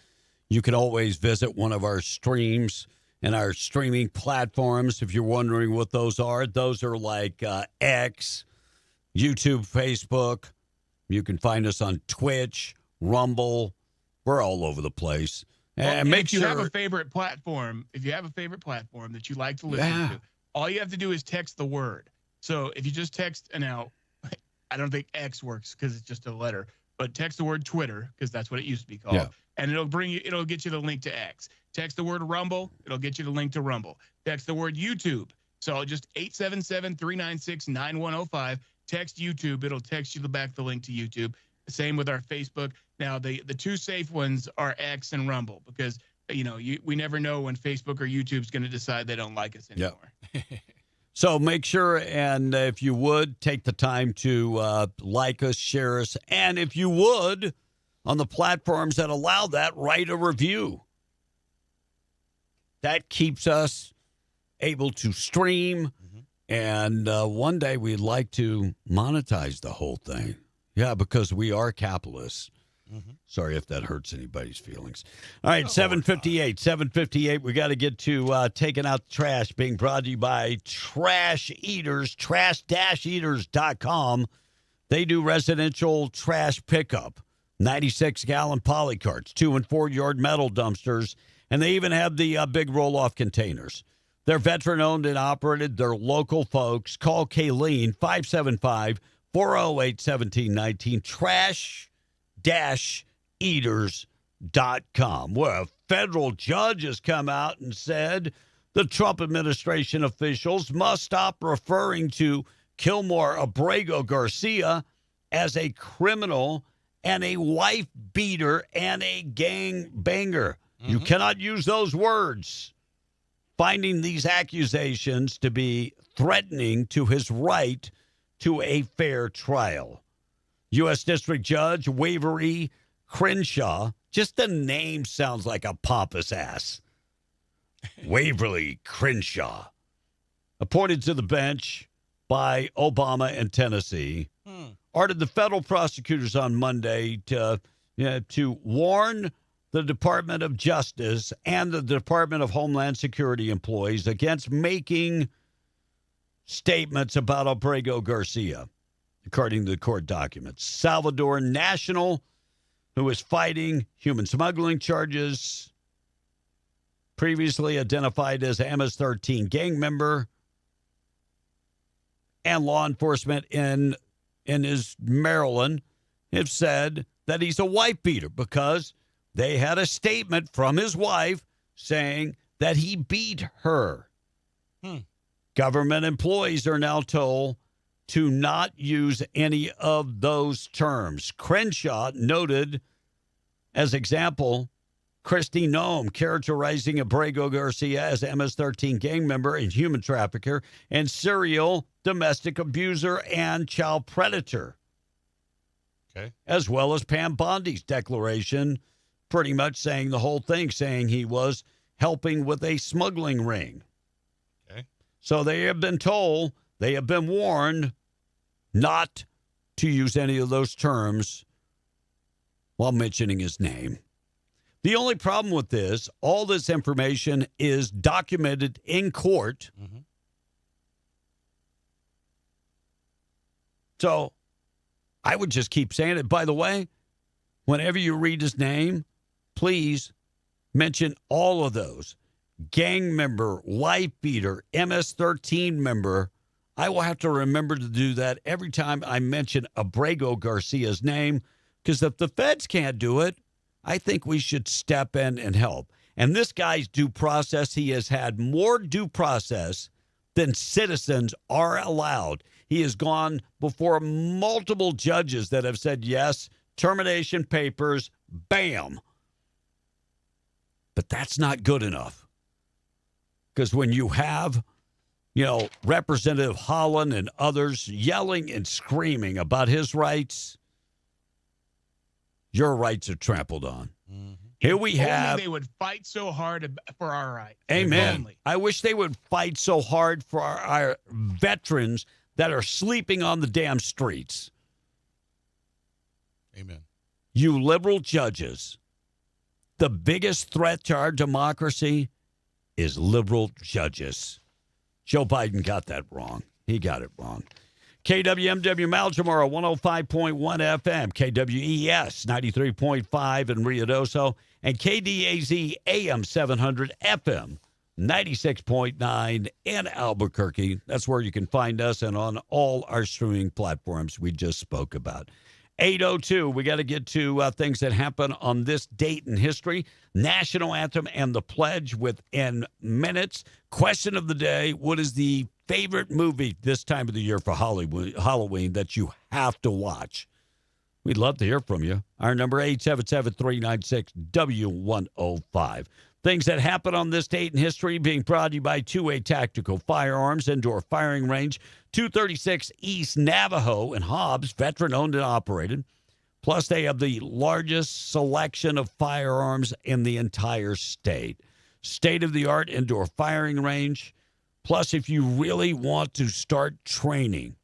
You can always visit one of our streams and our streaming platforms. If you're wondering what those are like X, YouTube, Facebook. You can find us on Twitch, Rumble. We're all over the place. And if you have a favorite platform, that you like to listen to, all you have to do is text the word. So if you just text, and now I don't think X works because it's just a letter, but text the word Twitter, because that's what it used to be called. Yeah. And it'll get you the link to X. Text the word Rumble, it'll get you the link to Rumble. Text the word YouTube. So just 877-396-9105. Text YouTube, it'll text you the link to YouTube. Same with our Facebook. Now the two safe ones are X and Rumble, because we never know when Facebook or YouTube's going to decide they don't like us anymore. Yep. So make sure, and if you would, take the time to like us, share us, and if you would, on the platforms that allow that, write a review. That keeps us able to stream, and one day we'd like to monetize the whole thing. Yeah, because we are capitalists. Sorry if that hurts anybody's feelings. All right, 7:58. We got to get to taking out the trash, being brought to you by Trash Eaters, trash-eaters.com. They do residential trash pickup, 96-gallon poly carts, 2- and 4-yard metal dumpsters, and they even have the big roll-off containers. They're veteran-owned and operated. They're local folks. Call Kayleen, 575-408-1719, trash-eaters.com, where a federal judge has come out and said the Trump administration officials must stop referring to Kilmore Abrego Garcia as a criminal and a wife beater and a gang banger. You cannot use those words, finding these accusations to be threatening to his right to a fair trial. U.S. District Judge Waverly Crenshaw. Just the name sounds like a pompous ass. Waverly Crenshaw. Appointed to the bench by Obama in Tennessee. Ordered the federal prosecutors on Monday to warn the Department of Justice and the Department of Homeland Security employees against making statements about Abrego Garcia, according to the court documents. Salvador national who is fighting human smuggling charges, previously identified as a MS-13 gang member, and law enforcement in his Maryland have said that he's a wife beater because they had a statement from his wife saying that he beat her. Government employees are now told to not use any of those terms. Crenshaw noted as example Kristi Noem characterizing Abrego Garcia as a MS-13 gang member and human trafficker and serial domestic abuser and child predator. Okay. As well as Pam Bondi's declaration, pretty much saying the whole thing, saying he was helping with a smuggling ring. Okay. So they have been told, they have been warned not to use any of those terms while mentioning his name. The only problem with this, all this information is documented in court. So I would just keep saying it. By the way, whenever you read his name, please mention all of those. Gang member, wife beater, MS-13 member. I will have to remember to do that every time I mention Abrego Garcia's name, because if the feds can't do it, I think we should step in and help. And this guy's due process, he has had more due process than citizens are allowed. He has gone before multiple judges that have said, yes, termination papers, bam. But that's not good enough. Because when you have, Representative Holland and others yelling and screaming about his rights, your rights are trampled on. Here we have. Only they would fight so hard for our rights. Amen. Only. I wish they would fight so hard for our veterans that are sleeping on the damn streets. Amen. You liberal judges, the biggest threat to our democracy is liberal judges. Joe Biden got that wrong. He got it wrong. KWMW Malchamora, 105.1 FM, KWES, 93.5 in Ruidoso, and KDAZ AM 700 FM, 96.9 in Albuquerque. That's where you can find us and on all our streaming platforms we just spoke about. 8:02, we got to get to things that happen on this date in history. National anthem and the pledge within minutes. Question of the day, what is the favorite movie this time of the year for Halloween that you have to watch? We'd love to hear from you. Our number 877-396-W105. Things that happen on this date in history being brought to you by 2A Tactical Firearms Indoor Firing Range, 236 East Navajo in Hobbs, veteran-owned and operated. Plus, they have the largest selection of firearms in the entire state. State-of-the-art indoor firing range. Plus, if you really want to start training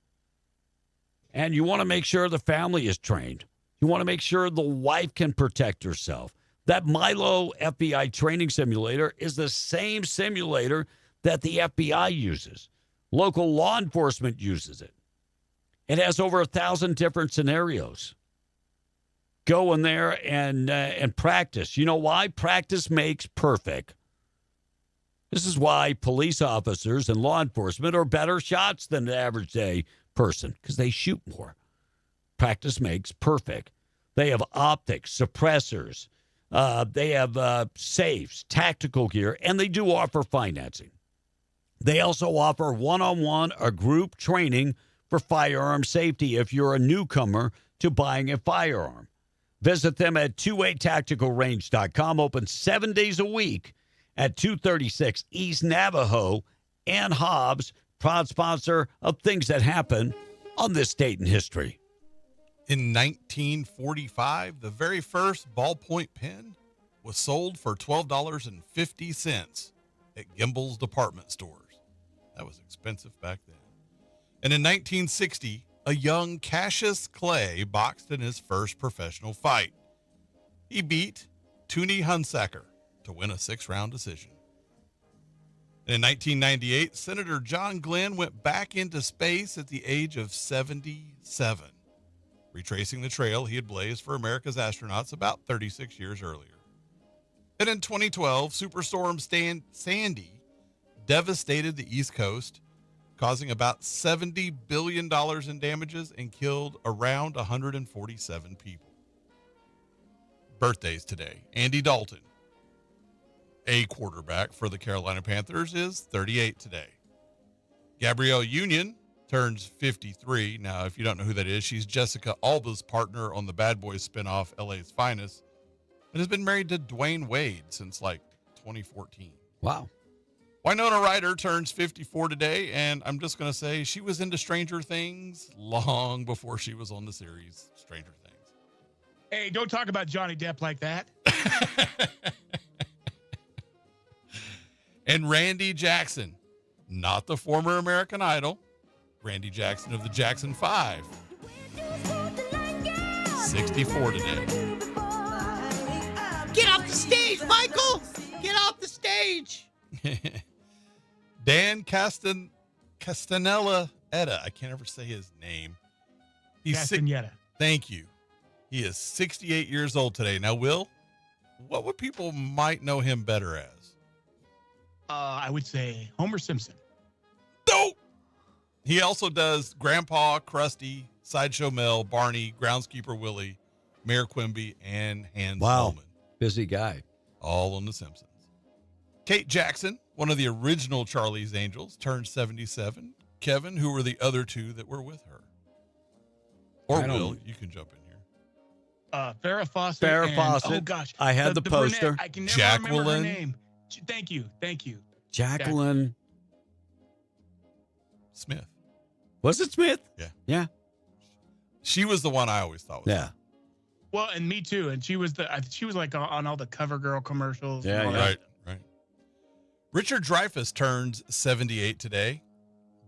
and you want to make sure the family is trained, you want to make sure the wife can protect herself, that Milo FBI training simulator is the same simulator that the FBI uses. Local law enforcement uses it. It has over 1,000 different scenarios. Go in there and practice. You know why? Practice makes perfect. This is why police officers and law enforcement are better shots than the average day person, because they shoot more. Practice makes perfect. They have optics, suppressors. They have safes, tactical gear, and they do offer financing. They also offer one-on-one or group training for firearm safety if you're a newcomer to buying a firearm. Visit them at 2atacticalrange.com, open 7 days a week at 236 East Navajo and Hobbs, proud sponsor of Things That Happen on this date in history. In 1945, the very first ballpoint pen was sold for $12.50 at Gimbel's department stores. That was expensive back then. And in 1960, a young Cassius Clay boxed in his first professional fight. He beat Toonie Hunsaker to win a 6-round decision. And in 1998, Senator John Glenn went back into space at the age of 77, retracing the trail he had blazed for America's astronauts about 36 years earlier. And in 2012, Superstorm Sandy devastated the East Coast, causing about $70 billion in damages and killed around 147 people. Birthdays today. Andy Dalton, a quarterback for the Carolina Panthers, is 38 today. Gabrielle Union turns 53. Now, if you don't know who that is, she's Jessica Alba's partner on the Bad Boys spinoff, LA's Finest, and has been married to Dwayne Wade since like 2014. Wow. Winona Ryder turns 54 today, and I'm just going to say she was into Stranger Things long before she was on the series Stranger Things. Hey, don't talk about Johnny Depp like that. And Randy Jackson, not the former American Idol, Randy Jackson of the Jackson 5, 64 today. Get off the stage, Michael! Get off the stage! Dan Castanella Etta. I can't ever say his name. Castaneda. Thank you. He is 68 years old today. Now, Will, what would people might know him better as? I would say Homer Simpson. No! He also does Grandpa, Krusty, Sideshow Mel, Barney, Groundskeeper Willie, Mayor Quimby, and Hans Bowman. Busy guy. All on The Simpsons. Kate Jackson, one of the original Charlie's Angels, turned 77. Kevin, who were the other two that were with her? Or Will, you can jump in here. Farrah Fawcett. Farrah Fawcett. Oh, gosh. I had the poster. Brunette, I can never remember her Jacqueline. name. Thank you. Jacqueline Smith. Was it Smith? Yeah. Yeah. She was the one I always thought was. Yeah. Well, and me too. And she was like on all the CoverGirl commercials. Yeah, and all Right. Richard Dreyfuss turns 78 today.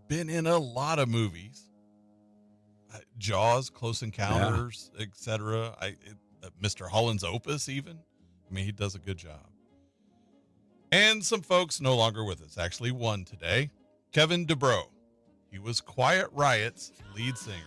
Been in a lot of movies. Jaws, Close Encounters, etc. Mr. Holland's Opus, even. I mean, he does a good job. And some folks no longer with us. Actually, one today. Kevin DuBrow. He was Quiet Riot's lead singer.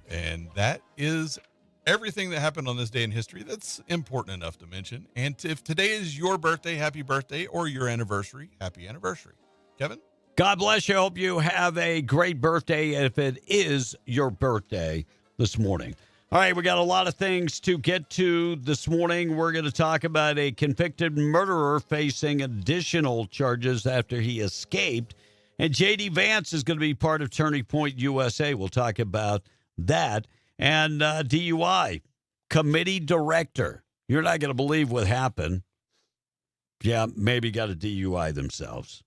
And that is everything that happened on this day in history that's important enough to mention. And if today is your birthday, happy birthday, or your anniversary, happy anniversary. Kevin? God bless you. Hope you have a great birthday if it is your birthday this morning. All right, we got a lot of things to get to this morning. We're going to talk about a convicted murderer facing additional charges after he escaped. And J.D. Vance is going to be part of Turning Point USA. We'll talk about that. And DUI, committee director. You're not going to believe what happened. Yeah, maybe got a DUI themselves.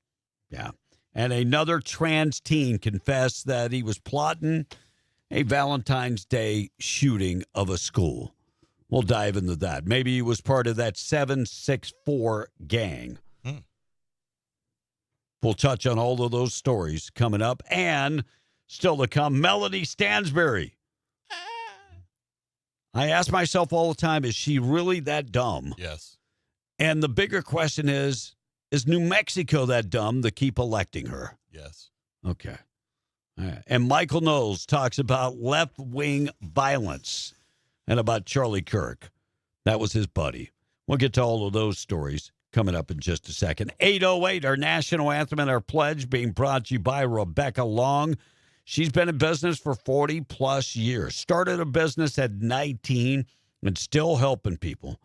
Yeah. And another trans teen confessed that he was plotting a Valentine's Day shooting of a school. We'll dive into that. Maybe he was part of that 764 gang. We'll touch on all of those stories coming up. And still to come, Melody Stansbury. I ask myself all the time, is she really that dumb? Yes. And the bigger question is New Mexico that dumb to keep electing her? Yes. Okay. All right. And Michael Knowles talks about left-wing violence and about Charlie Kirk. That was his buddy. We'll get to all of those stories coming up in just a second. 808, our national anthem and our pledge being brought to you by Rebecca Long. She's been in business for 40-plus years. Started a business at 19 and still helping people.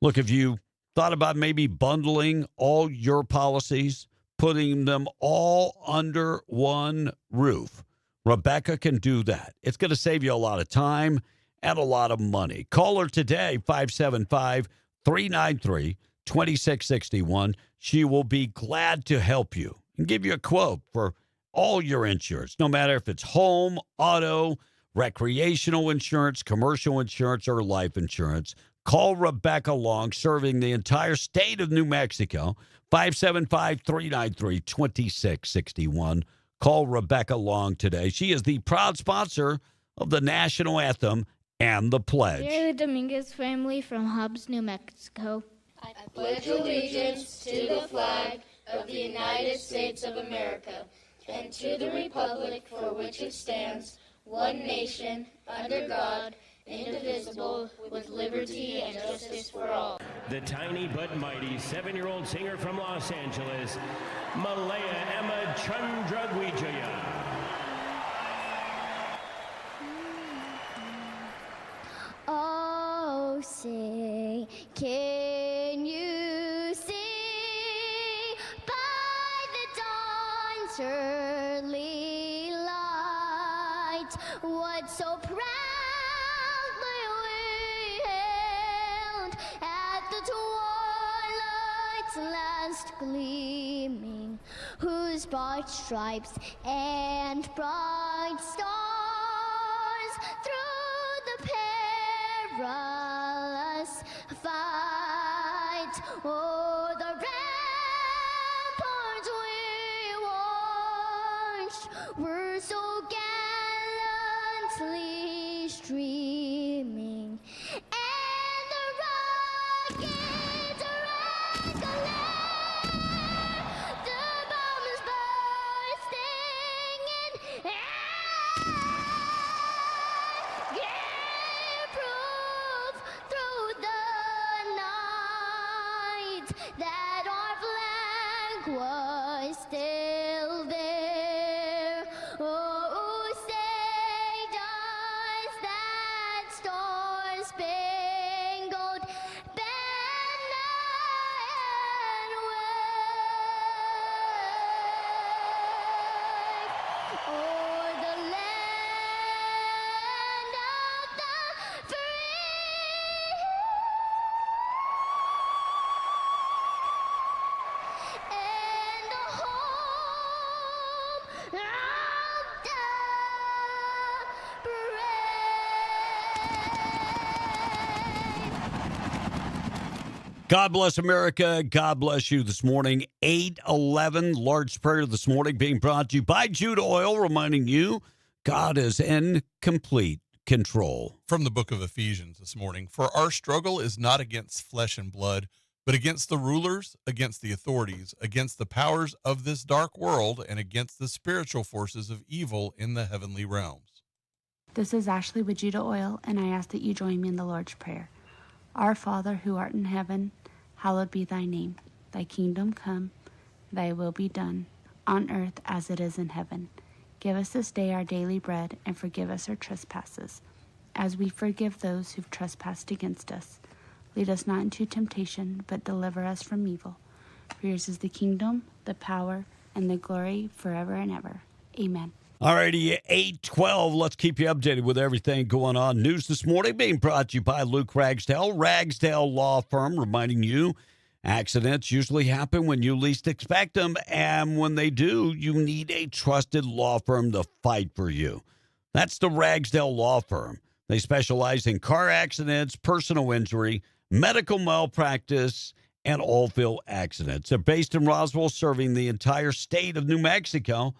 Look, if you thought about maybe bundling all your policies, putting them all under one roof, Rebecca can do that. It's going to save you a lot of time and a lot of money. Call her today, 575-393-2661. She will be glad to help you and give you a quote for all your insurance, no matter if it's home, auto, recreational insurance, commercial insurance, or life insurance. Call Rebecca Long, serving the entire state of New Mexico, 575-393-2661. Call Rebecca Long today. She is the proud sponsor of the national anthem and the pledge. We are the Dominguez family from Hobbs, New Mexico. I pledge allegiance to the flag of the United States of America and to the republic for which it stands, one nation, under God, indivisible, with liberty and justice for all. The tiny but mighty 7-year-old singer from Los Angeles, Malaya Emma Chandragwijaya. Oh, say, can you see by the dawn's early light what so proudly we hailed at the twilight's last gleaming, whose bright stripes and bright stars through the perilous fight, oh, the ramparts we watched were so gallantly streaming, and the rockets red glare, the bombs bursting in air, gave proof through the night that our flag was still there. Oh, say does that star-spangled banner wave o'er the land of the free and the home of the God bless America. God bless you this morning. 8:11, Lord's Prayer this morning being brought to you by Judah Oil, reminding you God is in complete control. From the book of Ephesians this morning, for our struggle is not against flesh and blood, but against the rulers, against the authorities, against the powers of this dark world, and against the spiritual forces of evil in the heavenly realms. This is Ashley with Judah Oil, and I ask that you join me in the Lord's Prayer. Our Father, who art in heaven, hallowed be thy name. Thy kingdom come, thy will be done, on earth as it is in heaven. Give us this day our daily bread, and forgive us our trespasses, as we forgive those who've trespassed against us. Lead us not into temptation, but deliver us from evil. For yours is the kingdom, the power, and the glory forever and ever. Amen. All righty, 8:12. Let's keep you updated with everything going on. News this morning being brought to you by Luke Ragsdale, Ragsdale Law Firm, reminding you accidents usually happen when you least expect them, and when they do, you need a trusted law firm to fight for you. That's the Ragsdale Law Firm. They specialize in car accidents, personal injury, medical malpractice, and oilfield accidents. They're based in Roswell, serving the entire state of New Mexico.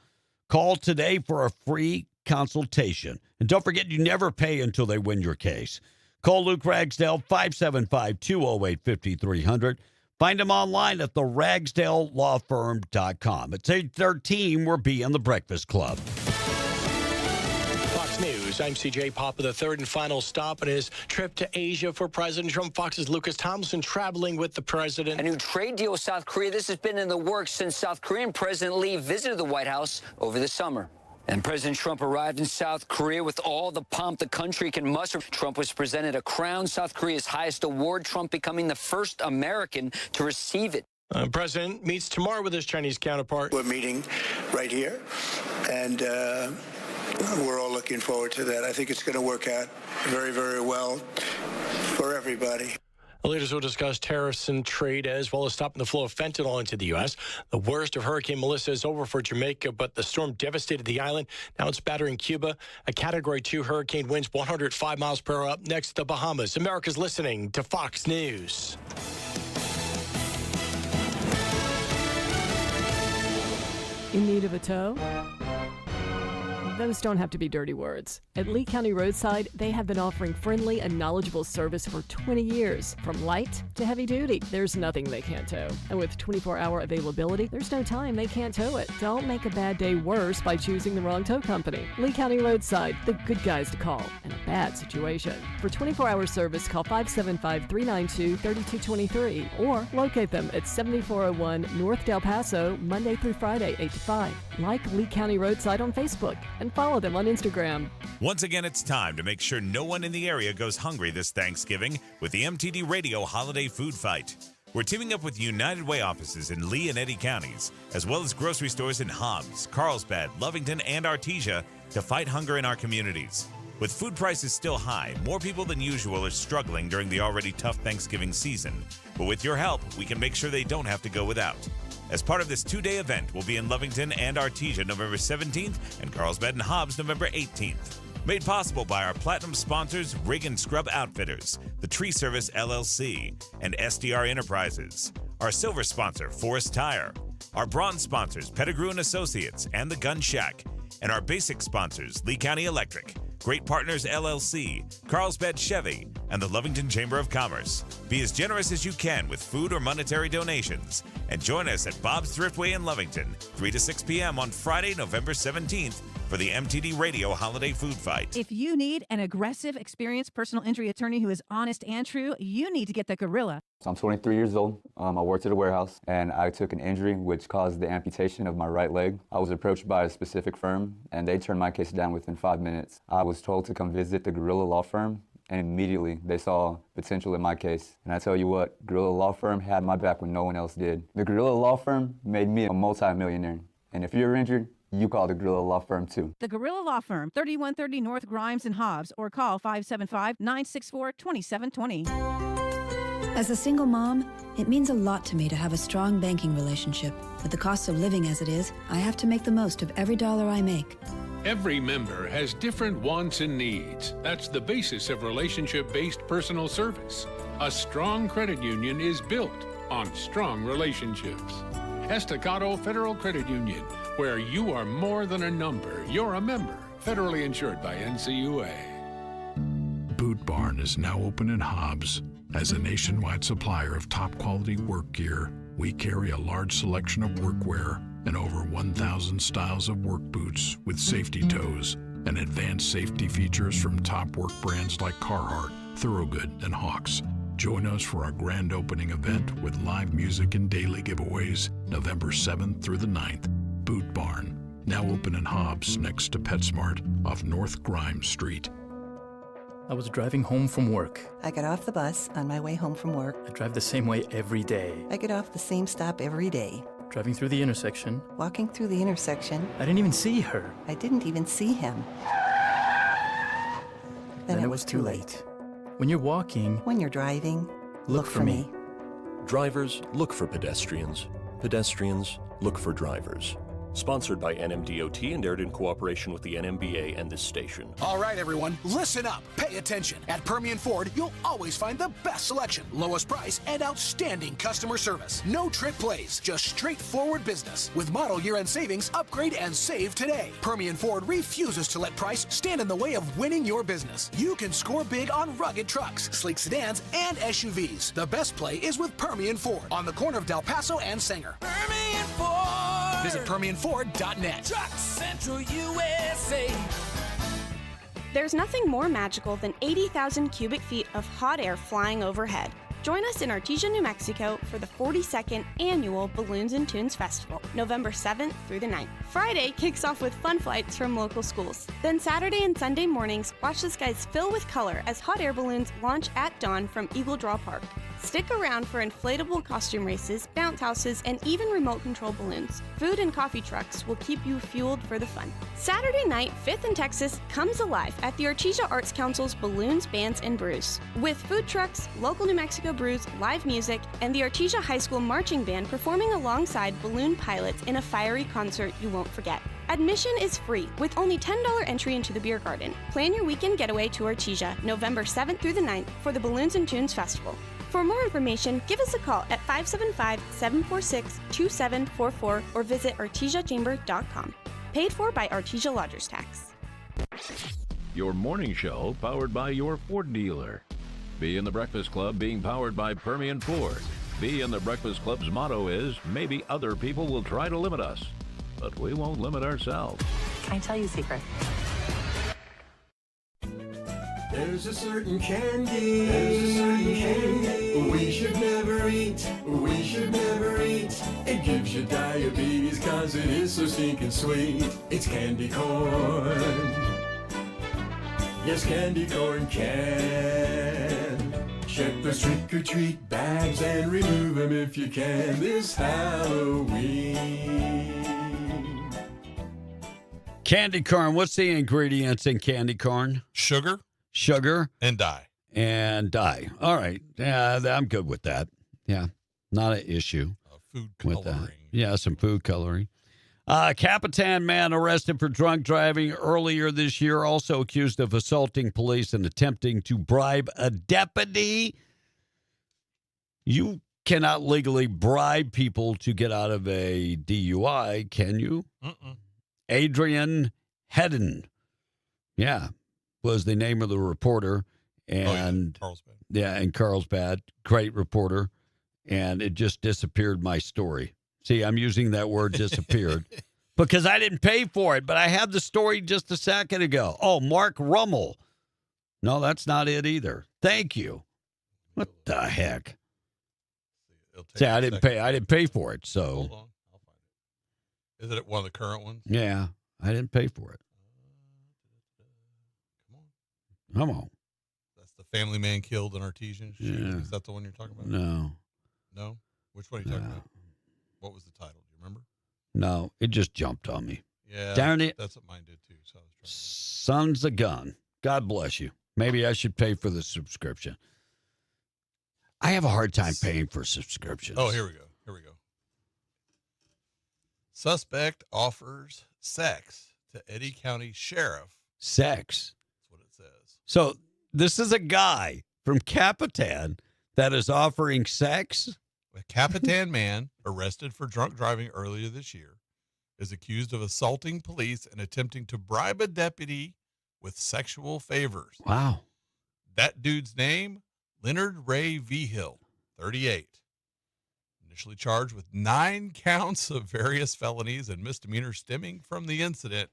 Call today for a free consultation. And don't forget, you never pay until they win your case. Call Luke Ragsdale, 575-208-5300. Find them online at theragsdalelawfirm.com. It's 8:13. We're being the Breakfast Club. Fox News, I'm CJ Papa. The third and final stop on his trip to Asia for President Trump. Fox's Lucas Thompson traveling with the president. A new trade deal with South Korea. This has been in the works since South Korean President Lee visited the White House over the summer. And President Trump arrived in South Korea with all the pomp the country can muster. Trump was presented a crown, South Korea's highest award, Trump becoming the first American to receive it. President meets tomorrow with his Chinese counterpart. We're meeting right here, and we're all looking forward to that. I think it's going to work out very, very well for everybody. The leaders will discuss tariffs and trade as well as stopping the flow of fentanyl into the U.S. The worst of Hurricane Melissa is over for Jamaica, but the storm devastated the island. Now it's battering Cuba. A Category 2 hurricane winds 105 miles per hour up next, the Bahamas. America's listening to Fox News. In need of a tow? Those don't have to be dirty words. At Lee County Roadside, they have been offering friendly and knowledgeable service for 20 years. From light to heavy duty, there's nothing they can't tow. And with 24-hour availability, there's no time they can't tow it. Don't make a bad day worse by choosing the wrong tow company. Lee County Roadside, the good guys to call in a bad situation. For 24-hour service, call 575-392-3223 or locate them at 7401 North Del Paso, Monday through Friday, 8 to 5. Like Lee County Roadside on Facebook and follow them on Instagram. Once again, it's time to make sure no one in the area goes hungry this Thanksgiving with the MTD Radio Holiday Food Fight. We're teaming up with United Way offices in Lee and Eddy counties, as well as grocery stores in Hobbs, Carlsbad, Lovington, and Artesia to fight hunger in our communities. With food prices still high, more people than usual are struggling during the already tough Thanksgiving season. But with your help, we can make sure they don't have to go without. As part of this two-day event, we'll be in Lovington and Artesia November 17th and Carlsbad and Hobbs November 18th. Made possible by our platinum sponsors, Rig and Scrub Outfitters, The Tree Service LLC, and SDR Enterprises. Our silver sponsor, Forest Tire. Our bronze sponsors, Pettigrew and Associates and The Gun Shack. And our basic sponsors, Lee County Electric, Great Partners LLC, Carlsbad Chevy, and the Lovington Chamber of Commerce. Be as generous as you can with food or monetary donations. And join us at Bob's Thriftway in Lovington, 3 to 6 p.m. on Friday, November 17th for the MTD Radio Holiday Food Fight. If you need an aggressive, experienced personal injury attorney who is honest and true, you need to get the Gorilla. So I'm 23 years old. I worked at a warehouse, and I took an injury which caused the amputation of my right leg. I was approached by a specific firm, and they turned my case down within 5 minutes. I was told to come visit the Gorilla Law Firm, and immediately they saw potential in my case. And I tell you what, Gorilla Law Firm had my back when no one else did. The Gorilla Law Firm made me a multi-millionaire. And if you're injured, you call the Gorilla Law Firm too. The Gorilla Law Firm, 3130 North Grimes and Hobbs, or call 575-964-2720. As a single mom, it means a lot to me to have a strong banking relationship. With the cost of living as it is, I have to make the most of every dollar I make. Every member has different wants and needs. That's the basis of relationship-based personal service. A strong credit union is built on strong relationships. Estacado Federal Credit Union, where you are more than a number. You're a member. Federally insured by NCUA. Boot Barn is now open in Hobbs. As a nationwide supplier of top-quality work gear, we carry a large selection of workwear and over 1,000 styles of work boots with safety toes and advanced safety features from top work brands like Carhartt, Thorogood, and Hawks. Join us for our grand opening event with live music and daily giveaways November 7th through the 9th. Boot Barn, now open in Hobbs next to PetSmart off North Grimes Street. I was driving home from work. I got off the bus on my way home from work. I drive the same way every day. I get off the same stop every day. Driving through the intersection. Walking through the intersection. I didn't even see her. I didn't even see him. Then it was too late. When you're walking. When you're driving, look for me. Drivers, look for pedestrians. Pedestrians, look for drivers. Sponsored by NMDOT and aired in cooperation with the NMBA and this station. All right, everyone, listen up. Pay attention. At Permian Ford, you'll always find the best selection, lowest price, and outstanding customer service. No trick plays, just straightforward business. With model year-end savings, upgrade and save today. Permian Ford refuses to let price stand in the way of winning your business. You can score big on rugged trucks, sleek sedans, and SUVs. The best play is with Permian Ford on the corner of Del Paso and Sanger. Permian Ford. Visit PermianFord.net. Truck Central USA. There's nothing more magical than 80,000 cubic feet of hot air flying overhead. Join us in Artesia, New Mexico for the 42nd annual Balloons and Tunes Festival, November 7th through the 9th. Friday kicks off with fun flights from local schools. Then Saturday and Sunday mornings, watch the skies fill with color as hot air balloons launch at dawn from Eagle Draw Park. Stick around for inflatable costume races, bounce houses, and even remote control balloons. Food and coffee trucks will keep you fueled for the fun. Saturday night, 5th and Texas comes alive at the Artesia Arts Council's Balloons, Bands, and Brews. With food trucks, local New Mexico brews, live music, and the Artesia High School Marching Band performing alongside balloon pilots in a fiery concert you won't forget. Admission is free, with only $10 entry into the beer garden. Plan your weekend getaway to Artesia, November 7th through the 9th for the Balloons and Tunes Festival. For more information, give us a call at 575-746-2744 or visit artesiachamber.com. Paid for by Artesia Lodgers Tax. Your morning show powered by your Ford dealer. Be in the Breakfast Club being powered by Permian Ford. Be in the Breakfast Club's motto is, maybe other people will try to limit us, but we won't limit ourselves. Can I tell you a secret? There's a certain candy we should never eat, we should never eat. It gives you diabetes cause it is so stinking sweet. It's candy corn. Yes, candy corn can. Check those trick-or-treat bags and remove them if you can this Halloween. Candy corn. What's the ingredients in candy corn? Sugar. And dye. All right. Yeah, I'm good with that. Yeah, not an issue. Food with coloring. that. Yeah, some food coloring. Capitan man arrested for drunk driving earlier this year, also accused of assaulting police and attempting to bribe a deputy. You cannot legally bribe people to get out of a DUI, can you? Adrian Hedden. Yeah. Was the name of the reporter, and Carlsbad. Yeah, in Carlsbad, great reporter, and it just disappeared my story. See, I'm using that word disappeared because I didn't pay for it, but I had the story just a second ago. Oh, Mark Rummel. No, that's not it either. Thank you. What the heck? See, I didn't pay. I didn't pay for it, so. Hold on, I'll find it. Is it one of the current ones? Yeah, I didn't pay for it. Come on. That's the family man killed in Artesian. Yeah. Is that the one you're talking about? No. No? Which one are you talking about? What was the title? Do you remember? No, it just jumped on me. Yeah. Darn it. That's what mine did too. So I was Sons of gun. God bless you. Maybe I should pay for the subscription. I have a hard time paying for subscriptions. Oh, here we go. Suspect offers sex to Eddy County Sheriff. Sex. That's what it says. So this is a guy from Capitan that is offering sex? A Capitan man arrested for drunk driving earlier this year is accused of assaulting police and attempting to bribe a deputy with sexual favors. Wow. That dude's name, Leonard Ray Vigil, 38. Initially charged with 9 counts of various felonies and misdemeanors stemming from the incident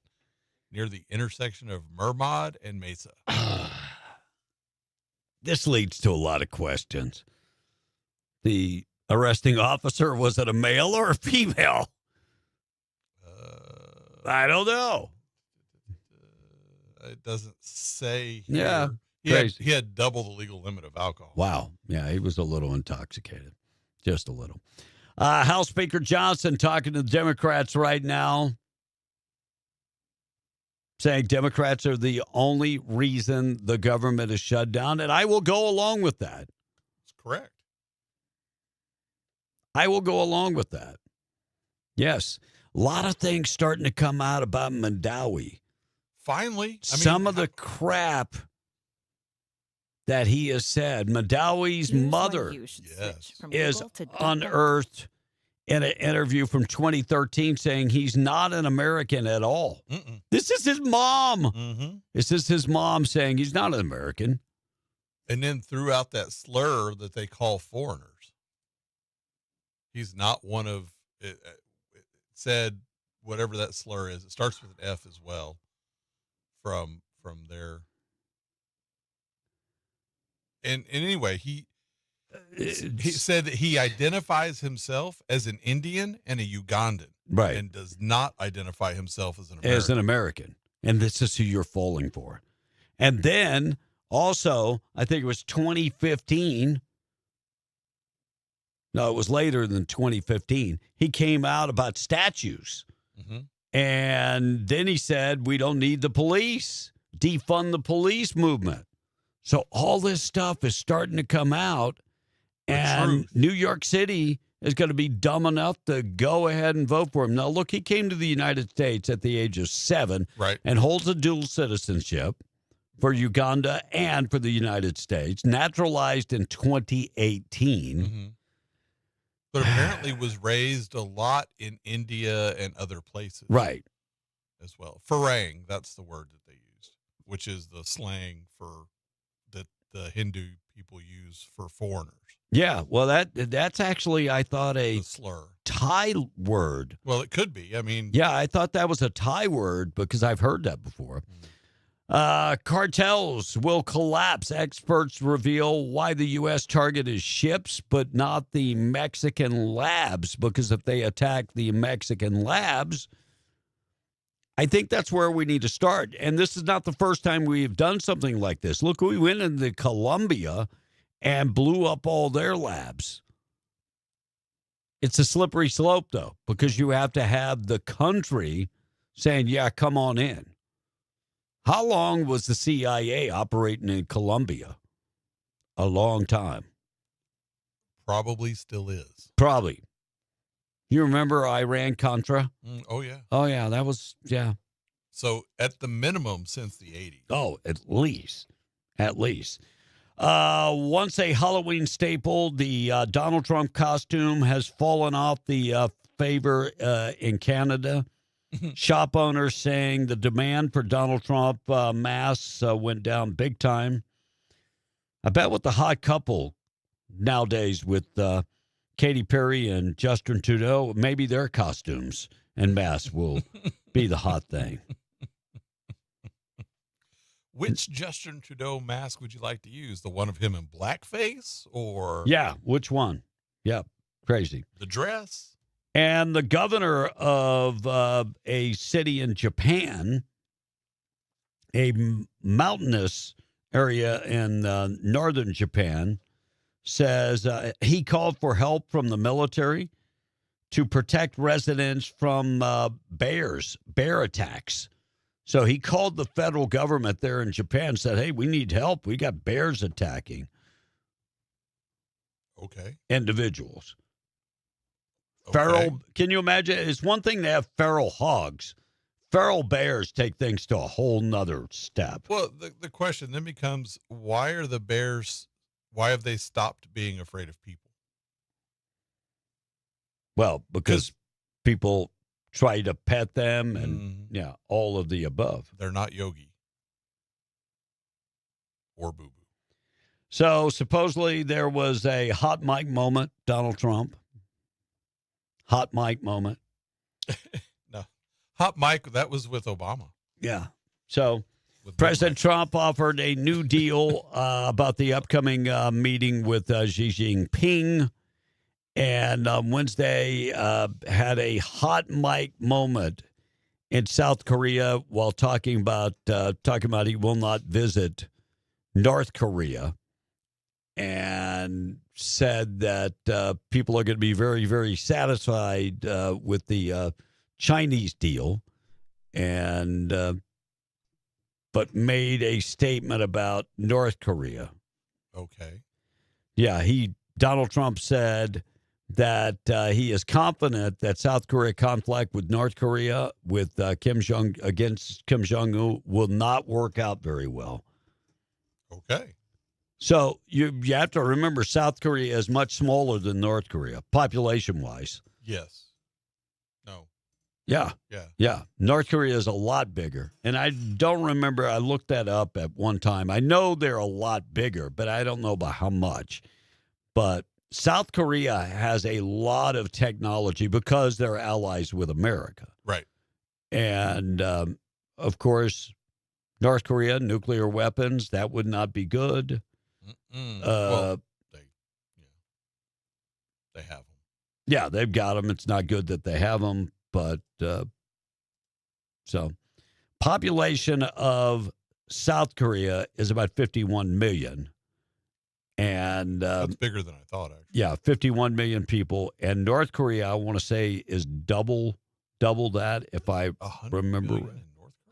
near the intersection of Mermod and Mesa. This leads to a lot of questions. The arresting officer, was it a male or a female? I don't know. It doesn't say here. Yeah. He had double the legal limit of alcohol. Wow. Yeah, he was a little intoxicated. Just a little. House Speaker Johnson talking to the Democrats right now, saying Democrats are the only reason the government is shut down, and I will go along with that. That's correct. I will go along with that. Yes. A lot of things starting to come out about Mandawi. Finally. Some of the crap that he has said. Mandawi's mother is unearthed in an interview from 2013 saying he's not an American at all. This is his mom. Mm-hmm. This is his mom saying he's not an American. And then threw out that slur that they call foreigners. He's not one of it said whatever that slur is. It starts with an F as well from their. And anyway, he said that he identifies himself as an Indian and a Ugandan. Right. And does not identify himself as an American. As an American. And this is who you're falling for. And then also, I think it was 2015, No, it was later than 2015. He came out about statues. Mm-hmm. And then he said, we don't need the police, defund the police movement. So all this stuff is starting to come out. And New York City is going to be dumb enough to go ahead and vote for him. Now, look, he came to the United States at the age of 7 and holds a dual citizenship for Uganda and for the United States, naturalized in 2018. Mm-hmm. But apparently was raised a lot in India and other places. Right. As well. Farang, that's the word that they used, which is the slang for that the Hindu people use for foreigners. Yeah, well, that's actually, I thought, a slur. Thai word. Well, it could be. I mean, yeah, I thought that was a Thai word because I've heard that before. Cartels will collapse. Experts reveal why the U.S. target is ships, but not the Mexican labs, because if they attack the Mexican labs, I think that's where we need to start. And this is not the first time we've done something like this. Look, we went into Colombia and blew up all their labs. It's a slippery slope, though, because you have to have the country saying, yeah, come on in. How long was the CIA operating in Colombia? A long time. Probably still is. Probably. You remember Iran-Contra? Oh, yeah. Oh, yeah, that was, yeah. So at the minimum since the 80s. Oh, at least. At least. Once a Halloween staple, the Donald Trump costume has fallen off the favor in Canada. Shop owners saying the demand for Donald Trump masks went down big time. I bet with the hot couple nowadays with Katy Perry and Justin Trudeau, maybe their costumes and masks will be the hot thing. Which Justin Trudeau mask would you like to use? The one of him in blackface or? Yeah, which one? Yep, crazy. The dress? And the governor of a city in Japan, a mountainous area in northern Japan, says he called for help from the military to protect residents from bear attacks. So he called the federal government there in Japan and said, hey, we need help. We got bears attacking individuals. Feral, can you imagine? It's one thing to have feral hogs. Feral bears take things to a whole nother step. Well, the question then becomes, why have they stopped being afraid of people? Well, because people try to pet them and, all of the above. They're not Yogi or Boo Boo. So supposedly there was a hot mic moment, Donald Trump. Hot mic moment. No. Hot mic, that was with Obama. Yeah. So President Trump offered a new deal about the upcoming meeting with Xi Jinping. And on Wednesday had a hot mic moment in South Korea while talking about he will not visit North Korea, and said that people are going to be very, very satisfied with the Chinese deal, and but made a statement about North Korea. Okay. Yeah, Donald Trump said that he is confident that South Korea conflict with North Korea with against Kim Jong-un will not work out very well. Okay. So you have to remember South Korea is much smaller than North Korea, population-wise. Yes. No. Yeah. Yeah. Yeah. North Korea is a lot bigger. And I don't remember, I looked that up at one time. I know they're a lot bigger, but I don't know about how much. But South Korea has a lot of technology because they're allies with America. Right. And, of course, North Korea, nuclear weapons, that would not be good. Well, they have them. Yeah, they've got them. It's not good that they have them, but so population of South Korea is about 51 million, And that's bigger than I thought, actually. Yeah, 51 million people. And North Korea, I want to say, is double that, if I remember.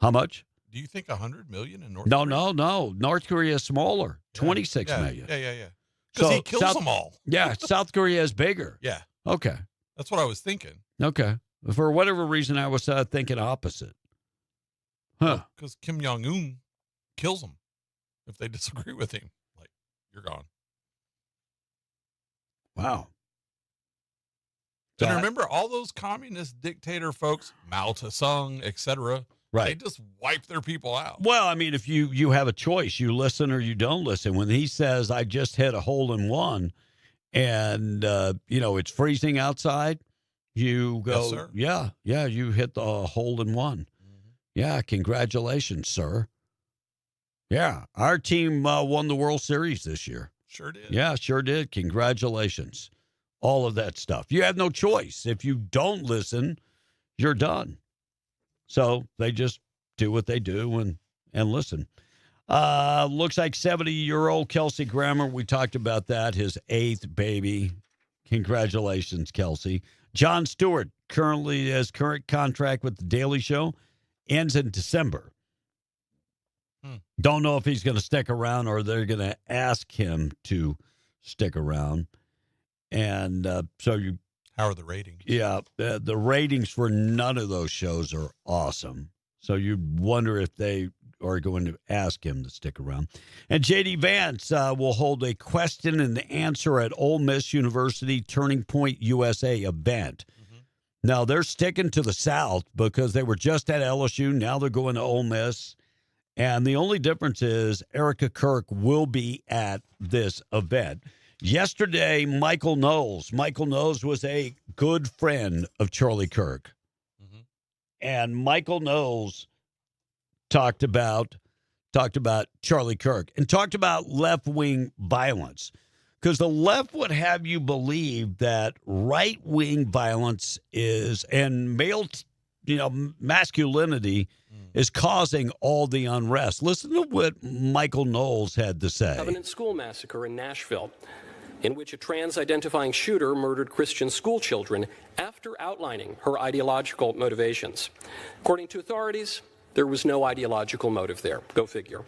How much? Do you think 100 million in North No, Korea? No. North Korea is smaller, 26 million. Yeah. Because he kills them all. Yeah, South Korea is bigger. Yeah. Okay. That's what I was thinking. Okay. For whatever reason, I was thinking opposite. Huh. Because Kim Jong-un kills them if they disagree with him. Like, you're gone. Wow. And remember, all those communist dictator folks, Mao Tse-tung, etc., right? They just wipe their people out. Well, I mean, if you have a choice, you listen or you don't listen. When he says, I just hit a hole in one, and, it's freezing outside, you go, yes, sir. Yeah, you hit the hole in one. Mm-hmm. Yeah, congratulations, sir. Yeah, our team won the World Series this year. Sure did. Yeah, sure did. Congratulations. All of that stuff. You have no choice. If you don't listen, you're done. So they just do what they do and listen. Looks like 70-year-old Kelsey Grammer. We talked about that. His 8th baby. Congratulations, Kelsey. Jon Stewart, his current contract with The Daily Show ends in December. Don't know if he's going to stick around or they're going to ask him to stick around. And how are the ratings? Yeah, the ratings for none of those shows are awesome. So you wonder if they are going to ask him to stick around. And J.D. Vance will hold a question and answer at Ole Miss University Turning Point USA event. Mm-hmm. Now, they're sticking to the South because they were just at LSU. Now they're going to Ole Miss. And the only difference is Erica Kirk will be at this event. Yesterday, Michael Knowles. Michael Knowles was a good friend of Charlie Kirk. Mm-hmm. And Michael Knowles talked about Charlie Kirk and talked about left-wing violence. Because the left would have you believe that right-wing violence is, and male, masculinity is causing all the unrest. Listen to what Michael Knowles had to say. Covenant School Massacre in Nashville, in which a trans-identifying shooter murdered Christian school children after outlining her ideological motivations. According to authorities, there was no ideological motive there. Go figure.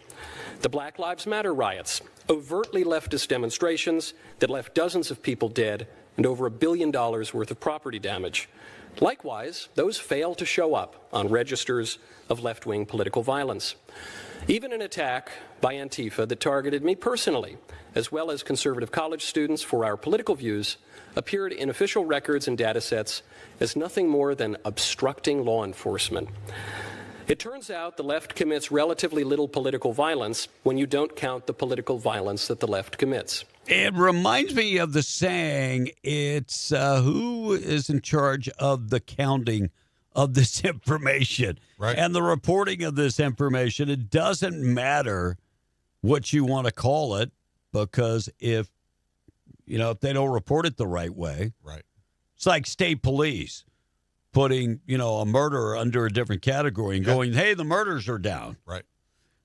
The Black Lives Matter riots, overtly leftist demonstrations that left dozens of people dead and over $1 billion worth of property damage. Likewise, those fail to show up on registers of left-wing political violence. Even an attack by Antifa that targeted me personally, as well as conservative college students for our political views, appeared in official records and data sets as nothing more than obstructing law enforcement. It turns out the left commits relatively little political violence when you don't count the political violence that the left commits. It reminds me of the saying, it's who is in charge of the counting of this information and the reporting of this information. It doesn't matter what you want to call it, because if they don't report it the right way, it's like state police putting, a murderer under a different category and going, hey, the murders are down. Right.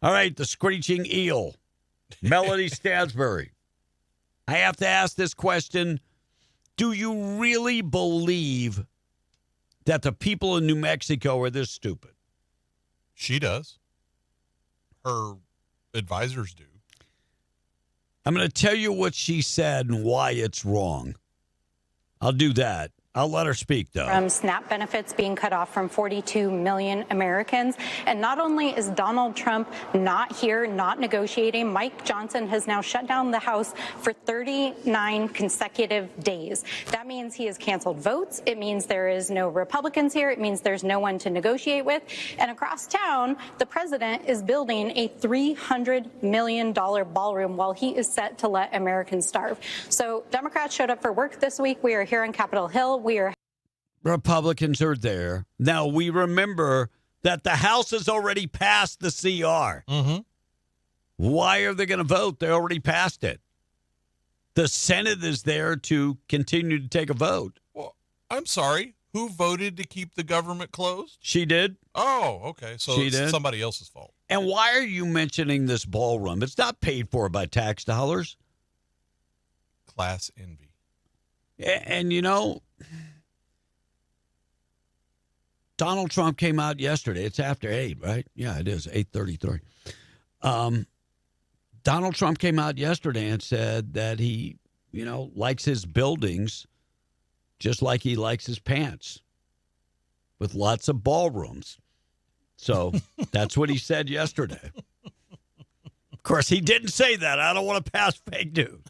All right, the screeching eel, Melody Stansbury. I have to ask this question. Do you really believe that the people in New Mexico are this stupid? She does. Her advisors do. I'm going to tell you what she said and why it's wrong. I'll do that. I'll let her speak, though. From SNAP benefits being cut off from 42 million Americans. And not only is Donald Trump not here, not negotiating, Mike Johnson has now shut down the House for 39 consecutive days. That means he has canceled votes. It means there is no Republicans here. It means there's no one to negotiate with. And across town, the president is building a $300 million ballroom while he is set to let Americans starve. So Democrats showed up for work this week. We are here on Capitol Hill. Republicans are there. Now, we remember that the House has already passed the CR. Mm-hmm. Why are they going to vote? They already passed it. The Senate is there to continue to take a vote. Well, I'm sorry. Who voted to keep the government closed? She did. Oh, okay. So it's somebody else's fault. And why are you mentioning this ballroom? It's not paid for by tax dollars. class envy. And Donald Trump came out yesterday. It's after 8, right? Yeah, it is, 8:33. Donald Trump came out yesterday and said that he, likes his buildings just like he likes his pants, with lots of ballrooms. So that's what he said yesterday. Of course, he didn't say that. I don't want to pass fake news.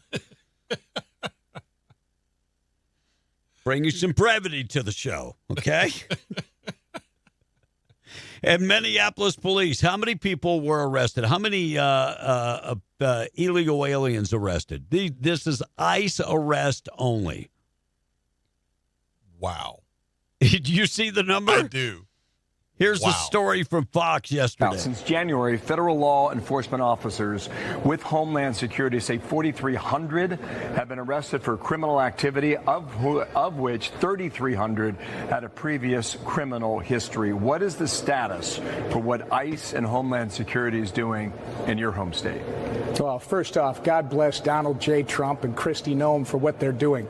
Bring you some brevity to the show, okay? And Minneapolis police, how many people were arrested? How many illegal aliens arrested? This is ICE arrest only. Wow. Did you see the number? I do. Here's the story from Fox yesterday. Since January, federal law enforcement officers with Homeland Security say 4,300 have been arrested for criminal activity, of which 3,300 had a previous criminal history. What is the status for what ICE and Homeland Security is doing in your home state? Well, first off, God bless Donald J. Trump and Kristi Noem for what they're doing.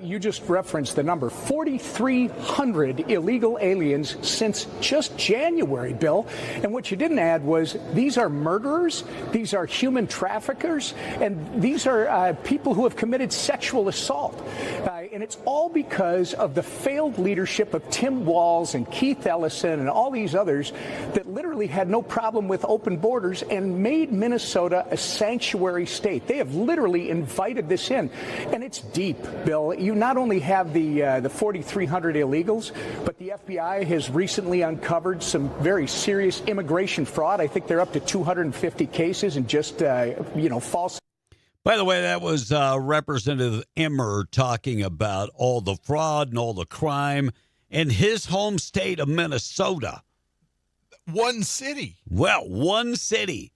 You just referenced the number, 4,300 illegal aliens since just January, Bill. And what you didn't add was these are murderers, these are human traffickers, and these are people who have committed sexual assault. And it's all because of the failed leadership of Tim Walz and Keith Ellison and all these others that literally had no problem with open borders and made Minnesota a sanctuary state. They have literally invited this in. And it's deep, Bill. You not only have the 4,300 illegals, but the FBI has recently uncovered some very serious immigration fraud. I think they're up to 250 cases and just, false. By the way, that was Representative Emmer talking about all the fraud and all the crime in his home state of Minnesota. One city. Well, one city.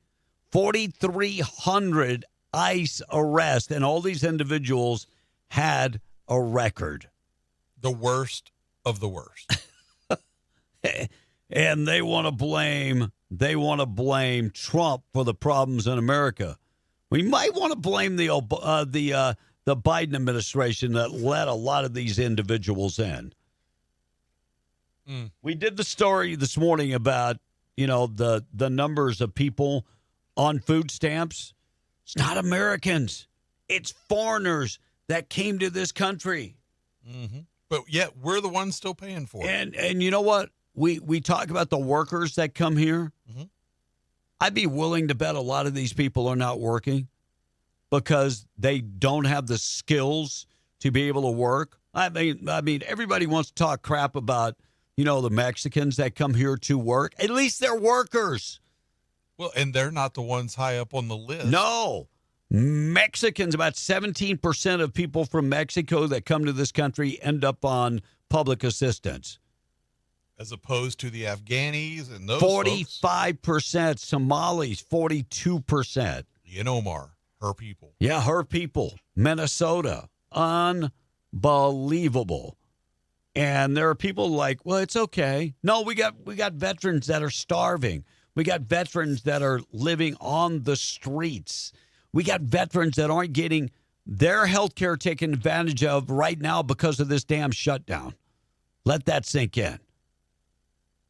4,300 ICE arrests, and all these individuals had a record. The worst of the worst. And they want to blame Trump for the problems in America. We might want to blame the Biden administration that let a lot of these individuals in. We did the story this morning about, the numbers of people on food stamps. It's not Americans. It's foreigners that came to this country. Mm-hmm. But yet we're the ones still paying for it. And you know what? We talk about the workers that come here. Mm-hmm. I'd be willing to bet a lot of these people are not working because they don't have the skills to be able to work. I mean, everybody wants to talk crap about, the Mexicans that come here to work. At least they're workers. Well, and they're not the ones high up on the list. No. Mexicans, about 17% of people from Mexico that come to this country end up on public assistance. As opposed to the Afghanis and those 45%, Somalis, 42%. Omar, her people. Yeah, her people. Minnesota. Unbelievable. And there are people like, well, it's okay. No, we got veterans that are starving. We got veterans that are living on the streets. We got veterans that aren't getting their health care taken advantage of right now because of this damn shutdown. Let that sink in.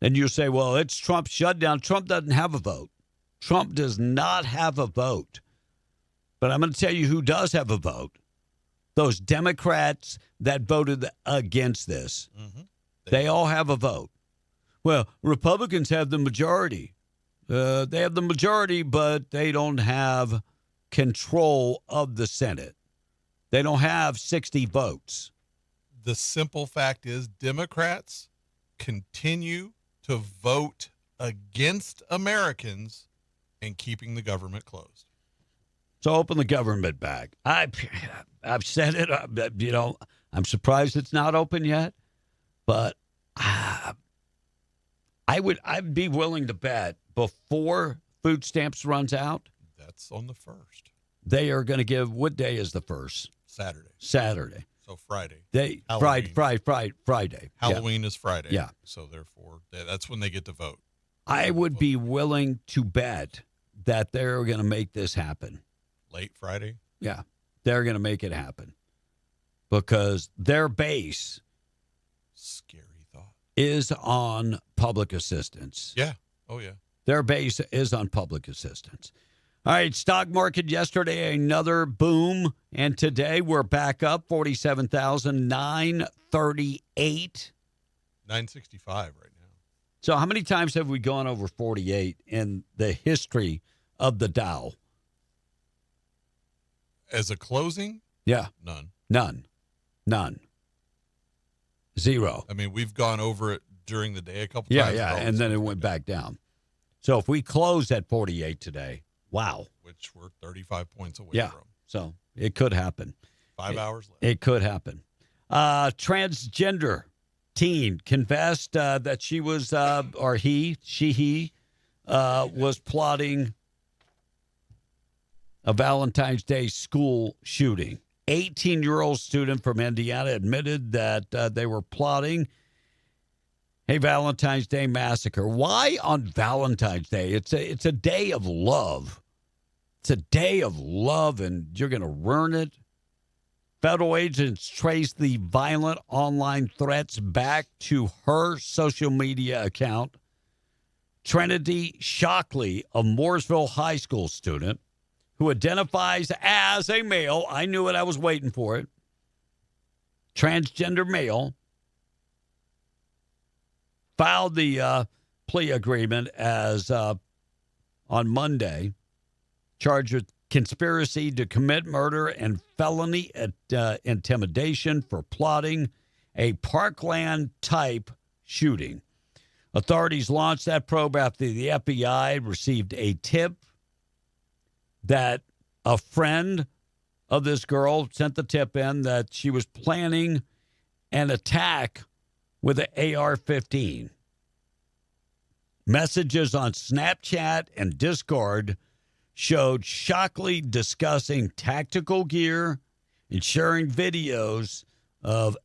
And you say, well, it's Trump's shutdown. Trump doesn't have a vote. Trump does not have a vote. But I'm going to tell you who does have a vote. Those Democrats that voted against this. Mm-hmm. They all have a vote. Well, Republicans have the majority. They have the majority, but they don't have control of the Senate. They don't have 60 votes. The simple fact is Democrats continue to vote against Americans and keeping the government closed. So open the government back. I've said it. I'm surprised it's not open yet, but I'd be willing to bet before food stamps runs out. That's on the 1st. They are going to give. What day is the 1st? Saturday. So Friday. Friday. Halloween is Friday. Yeah. So therefore, that's when they get to vote. I would be willing to bet that they're going to make this happen. Late Friday? Yeah. they're going to make it happen because their base Scary thought. is on public assistance. Yeah. Oh, yeah. Their base is on public assistance. All right, stock market yesterday, another boom. And today we're back up 47,938. 965 right now. So how many times have we gone over 48 in the history of the Dow? As a closing? Yeah. None. Zero. I mean, we've gone over it during the day a couple Yeah, times. yeah, and then it went back down. So if we close at 48 today, wow. Which we're 35 points away Yeah, from. so it could happen. 5 hours left. It could happen. Transgender teen confessed that she was, or he was plotting a Valentine's Day school shooting. 18-year-old student from Indiana admitted that they were plotting a Valentine's Day massacre. Why on Valentine's Day? It's a day of love. It's a day of love, and you're going to ruin it. Federal agents traced the violent online threats back to her social media account. Trinity Shockley, a Mooresville High School student who identifies as a male, I knew it, I was waiting for it, transgender male, filed the plea agreement as on Monday, charged with conspiracy to commit murder and felony intimidation for plotting a Parkland-type shooting. Authorities launched that probe after the FBI received a tip that a friend of this girl sent the tip in that she was planning an attack with an AR-15. Messages on Snapchat and Discord showed Shockley discussing tactical gear and sharing videos of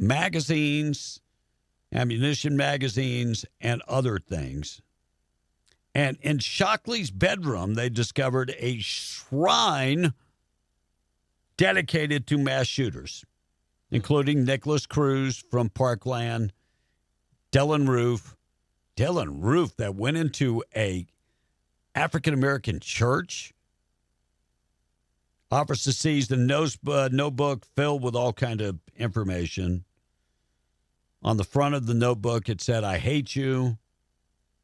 magazines, ammunition magazines, and other things. And in Shockley's bedroom, they discovered a shrine dedicated to mass shooters, including Nicholas Cruz from Parkland, Dylan Roof that went into a African-American church. Officer seized the notebook filled with all kind of information. On the front of the notebook, it said, "I hate you.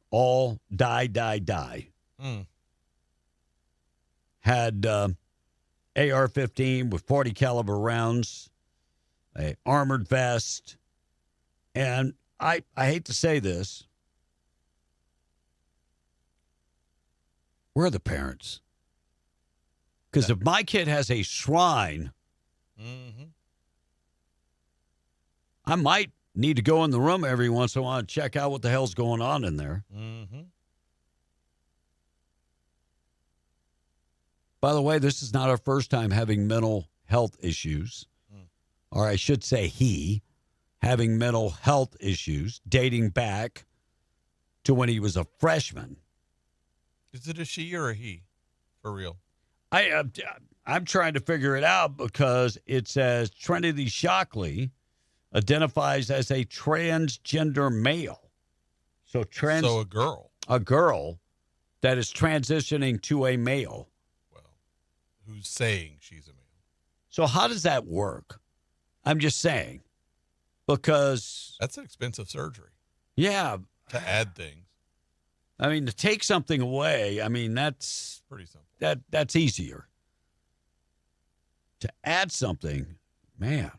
All die, die, die." Had AR-15 with 40 caliber rounds, a armored vest, and I hate to say this. Where are the parents? Because if my kid has a shrine, I might need to go in the room every once in a while and check out what the hell's going on in there. By the way, this is not our first time having mental health issues. Or I should say he having mental health issues dating back to when he was a freshman. Is it a she or a he? For real? I'm trying to figure it out because it says Trinity Shockley identifies as a transgender male. So a girl. A girl that is transitioning to a male. Who's saying she's a male. So how does that work? I'm just saying. Because that's an expensive surgery. Yeah. To add things. I mean, to take something away, I mean, that's pretty simple. That's easier. To add something, man.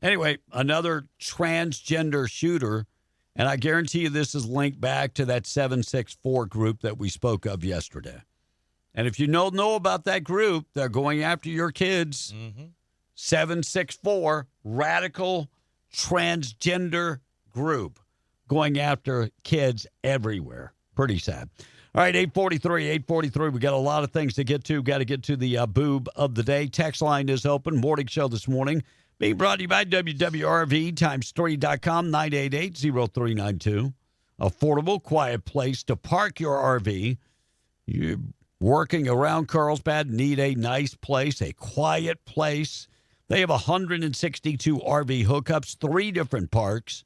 Anyway, another transgender shooter, and I guarantee you this is linked back to that 764 group that we spoke of yesterday. And if you don't know about that group, they're going after your kids. 764, radical transgender group. Going after kids everywhere. Pretty sad. All right, 843. We got a lot of things to get to. Got to get to the boob of the day. Text line is open. Morning show this morning. Being brought to you by WWRV times3.com, 988-0392. Affordable, quiet place to park your RV. You working around Carlsbad need a nice place, a quiet place. They have 162 RV hookups, 3 different parks,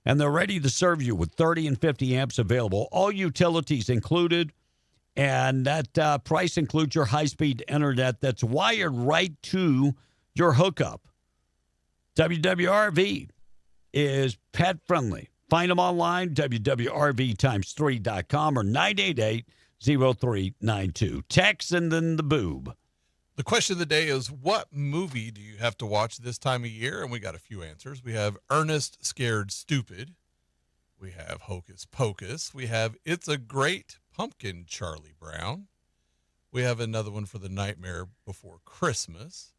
and they're ready to serve you with 30 and 50 amps available, all utilities included. And that price includes your high-speed internet that's wired right to your hookup. WWRV is pet-friendly. Find them online, www.rv3.com or 988-0392. Text and then the boob. The question of the day is, what movie do you have to watch this time of year? And we got a few answers. We have Ernest Scared Stupid. We have Hocus Pocus. We have It's a Great Pumpkin, Charlie Brown. We have another one for The Nightmare Before Christmas.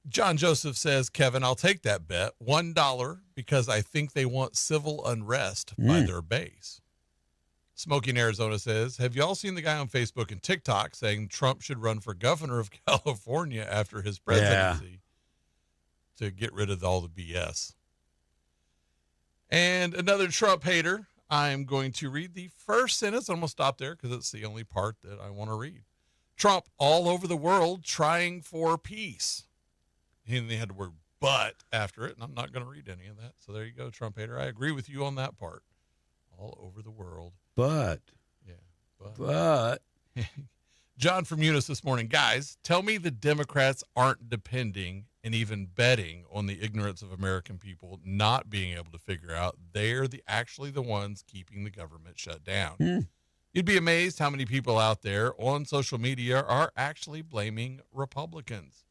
John Joseph says, Kevin, I'll take that bet. $1 because I think they want civil unrest by their base. Smoking Arizona says, have y'all seen the guy on Facebook and TikTok saying Trump should run for governor of California after his presidency to get rid of all the BS? And another Trump hater. I'm going to read the first sentence. I'm going to stop there because it's the only part that I want to read. Trump all over the world trying for peace. And they had the word but after it, and I'm not going to read any of that. So there you go, Trump hater. I agree with you on that part. All over the world. But. John from Eunice this morning. Guys, tell me the Democrats aren't depending and even betting on the ignorance of American people not being able to figure out they're actually the ones keeping the government shut down. You'd be amazed how many people out there on social media are actually blaming Republicans.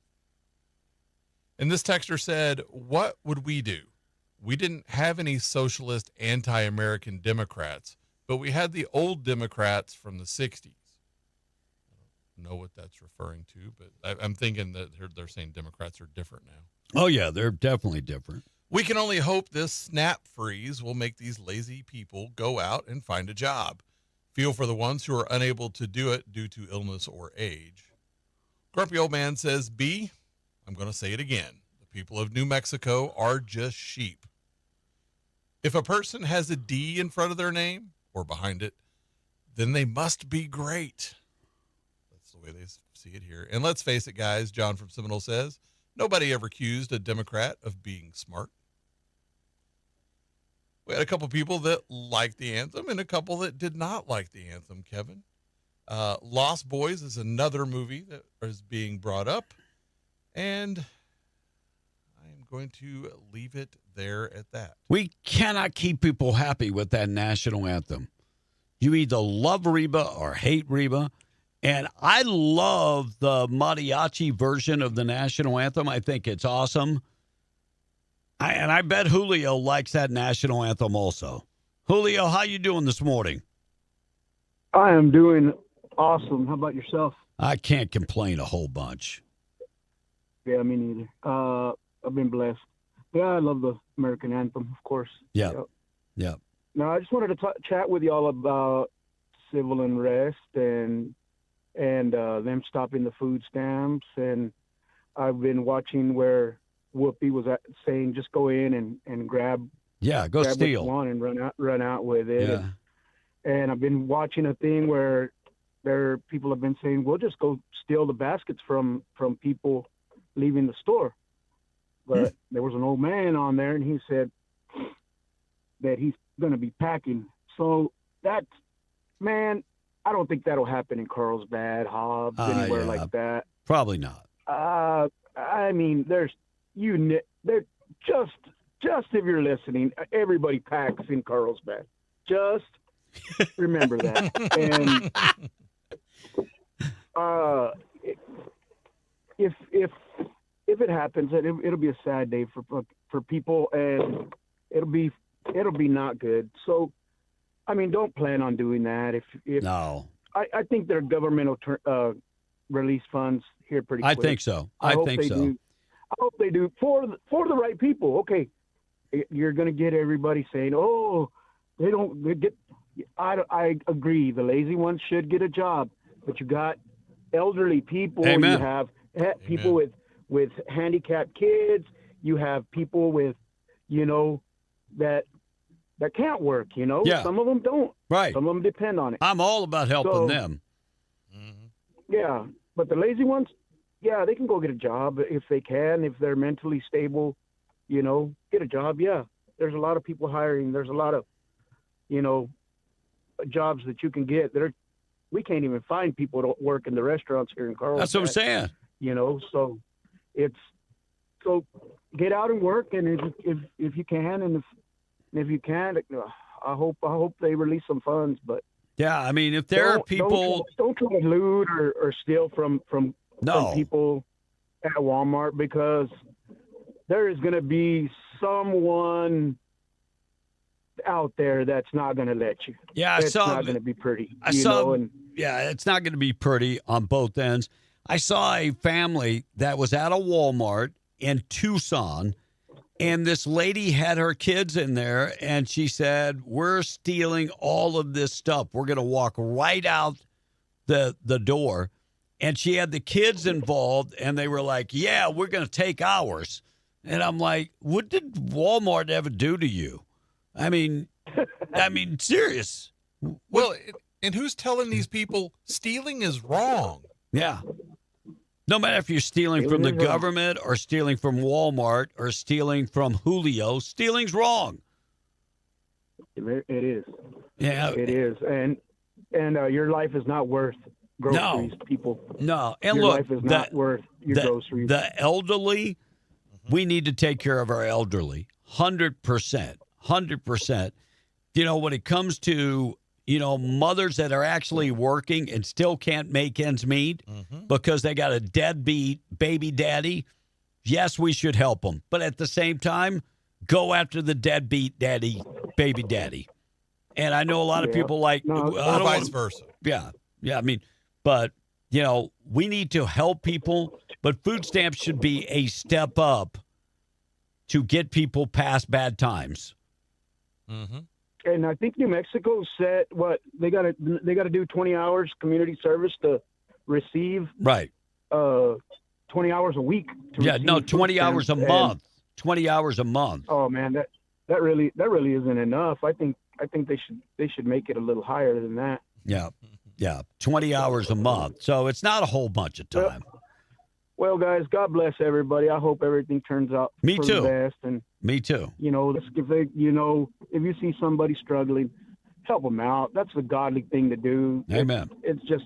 And this texter said, what would we do? We didn't have any socialist anti-American Democrats, but we had the old Democrats from the 60s. I don't know what that's referring to, but I'm thinking that they're saying Democrats are different now. Oh, yeah, they're definitely different. We can only hope this snap freeze will make these lazy people go out and find a job. Feel for the ones who are unable to do it due to illness or age. Grumpy Old Man says, B, I'm going to say it again. The people of New Mexico are just sheep. If a person has a D in front of their name or behind it, then they must be great. That's the way they see it here. And let's face it, guys, John from Seminole says, nobody ever accused a Democrat of being smart. We had a couple people that liked the anthem and a couple that did not like the anthem, Kevin. Lost Boys is another movie that is being brought up. And I'm going to leave it there at that. We cannot keep people happy with that national anthem. You either love Reba or hate Reba. And I love the mariachi version of the national anthem. I think it's awesome. And I bet Julio likes that national anthem also. Julio, how you doing this morning? I am doing awesome. How about yourself? I can't complain a whole bunch. Yeah, me neither. I've been blessed. Yeah, I love the American anthem, of course. Yeah. Yep. Now, I just wanted to chat with y'all about civil unrest and them stopping the food stamps. And I've been watching where Whoopi was saying, just go in and grab. Yeah, go grab steal. What you want and run out with it. Yeah. And I've been watching a thing where people have been saying, we'll just go steal the baskets from people leaving the store. But there was an old man on there, and he said that he's going to be packing. So that's, man, I don't think that'll happen in Carlsbad, Hobbs, anywhere like that. Probably not. I mean, they're just if you're listening, everybody packs in Carlsbad. Just remember that. And if it happens, it'll be a sad day for people, and it'll be not good. So, I mean, don't plan on doing that. If no, I think their governmental release funds here pretty quick. I think so. I think so. I hope they do for the right people. Okay, you're going to get everybody saying, "Oh, they get." I agree. The lazy ones should get a job, but you got elderly people. Amen. You have people with handicapped kids. You have people with, that can't work. Yeah. Some of them don't. Right. Some of them depend on it. I'm all about helping them. Yeah, but the lazy ones, yeah, they can go get a job if they can, if they're mentally stable, get a job. Yeah, there's a lot of people hiring. There's a lot of, jobs that you can get. We can't even find people to work in the restaurants here in Carlsbad. That's what I'm saying. So so get out and work, and if you can, and if you can't, I hope they release some funds. But yeah, I mean, if there are people, don't try to loot or steal from people at Walmart, because there is going to be someone out there that's not going to let you. Yeah, it's not going to be pretty. Yeah, it's not going to be pretty on both ends. I saw a family that was at a Walmart in Tucson, and this lady had her kids in there, and she said, "We're stealing all of this stuff. We're going to walk right out the door." And she had the kids involved, and they were like, "Yeah, we're going to take ours." And I'm like, "What did Walmart ever do to you?" I mean, serious. Well, and who's telling these people stealing is wrong? Yeah. No matter if you're stealing from the government or stealing from Walmart or stealing from Julio, stealing's wrong. It is. Yeah. It is. And your life is not worth groceries, people. No. And your look, life is not worth your groceries. The elderly, we need to take care of our elderly. 100%. 100%. When it comes to, mothers that are actually working and still can't make ends meet because they got a deadbeat baby daddy, yes, we should help them. But at the same time, go after the deadbeat baby daddy. And I know a lot of people or vice versa. Yeah. Yeah. I mean, but, we need to help people, but food stamps should be a step up to get people past bad times. Mm-hmm. And I think New Mexico said they got to do 20 hours community service to receive 20 hours a week. 20 hours a month. 20 hours a month. Oh man, that really isn't enough. I think they should make it a little higher than that. Yeah, 20 hours a month. So it's not a whole bunch of time. Well, guys, God bless everybody. I hope everything turns out for the best. And me too. If you see somebody struggling, help them out. That's the godly thing to do. Amen. It's just,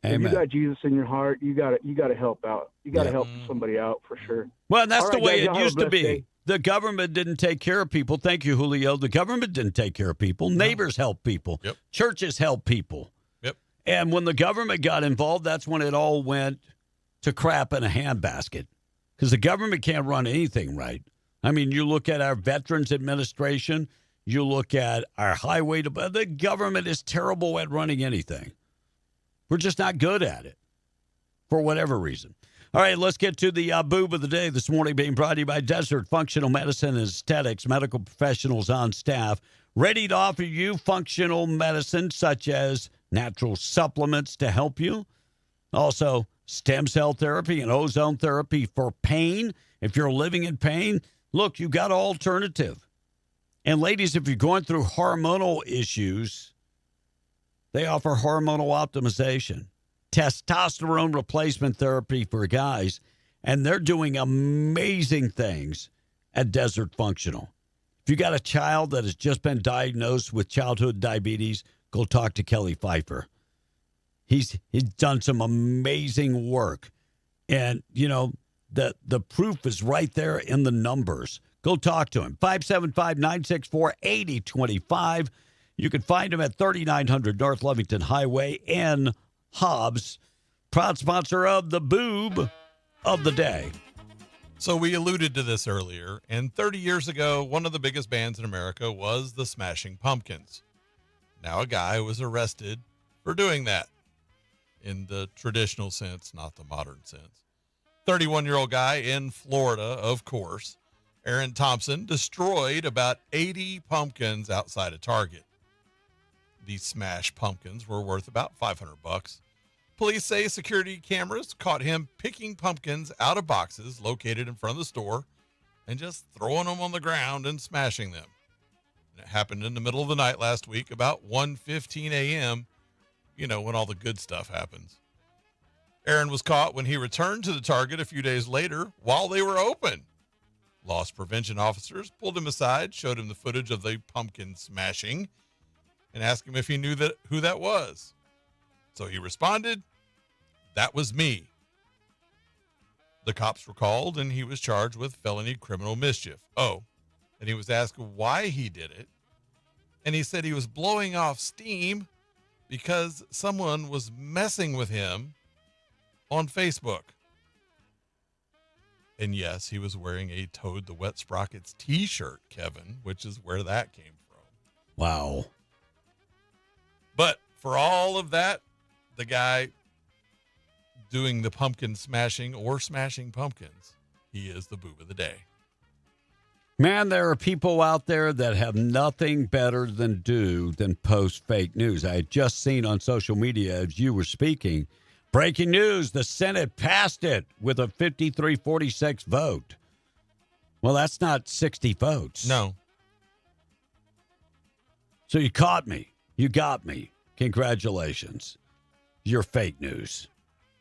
Amen. if you got Jesus in your heart, you got to help out. You got to help somebody out for sure. Well, and that's All the right, way guys, it used to be. day. The government didn't take care of people. Thank you, Julio. The government didn't take care of people. Neighbors help people. Yep. Churches help people. Yep. And when the government got involved, that's when it all went to crap in a handbasket, because the government can't run anything right. I mean, you look at our Veterans Administration, you look at our highway, the government is terrible at running anything. We're just not good at it for whatever reason. All right, let's get to the boob of the day this morning, being brought to you by Desert Functional Medicine and Aesthetics, medical professionals on staff, ready to offer you functional medicine such as natural supplements to help you. Also, stem cell therapy and ozone therapy for pain. If you're living in pain, look, you got an alternative. And ladies, if you're going through hormonal issues, they offer hormonal optimization, testosterone replacement therapy for guys, and they're doing amazing things at Desert Functional. If you got a child that has just been diagnosed with childhood diabetes, go talk to Kelly Pfeiffer. He's done some amazing work. And, the proof is right there in the numbers. Go talk to him. 575-964-8025. You can find him at 3900 North Lovington Highway in Hobbs. Proud sponsor of the boob of the day. So we alluded to this earlier, and 30 years ago, one of the biggest bands in America was the Smashing Pumpkins. Now a guy was arrested for doing that. In the traditional sense, not the modern sense. 31-year-old guy in Florida, of course. Aaron Thompson destroyed about 80 pumpkins outside of Target. These smashed pumpkins were worth about $500. Police say security cameras caught him picking pumpkins out of boxes located in front of the store and just throwing them on the ground and smashing them. And it happened in the middle of the night last week, about 1:15 a.m., when all the good stuff happens. Aaron was caught when he returned to the Target a few days later while they were open. Loss prevention officers pulled him aside, showed him the footage of the pumpkin smashing, and asked him if he knew who that was. So he responded, "That was me." The cops were called, and he was charged with felony criminal mischief. Oh, and he was asked why he did it. And he said he was blowing off steam because someone was messing with him on Facebook. And yes, he was wearing a Toad the Wet Sprockets t-shirt, Kevin, which is where that came from. Wow. But for all of that, the guy doing the pumpkin smashing or smashing pumpkins, he is the boob of the day. Man, there are people out there that have nothing better than post fake news. I had just seen on social media as you were speaking, breaking news, the Senate passed it with a 53-46 vote. Well, that's not 60 votes. No. So you caught me. You got me. Congratulations. You're fake news,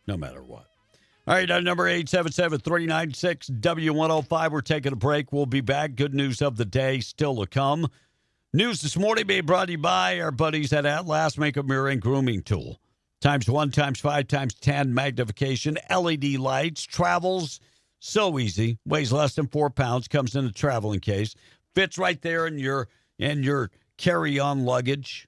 no matter what. All right, number 877-396-W105. We're taking a break. We'll be back. Good news of the day still to come. News this morning being brought to you by our buddies at Last Makeup Mirror and Grooming Tool. ×1, ×5, ×10 magnification, LED lights, travels so easy, weighs less than 4 pounds, comes in a traveling case, fits right there in your carry-on luggage.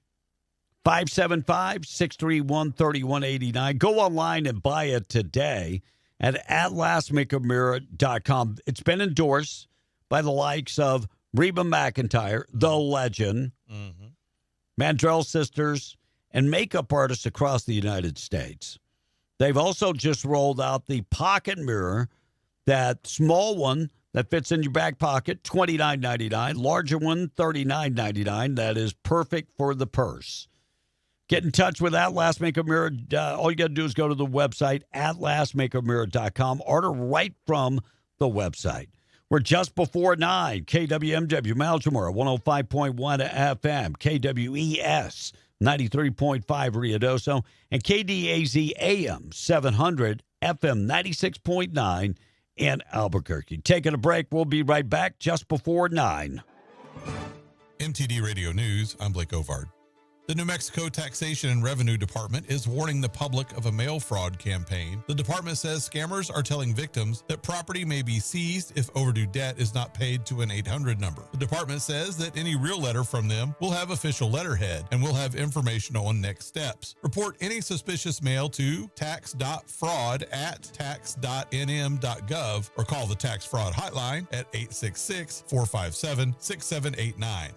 575-631-3189. Go online and buy it today at atlasmakeamirror.com. It's been endorsed by the likes of Reba McEntire, the legend, Mandrell Sisters, and makeup artists across the United States. They've also just rolled out the pocket mirror, that small one that fits in your back pocket, $29.99. Larger one, $39.99. That is perfect for the purse. Get in touch with Atlas Makeup Mirror. All you got to do is go to the website, atlasmakeamirror.com. Order right from the website. We're just before 9. KWMW, Malchamore, 105.1 FM. KWES, 93.5 Ruidoso. And KDAZ AM, 700 FM, 96.9 in Albuquerque. Taking a break. We'll be right back just before 9. MTD Radio News, I'm Blake Ovard. The New Mexico Taxation and Revenue Department is warning the public of a mail fraud campaign. The department says scammers are telling victims that property may be seized if overdue debt is not paid to an 800 number. The department says that any real letter from them will have official letterhead and will have information on next steps. Report any suspicious mail to tax.fraud@tax.nm.gov or call the Tax Fraud Hotline at 866-457-6789.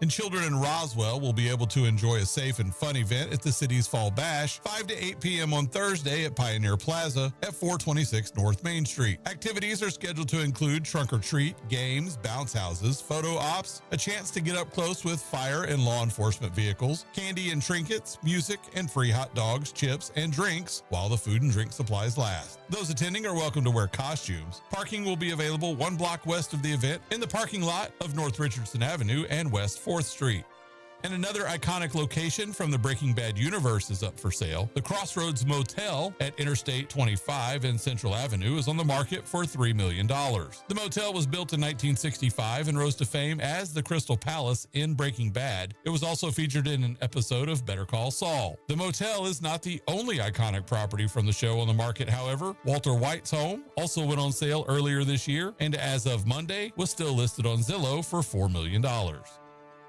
And children in Roswell will be able to enjoy a safe and fun event at the city's Fall Bash, 5 to 8 p.m. on Thursday at Pioneer Plaza at 426 North Main Street. Activities are scheduled to include trunk or treat, games, bounce houses, photo ops, a chance to get up close with fire and law enforcement vehicles, candy and trinkets, music, and free hot dogs, chips, and drinks while the food and drink supplies last. Those attending are welcome to wear costumes. Parking will be available 1 block west of the event in the parking lot of North Richardson Avenue and West 4th Street. And another iconic location from the Breaking Bad universe is up for sale. The Crossroads Motel at Interstate 25 and Central Avenue is on the market for $3 million. The motel was built in 1965 and rose to fame as the Crystal Palace in Breaking Bad. It was also featured in an episode of Better Call Saul. The motel is not the only iconic property from the show on the market, however. Walter White's home also went on sale earlier this year and as of Monday was still listed on Zillow for $4 million.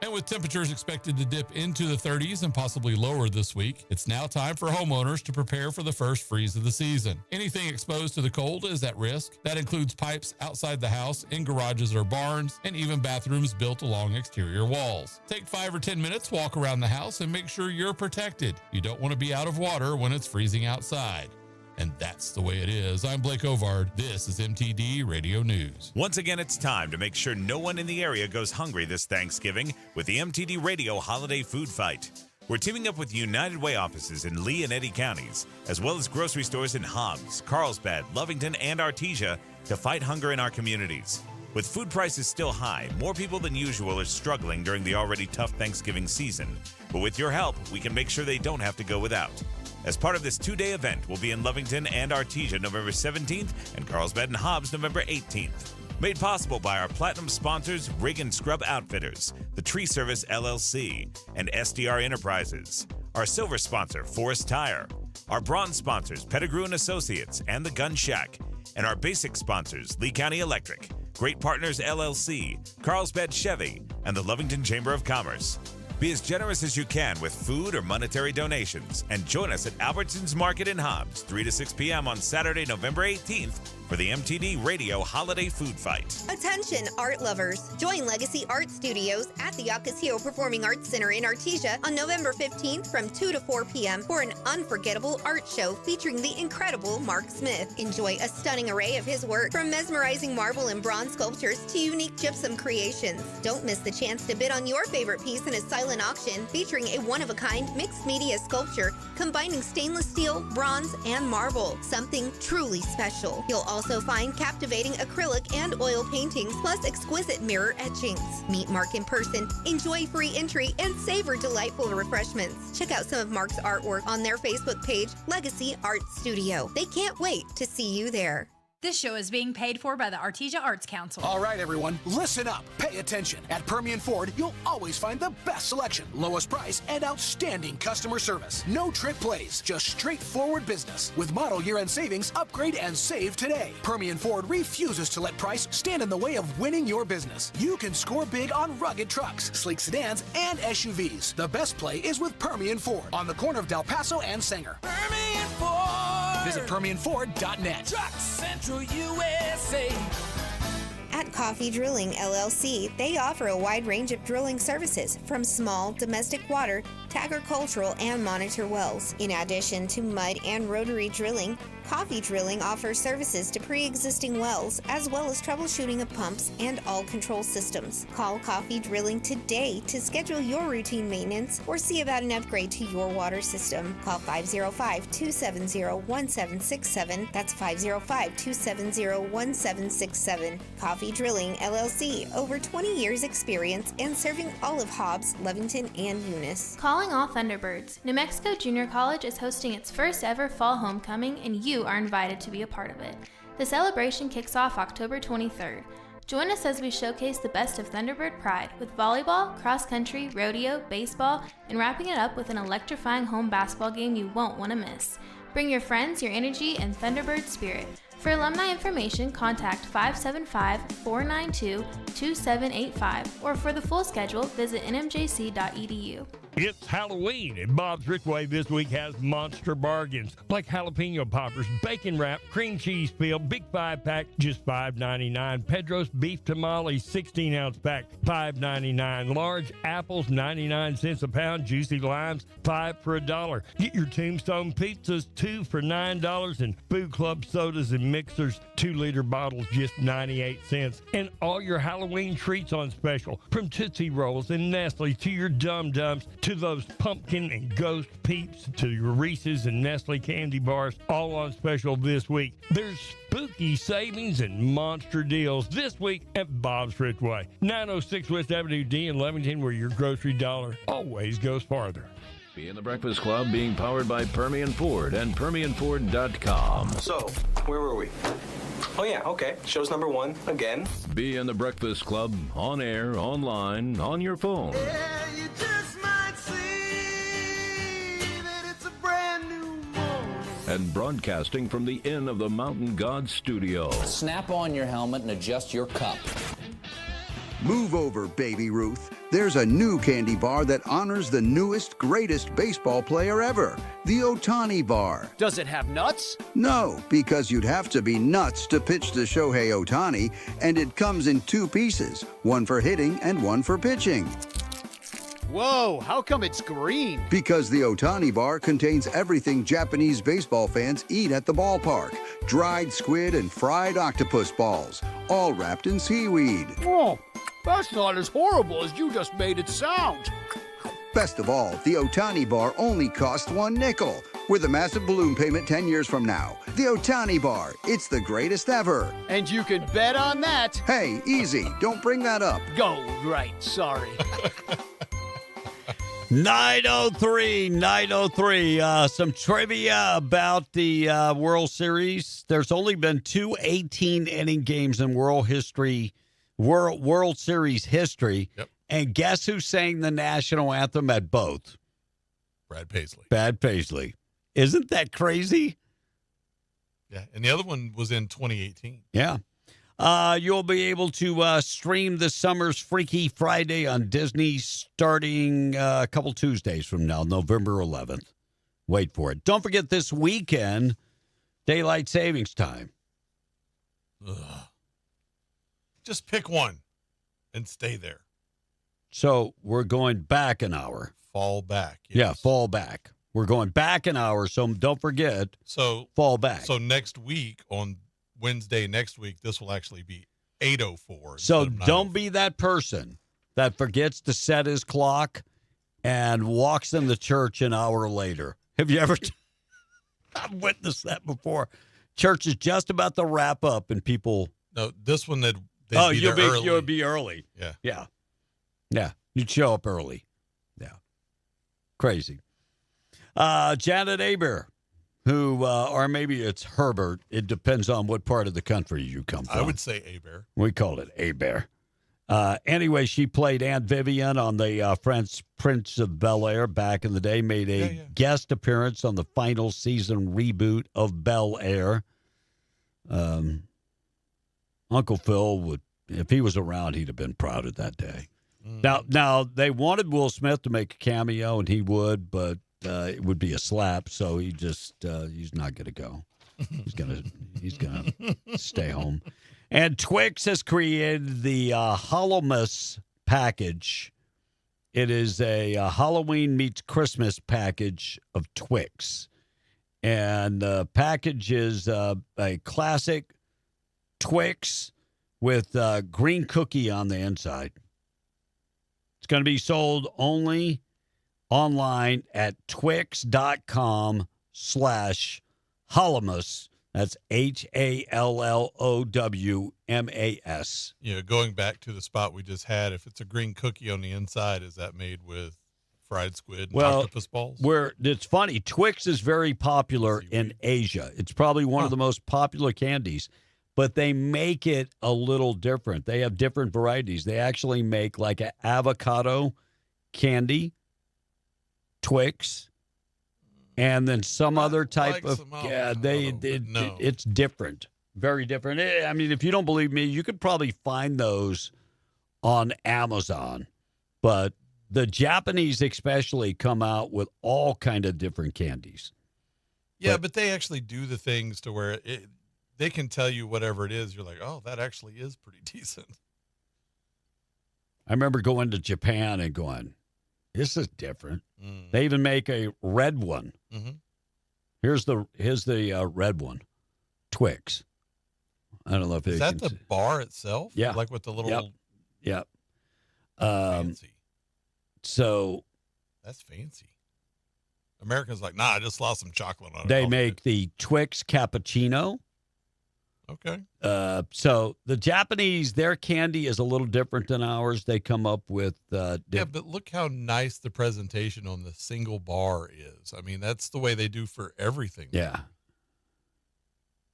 And with temperatures expected to dip into the 30s and possibly lower this week, it's now time for homeowners to prepare for the first freeze of the season. Anything exposed to the cold is at risk. That includes pipes outside the house, in garages or barns, and even bathrooms built along exterior walls. Take 5 or 10 minutes, walk around the house, and make sure you're protected. You don't want to be out of water when it's freezing outside. And that's the way it is. I'm Blake Ovard. This is MTD Radio News. Once again, it's time to make sure no one in the area goes hungry this Thanksgiving with the MTD Radio Holiday Food Fight. We're teaming up with United Way offices in Lee and Eddy counties, as well as grocery stores in Hobbs, Carlsbad, Lovington, and Artesia to fight hunger in our communities. With food prices still high, more people than usual are struggling during the already tough Thanksgiving season. But with your help, we can make sure they don't have to go without. As part of this two-day event, we'll be in Lovington and Artesia November 17th and Carlsbad and Hobbs November 18th. Made possible by our platinum sponsors, Rig and Scrub Outfitters, The Tree Service LLC, and SDR Enterprises. Our silver sponsor, Forest Tire. Our bronze sponsors, Pettigrew and Associates and The Gun Shack. And our basic sponsors, Lee County Electric, Great Partners LLC, Carlsbad Chevy, and the Lovington Chamber of Commerce. Be as generous as you can with food or monetary donations and join us at Albertsons Market in Hobbs, 3 to 6 p.m. on Saturday, November 18th for the MTD Radio Holiday Food Fight. Attention, art lovers. Join Legacy Art Studios at the Yacasio Performing Arts Center in Artesia on November 15th from 2 to 4 p.m. for an unforgettable art show featuring the incredible Mark Smith. Enjoy a stunning array of his work, from mesmerizing marble and bronze sculptures to unique gypsum creations. Don't miss the chance to bid on your favorite piece in a silent auction featuring a one-of-a-kind mixed media sculpture combining stainless steel, bronze, and marble. Something truly special. You'll also find captivating acrylic and oil paintings, plus exquisite mirror etchings. Meet Mark in person, enjoy free entry, and savor delightful refreshments. Check out some of Mark's artwork on their Facebook page, Legacy Art Studio. They can't wait to see you there. This show is being paid for by the Artesia Arts Council. All right, everyone, listen up. Pay attention. At Permian Ford, you'll always find the best selection, lowest price, and outstanding customer service. No trick plays, just straightforward business. With model year-end savings, upgrade and save today. Permian Ford refuses to let price stand in the way of winning your business. You can score big on rugged trucks, sleek sedans, and SUVs. The best play is with Permian Ford on the corner of Del Paso and Sanger. Permian Ford. Visit PermianFord.net. Truck Central USA. At Coffee Drilling LLC, they offer a wide range of drilling services, from small domestic water to agricultural and monitor wells. In addition to mud and rotary drilling, Coffee Drilling offers services to pre-existing wells, as well as troubleshooting of pumps and all control systems. Call Coffee Drilling today to schedule your routine maintenance or see about an upgrade to your water system. Call 505-270-1767. That's 505-270-1767. Coffee Drilling LLC, over 20 years experience and serving all of Hobbs, Lovington, and Eunice. Calling all Thunderbirds. New Mexico Junior College is hosting its first ever fall homecoming, and you are invited to be a part of it. The celebration kicks off October 23rd. Join us as we showcase the best of Thunderbird pride with volleyball, cross country, rodeo, baseball, and wrapping it up with an electrifying home basketball game you won't want to miss. Bring your friends, your energy, and Thunderbird spirit. For alumni information, contact 575-492-2785, or for the full schedule, visit nmjc.edu. It's Halloween, and Bob's Rickway this week has monster bargains like jalapeno poppers, bacon wrap, cream cheese peel, big 5-pack, just $5.99. Pedro's beef tamales, 16-ounce pack, $5.99. Large apples, 99 cents a pound. Juicy limes, 5 for $1. Get your Tombstone pizzas, 2 for $9, and Food Club sodas and mixers, 2-liter bottles, just 98 cents. And all your Halloween treats on special, from Tootsie Rolls and Nestle to your Dum Dums, to those pumpkin and ghost peeps, to your Reese's and Nestle candy bars, all on special this week. There's spooky savings and monster deals this week at Bob's Rickway, 906 West Avenue D in Lovington, where your grocery dollar always goes farther. Be in the Breakfast Club, being powered by Permian Ford and PermianFord.com. So, where were we? Oh yeah, okay. Show's number 1, again. Be in the Breakfast Club, on air, online, on your phone. Yeah, you just might see that it's a brand new morning. And broadcasting from the Inn of the Mountain God studio. Snap on your helmet and adjust your cup. Move over, Baby Ruth. There's a new candy bar that honors the newest, greatest baseball player ever, the Ohtani Bar. Does it have nuts? No, because you'd have to be nuts to pitch to Shohei Ohtani, and it comes in 2 pieces, one for hitting and one for pitching. Whoa, how come it's green? Because the Ohtani Bar contains everything Japanese baseball fans eat at the ballpark. Dried squid and fried octopus balls, all wrapped in seaweed. Whoa, that's not as horrible as you just made it sound. Best of all, the Ohtani Bar only costs 1 nickel. With a massive balloon payment 10 years from now. The Ohtani Bar, it's the greatest ever. And you can bet on that. Hey, easy, don't bring that up. Go right, sorry. 903. Some trivia about the World Series. There's only been two 18-inning games in World Series history. Yep. And guess who sang the national anthem at both? Brad Paisley. Brad Paisley. Isn't that crazy? Yeah, and the other one was in 2018. Yeah. You'll be able to stream this summer's Freaky Friday on Disney starting a couple Tuesdays from now, November 11th. Wait for it. Don't forget this weekend, daylight savings time. Ugh. Just pick one and stay there. So we're going back an hour. Fall back. Yes. Yeah, fall back. We're going back an hour, so don't forget, fall back. So next week, on Wednesday next week, this will actually be 8:04. So don't be that person that forgets to set his clock and walks in the church an hour later. Have you ever I've witnessed that before. Church is just about to wrap up and people... No, this one they'd you'll be early. Yeah. Yeah. Yeah. You'd show up early. Yeah. Crazy. Janet Aber, who, or maybe it's Herbert. It depends on what part of the country you come from. I would say Aber. We call it Aber. Anyway, she played Aunt Vivian on the French Prince of Bel-Air back in the day, made a guest appearance on the final season reboot of Bel-Air. Uncle Phil would, if he was around, he'd have been proud of that day. Now they wanted Will Smith to make a cameo, and he would, but it would be a slap. So he just he's not going to go. He's gonna stay home. And Twix has created the Hallowmas package. It is a Halloween meets Christmas package of Twix, and the package is a classic Twix with green cookie on the inside. It's going to be sold only online at twix.com/Hallowmas. That's HALLOWMAS. You know, going back to the spot we just had, if it's a green cookie on the inside, is that made with fried squid and octopus balls? It's funny. Twix is very popular in Asia. It's probably one of the most popular candies. But they make it a little different. They have different varieties. They actually make like an avocado candy, Twix, and then some other type of it's different, very different. I mean, if you don't believe me, you could probably find those on Amazon. But the Japanese especially come out with all kind of different candies. Yeah, but they actually do the things to where they can tell you whatever it is. You're like, oh, that actually is pretty decent. I remember going to Japan and going, this is different. They even make a red one. Mm-hmm. Here's the red one, Twix. I don't know if is that the bar itself? Yeah, like with the little. Yep. Fancy. So that's fancy. Americans like, nah, I just lost some chocolate on it. They make the Twix cappuccino. Okay. So the Japanese, their candy is a little different than ours. They come up with yeah, but look how nice the presentation on the single bar is. I mean, that's the way they do for everything. Yeah.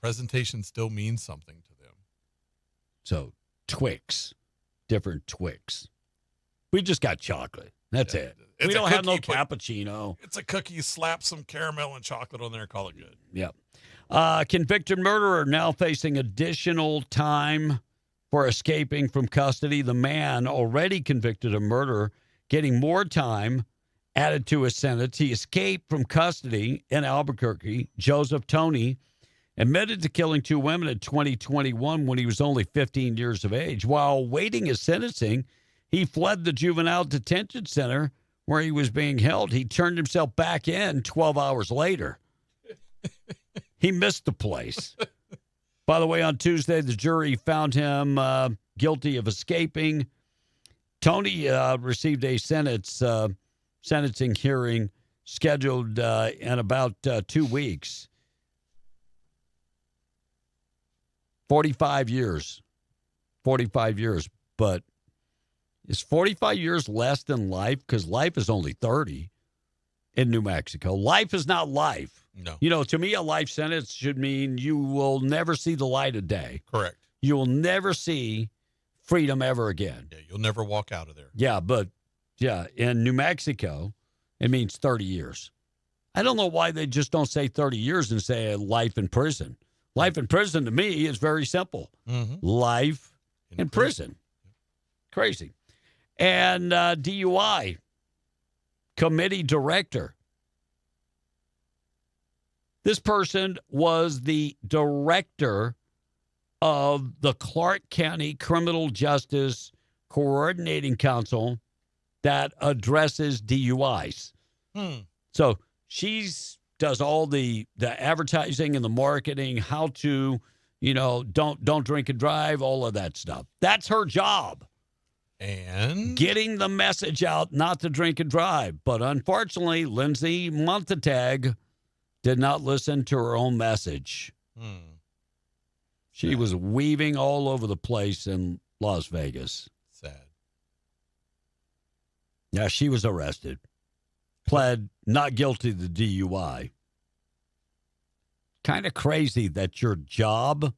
Presentation still means something to them. So Twix, different Twix. We just got chocolate. That's it. We don't have no cappuccino. It's a cookie. You slap some caramel and chocolate on there and call it good. Yep. Convicted murderer now facing additional time for escaping from custody. The man already convicted of murder, getting more time added to his sentence. He escaped from custody in Albuquerque. Joseph Tony admitted to killing two women in 2021 when he was only 15 years of age. While waiting his sentencing, he fled the juvenile detention center where he was being held. He turned himself back in 12 hours later. He missed the place. By the way, on Tuesday, the jury found him guilty of escaping. Tony received a sentencing hearing scheduled in about 2 weeks. 45 years. 45 years. But Is 45 years less than life? Because life is only 30 in New Mexico. Life is not life. No. You know, to me, a life sentence should mean you will never see the light of day. Correct. You will never see freedom ever again. Yeah, you'll never walk out of there. Yeah, but, in New Mexico, it means 30 years. I don't know why they just don't say 30 years and say life in prison. Life in prison, to me, is very simple. Life in prison. Crazy. And DUI committee director. This person was the director of the Clark County Criminal Justice Coordinating Council that addresses DUIs. So she does all the advertising and the marketing, how to, don't drink and drive, all of that stuff. That's her job. And getting the message out not to drink and drive. But unfortunately, Lindsay Montague did not listen to her own message. She was weaving all over the place in Las Vegas. Sad. Yeah, she was arrested. Pled not guilty to the DUI. Kind of crazy that your job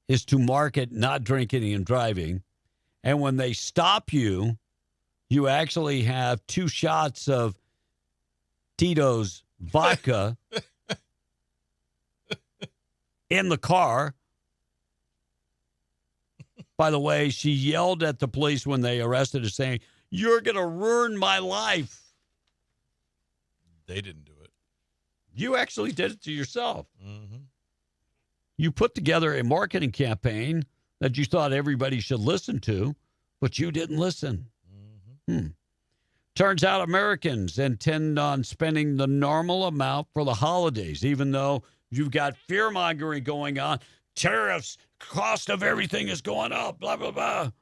is to market not drinking and driving. And when they stop you, you actually have 2 shots of Tito's vodka in the car. By the way, she yelled at the police when they arrested her saying, "You're going to ruin my life." They didn't do it. You actually did it to yourself. You put together a marketing campaign that you thought everybody should listen to, but you didn't listen. Turns out Americans intend on spending the normal amount for the holidays, even though you've got fear-mongering going on. Tariffs, cost of everything is going up, blah, blah, blah.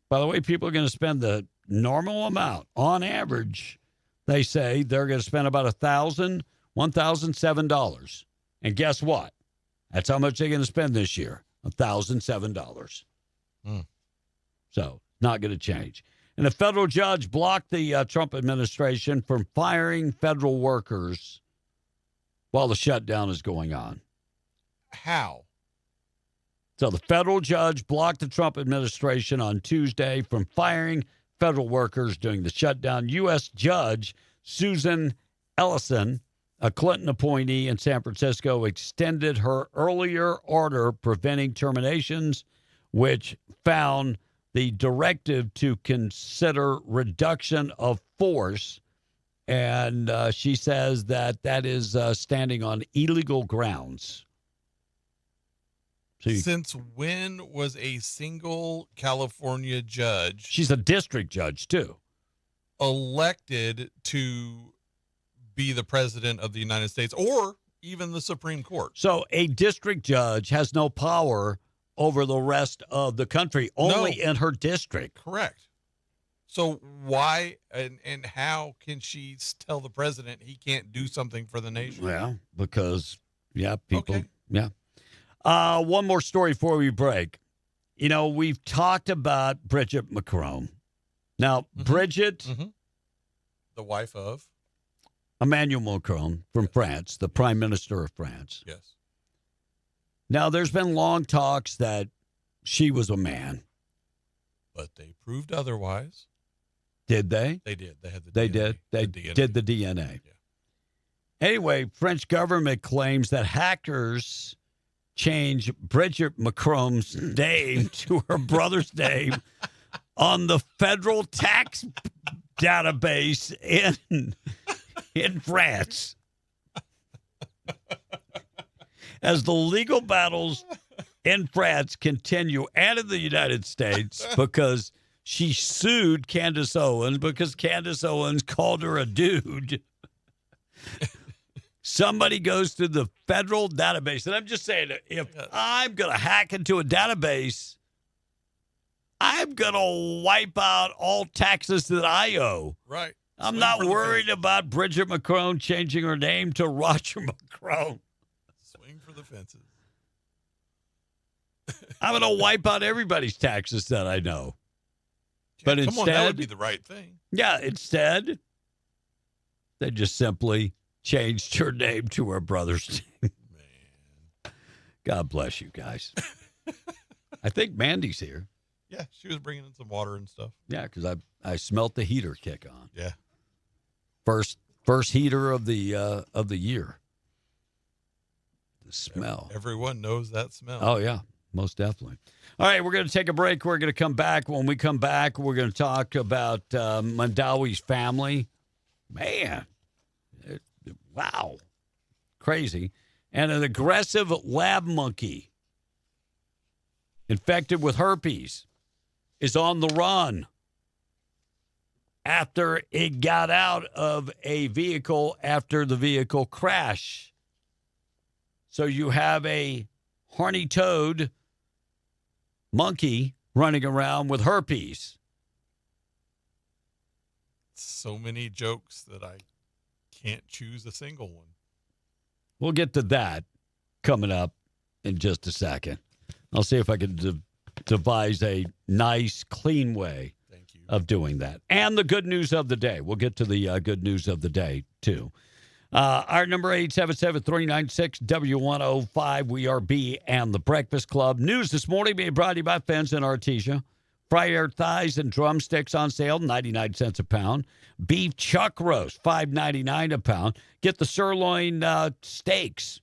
By the way, people are going to spend the normal amount. On average, they say they're going to spend about $1,007. And guess what? That's how much they're going to spend this year. $1,007. So, not going to change. And a federal judge blocked the Trump administration from firing federal workers while the shutdown is going on. How? So, the federal judge blocked the Trump administration on Tuesday from firing federal workers during the shutdown. U.S. Judge Susan Ellison, a Clinton appointee in San Francisco, extended her earlier order preventing terminations, which found the directive to consider reduction of force. And she says that is standing on illegal grounds. Since when was a single California judge... She's a district judge, too. ...elected to be the president of the United States or even the Supreme Court? So a district judge has no power over the rest of the country, only in her district. Correct. So why and how can she tell the president he can't do something for the nation? Well, because, people... Okay. Yeah. One more story before we break. We've talked about Bridget Macron. Now, Bridget... The wife of? Emmanuel Macron from France, the Prime Minister of France. Yes. Now, there's been long talks that she was a man. But they proved otherwise. Did they? They did. They had the They DNA. did. They did the DNA. Yeah. Anyway, French government claims that hackers changed Bridget Macron's name to her brother's name on the federal tax database in France. As the legal battles in France continue and in the United States because she sued Candace Owens because Candace Owens called her a dude. Somebody goes to the federal database. And I'm just saying, if I'm going to hack into a database, I'm going to wipe out all taxes that I owe. Right. I'm not worried about Bridget Macron changing her name to Roger Macron. Swing for the fences. I'm going to wipe out everybody's taxes that I know. But Come instead, on, that would be the right thing. Yeah, instead, they just simply changed her name to her brother's name. Man. God bless you guys. I think Mandy's here. Yeah, she was bringing in some water and stuff. Yeah, because I smelt the heater kick on. Yeah. First heater of the year. The smell. Everyone knows that smell. Oh, yeah, most definitely. All right, we're going to take a break. We're going to come back. When we come back, we're going to talk about Mandawi's family. Man, wow, crazy. And an aggressive lab monkey infected with herpes is on the run after it got out of a vehicle after the vehicle crash. So you have a horny-toed monkey running around with herpes. So many jokes that I can't choose a single one. We'll get to that coming up in just a second. I'll see if I can devise a nice, clean way of doing that. And the good news of the day. We'll get to the good news of the day, too. Our number 877-396-W105. We are B and the Breakfast Club. News this morning being brought to you by Fens and Artesia. Fried thighs and drumsticks on sale, 99 cents a pound. Beef chuck roast, $5.99 a pound. Get the sirloin steaks,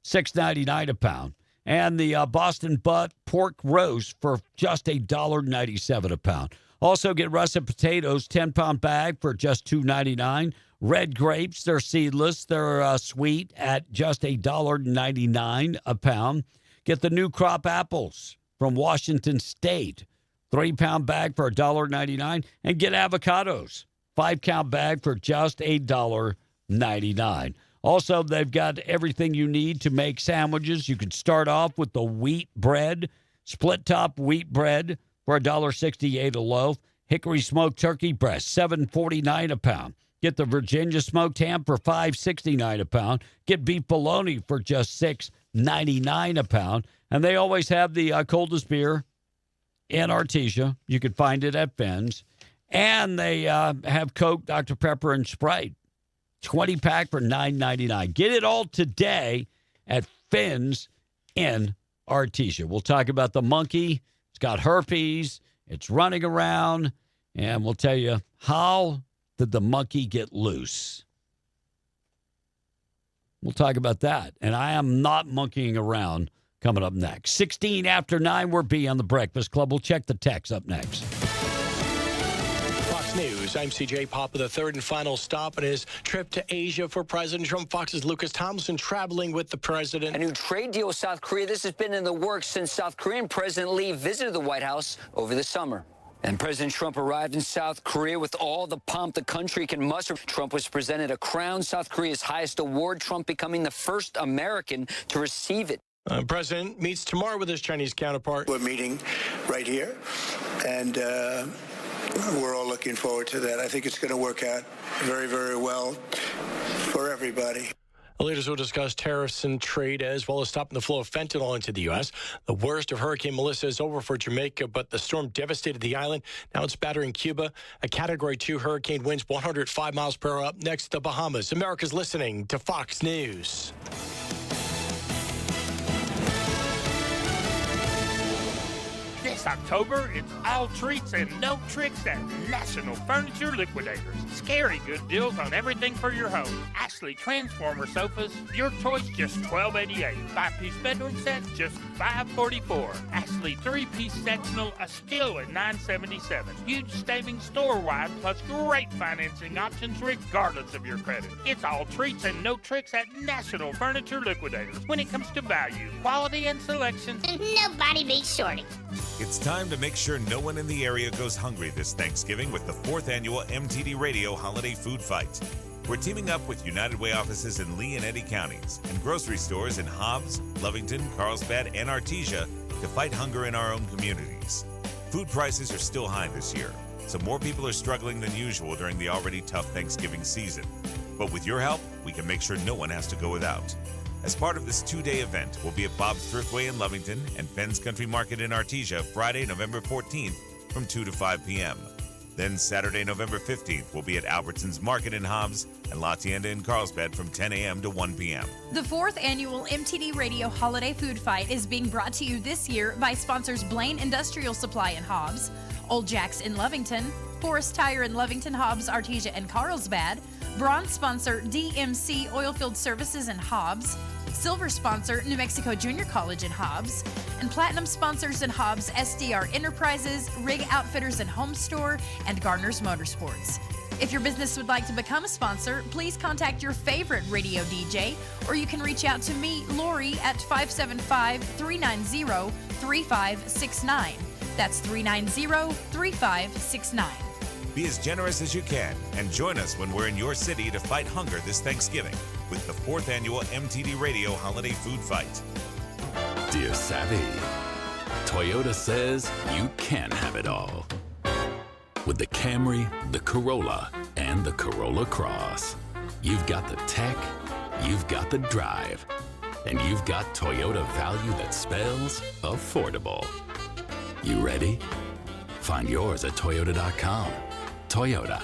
$6.99 a pound. And the Boston butt pork roast for just $1.97 a pound. Also get russet potatoes, 10-pound bag for just $2.99. Red grapes, they're seedless. They're sweet at just $1.99 a pound. Get the new crop apples from Washington State, 3-pound bag for $1.99. And get avocados, 5-count bag for just $1.99. Also, they've got everything you need to make sandwiches. You can start off with the wheat bread, split-top wheat bread for $1.68 a loaf. Hickory smoked turkey breast, $7.49 a pound. Get the Virginia smoked ham for $5.69 a pound. Get beef bologna for just $6.99 a pound. And they always have the coldest beer in Artesia. You can find it at Fens. And they have Coke, Dr. Pepper, and Sprite. 20-pack for $9.99. Get it all today at Fens in Artesia. We'll talk about the monkey. It's got herpes. It's running around. And we'll tell you how did the monkey get loose. We'll talk about that. And I am not monkeying around coming up next. 16 after 9, we're B on the Breakfast Club. We'll check the text up next. Fox News, I'm CJ Papa. The third and final stop on his trip to Asia for President Trump. Fox's Lucas Tomlinson traveling with the president. A new trade deal with South Korea. This has been in the works since South Korean President Lee visited the White House over the summer. And President Trump arrived in South Korea with all the pomp the country can muster. Trump was presented a crown, South Korea's highest award, Trump becoming the first American to receive it. President meets tomorrow with his Chinese counterpart. We're meeting right here, and we're all looking forward to that. I think it's going to work out very, very well for everybody. The leaders will discuss tariffs and trade as well as stopping the flow of fentanyl into the U.S. The worst of Hurricane Melissa is over for Jamaica, but the storm devastated the island. Now it's battering Cuba. A Category 2 hurricane winds 105 miles per hour up next, the Bahamas. America's listening to Fox News. This October, it's all treats and no tricks at National Furniture Liquidators. Scary good deals on everything for your home. Ashley Transformer sofas, your choice just $12.88. 5-piece bedroom set, just $5.44. Ashley 3-piece sectional, a steal at $9.77. Huge savings store-wide, plus great financing options regardless of your credit. It's all treats and no tricks at National Furniture Liquidators. When it comes to value, quality, and selection, nobody beats Shorty. It's time to make sure no one in the area goes hungry this Thanksgiving with the 4th annual MTD Radio Holiday Food Fight. We're teaming up with United Way offices in Lee and Eddy counties and grocery stores in Hobbs, Lovington, Carlsbad, and Artesia to fight hunger in our own communities. Food prices are still high this year, so more people are struggling than usual during the already tough Thanksgiving season. But with your help, we can make sure no one has to go without. As part of this 2-day event, we'll be at Bob's Thriftway in Lovington and Fens Country Market in Artesia Friday, November 14th from 2 to 5 p.m. Then Saturday, November 15th, will be at Albertsons Market in Hobbs and La Tienda in Carlsbad from 10 a.m. to 1 p.m. The 4th annual MTD Radio Holiday Food Fight is being brought to you this year by sponsors Blaine Industrial Supply in Hobbs, Old Jack's in Lovington, Forest Tire in Lovington, Hobbs, Artesia, and Carlsbad, bronze sponsor DMC Oilfield Services in Hobbs, silver sponsor New Mexico Junior College in Hobbs, and platinum sponsors in Hobbs SDR Enterprises, Rig Outfitters and Home Store, and Garner's Motorsports. If your business would like to become a sponsor, please contact your favorite radio DJ, or you can reach out to me, Lori, at 575-390-3569. That's 390-3569. Be as generous as you can and join us when we're in your city to fight hunger this Thanksgiving with the 4th annual MTD Radio Holiday Food Fight. Dear Savvy, Toyota says you can have it all. With the Camry, the Corolla, and the Corolla Cross. You've got the tech, you've got the drive, and you've got Toyota value that spells affordable. You ready? Find yours at Toyota.com. Toyota.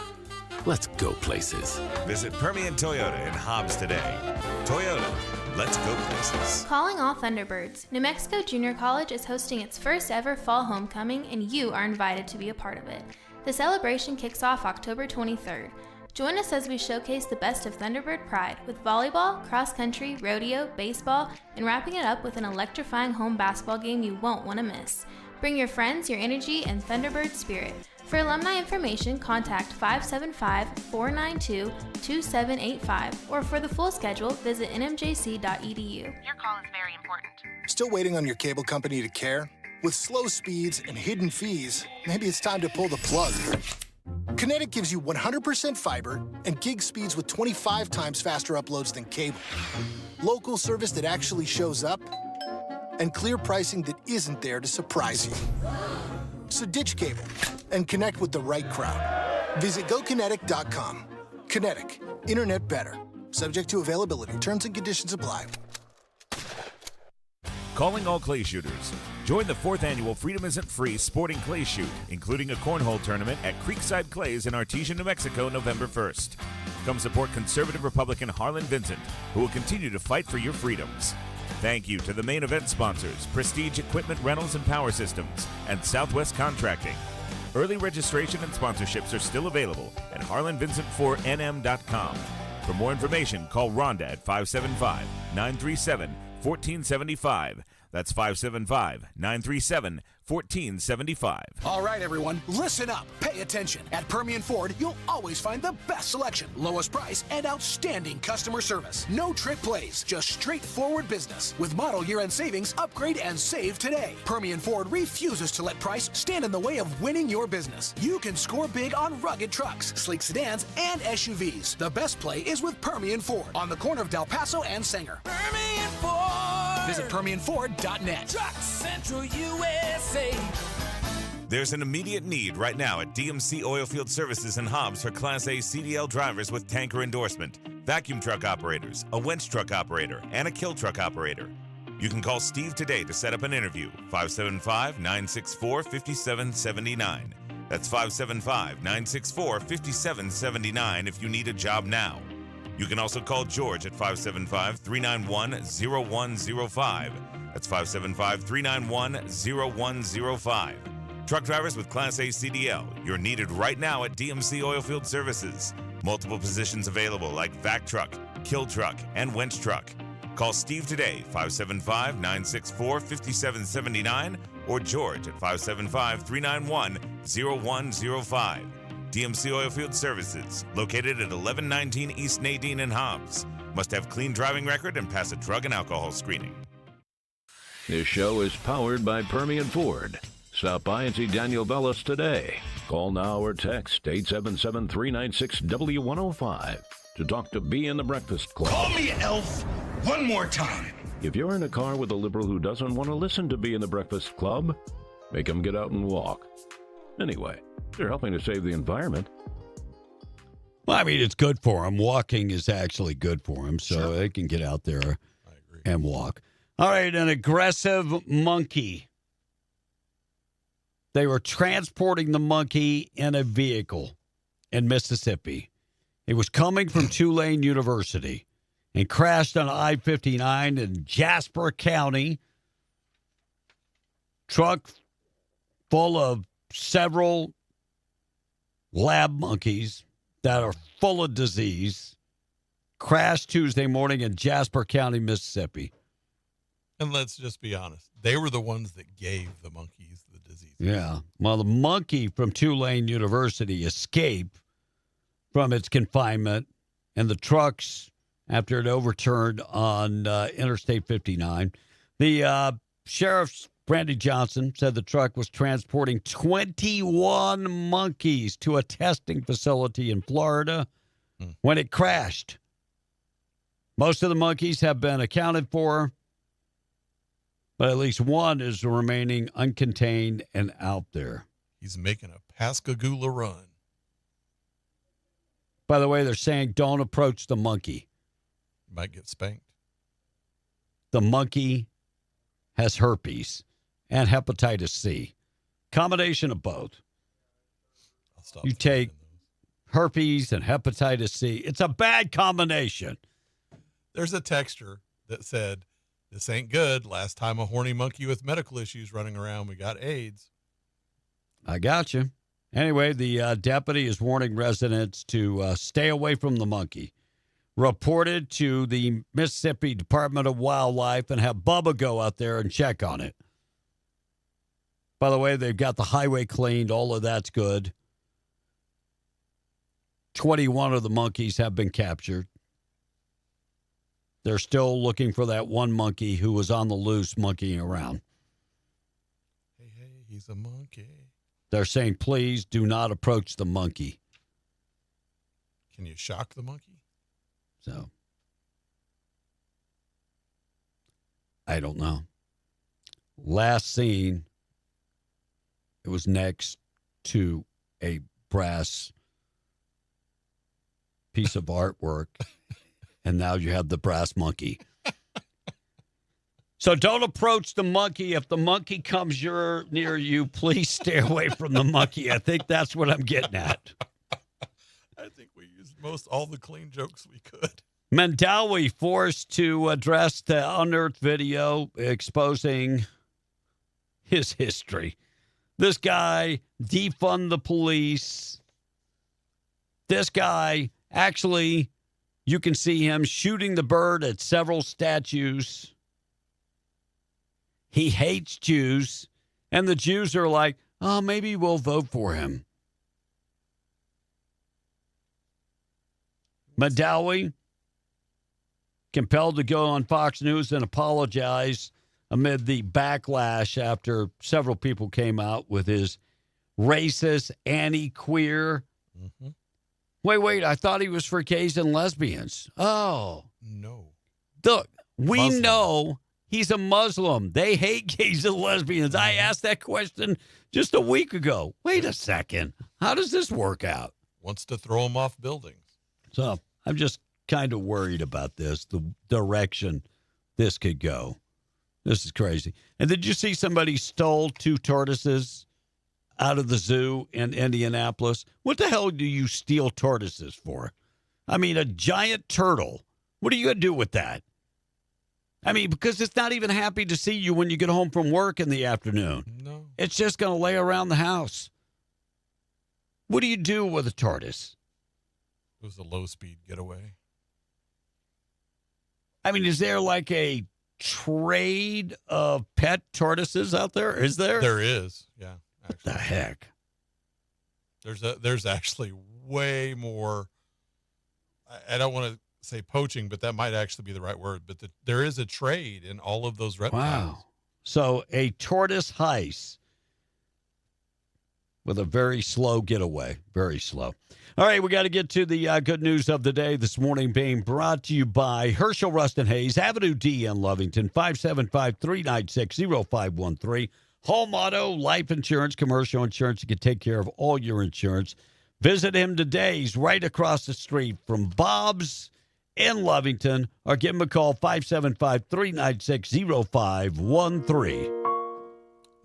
Let's go places. Visit Permian Toyota in Hobbs today. Toyota, let's go places. Calling all Thunderbirds. New Mexico Junior College is hosting its first ever fall homecoming, and you are invited to be a part of it. The celebration kicks off October 23rd. Join us as we showcase the best of Thunderbird pride with volleyball, cross country, rodeo, baseball, and wrapping it up with an electrifying home basketball game you won't want to miss. Bring your friends, your energy, and Thunderbird spirit. For alumni information, contact 575-492-2785, or for the full schedule, visit nmjc.edu. Your call is very important. Still waiting on your cable company to care? With slow speeds and hidden fees, maybe it's time to pull the plug. Kinetic gives you 100% fiber and gig speeds with 25 times faster uploads than cable. Local service that actually shows up, and clear pricing that isn't there to surprise you. So ditch cable and connect with the right crowd. Visit GoKinetic.com. Kinetic. Internet better. Subject to availability. Terms and conditions apply. Calling all clay shooters. Join the 4th annual Freedom Isn't Free Sporting Clay Shoot, including a cornhole tournament at Creekside Clays in Artesia, New Mexico, November 1st. Come support conservative Republican Harlan Vincent, who will continue to fight for your freedoms. Thank you to the main event sponsors, Prestige Equipment Rentals and Power Systems, and Southwest Contracting. Early registration and sponsorships are still available at harlanvincent4nm.com. For more information, call Rhonda at 575-937-1475. That's 575-937-1475. All right, everyone, listen up. Pay attention. At Permian Ford, you'll always find the best selection, lowest price, and outstanding customer service. No trick plays, just straightforward business. With model year-end savings, upgrade and save today. Permian Ford refuses to let price stand in the way of winning your business. You can score big on rugged trucks, sleek sedans, and SUVs. The best play is with Permian Ford on the corner of Del Paso and Sanger. Permian Ford. Visit PermianFord.net. Truck Central USA. There's an immediate need right now at DMC Oilfield Services in Hobbs for Class A CDL drivers with tanker endorsement, vacuum truck operators, a winch truck operator, and a kill truck operator. You can call Steve today to set up an interview, 575-964-5779. That's 575-964-5779 if you need a job now. You can also call George at 575-391-0105. That's 575-391-0105. Truck drivers with Class A CDL, you're needed right now at DMC Oilfield Services. Multiple positions available like vac truck, kill truck, and winch truck. Call Steve today, 575-964-5779, or George at 575-391-0105. DMC Oilfield Services, located at 1119 East Nadine in Hobbs. Must have clean driving record and pass a drug and alcohol screening. This show is powered by Permian Ford. Stop by and see Daniel Bellis today. Call now or text 877-396-W105 to talk to B in the Breakfast Club. Call me Elf one more time. If you're in a car with a liberal who doesn't want to listen to B in the Breakfast Club, make him get out and walk. Anyway, they're helping to save the environment. Well, I mean, it's good for them. Walking is actually good for them, so they can get out there and walk. All right, an aggressive monkey They were transporting the monkey in a vehicle in Mississippi. It was coming from Tulane University and crashed on I-59 in Jasper County. Truck full of several lab monkeys that are full of disease crashed Tuesday morning in Jasper County, Mississippi. And let's just be honest. They were the ones that gave the monkeys the disease. Yeah. Well, the monkey from Tulane University escaped from its confinement, and the trucks, after it overturned on Interstate 59, the sheriff's Brandy Johnson said the truck was transporting 21 monkeys to a testing facility in Florida when it crashed. Most of the monkeys have been accounted for, but at least one is remaining uncontained and out there. He's making a Pascagoula run. By the way, they're saying don't approach the monkey. You might get spanked. The monkey has herpes and hepatitis C. Combination of both. You take herpes and hepatitis C. It's a bad combination. There's a texture that said, this ain't good. Last time a horny monkey with medical issues running around, we got AIDS. I got you. Anyway, the deputy is warning residents to stay away from the monkey. Reported to the Mississippi Department of Wildlife and have Bubba go out there and check on it. By the way, they've got the highway cleaned. All of that's good. 21 of the monkeys have been captured. They're still looking for that one monkey who was on the loose monkeying around. Hey, he's a monkey. They're saying, please do not approach the monkey. Can you shock the monkey? So, I don't know. Last seen, it was next to a brass piece of artwork, and now you have the brass monkey. So don't approach the monkey. If the monkey comes near you, please stay away from the monkey. I think that's what I'm getting at. I think we used all the clean jokes we could. Mandawi forced to address the unearthed video exposing his history. This guy defund the police. This guy, actually, you can see him shooting the bird at several statues. He hates Jews, and the Jews are like, oh, maybe we'll vote for him. Mandawi compelled to go on Fox News and apologize amid the backlash after several people came out with his racist, anti-queer. Mm-hmm. Wait, I thought he was for gays and lesbians. Oh. No. Look, we Muslim. know he's a Muslim. They hate gays and lesbians. I asked that question just a week ago. Wait a second. How does this work out? Wants to throw him off buildings. So I'm just kind of worried about this, the direction this could go. This is crazy. And did you see somebody stole 2 tortoises out of the zoo in Indianapolis? What the hell do you steal tortoises for? I mean, a giant turtle. What are you going to do with that? I mean, because it's not even happy to see you when you get home from work in the afternoon. No. It's just going to lay around the house. What do you do with a tortoise? It was a low-speed getaway. I mean, is there like a trade of pet tortoises out there? Is there? There is, yeah. What the heck? There's actually way more. I don't want to say poaching, but that might actually be the right word. But there is a trade in all of those reptiles. Wow. So a tortoise heist with a very slow getaway. Very slow. All right, we got to get to the good news of the day this morning, being brought to you by Herschel Rustin Hayes, Avenue D in Lovington, 575-396-0513. Home auto, life insurance, commercial insurance. You can take care of all your insurance. Visit him today. He's right across the street from Bob's in Lovington, or give him a call, 575-396-0513.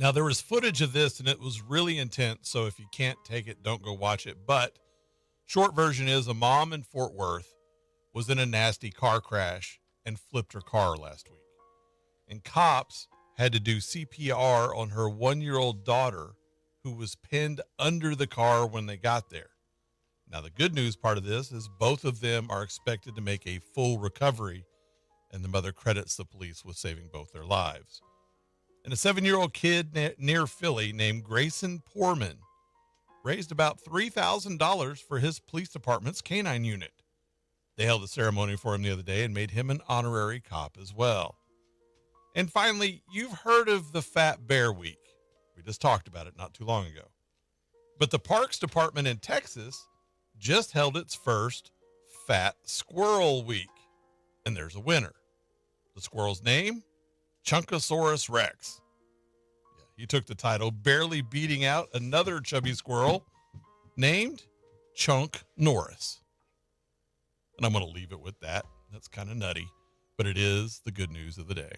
Now, there was footage of this, and it was really intense, so if you can't take it, don't go watch it. But short version is a mom in Fort Worth was in a nasty car crash and flipped her car last week. And cops had to do CPR on her 1-year-old daughter who was pinned under the car when they got there. Now, the good news part of this is both of them are expected to make a full recovery, and the mother credits the police with saving both their lives. And a 7-year-old kid near Philly named Grayson Poorman raised about $3,000 for his police department's canine unit. They held a ceremony for him the other day and made him an honorary cop as well. And finally, you've heard of the Fat Bear Week. We just talked about it not too long ago. But the Parks Department in Texas just held its first Fat Squirrel Week. And there's a winner. The squirrel's name? Chunkosaurus Rex. Yeah, he took the title, barely beating out another chubby squirrel named Chunk Norris. And I'm going to leave it with that. That's kind of nutty, but it is the good news of the day.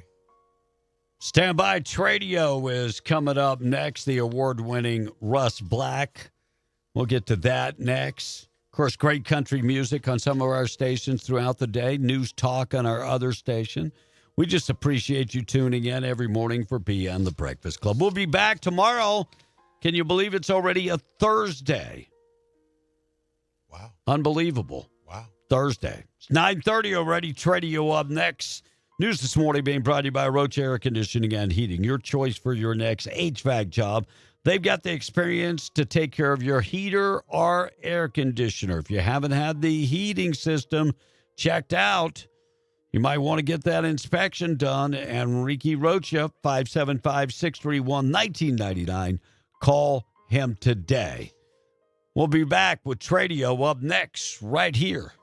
Stand by. Tradio is coming up next. The award-winning Russ Black. We'll get to that next. Of course, great country music on some of our stations throughout the day. News talk on our other station. We just appreciate you tuning in every morning for Beyond the Breakfast Club. We'll be back tomorrow. Can you believe it's already a Thursday? Wow. Unbelievable. Wow. Thursday. It's 9:30 already. Tradio up next. News this morning being brought to you by Roach Air Conditioning and Heating. Your choice for your next HVAC job. They've got the experience to take care of your heater or air conditioner. If you haven't had the heating system checked out, you might want to get that inspection done. Enrique Rocha, 575-631-1999. Call him today. We'll be back with Tradio up next right here.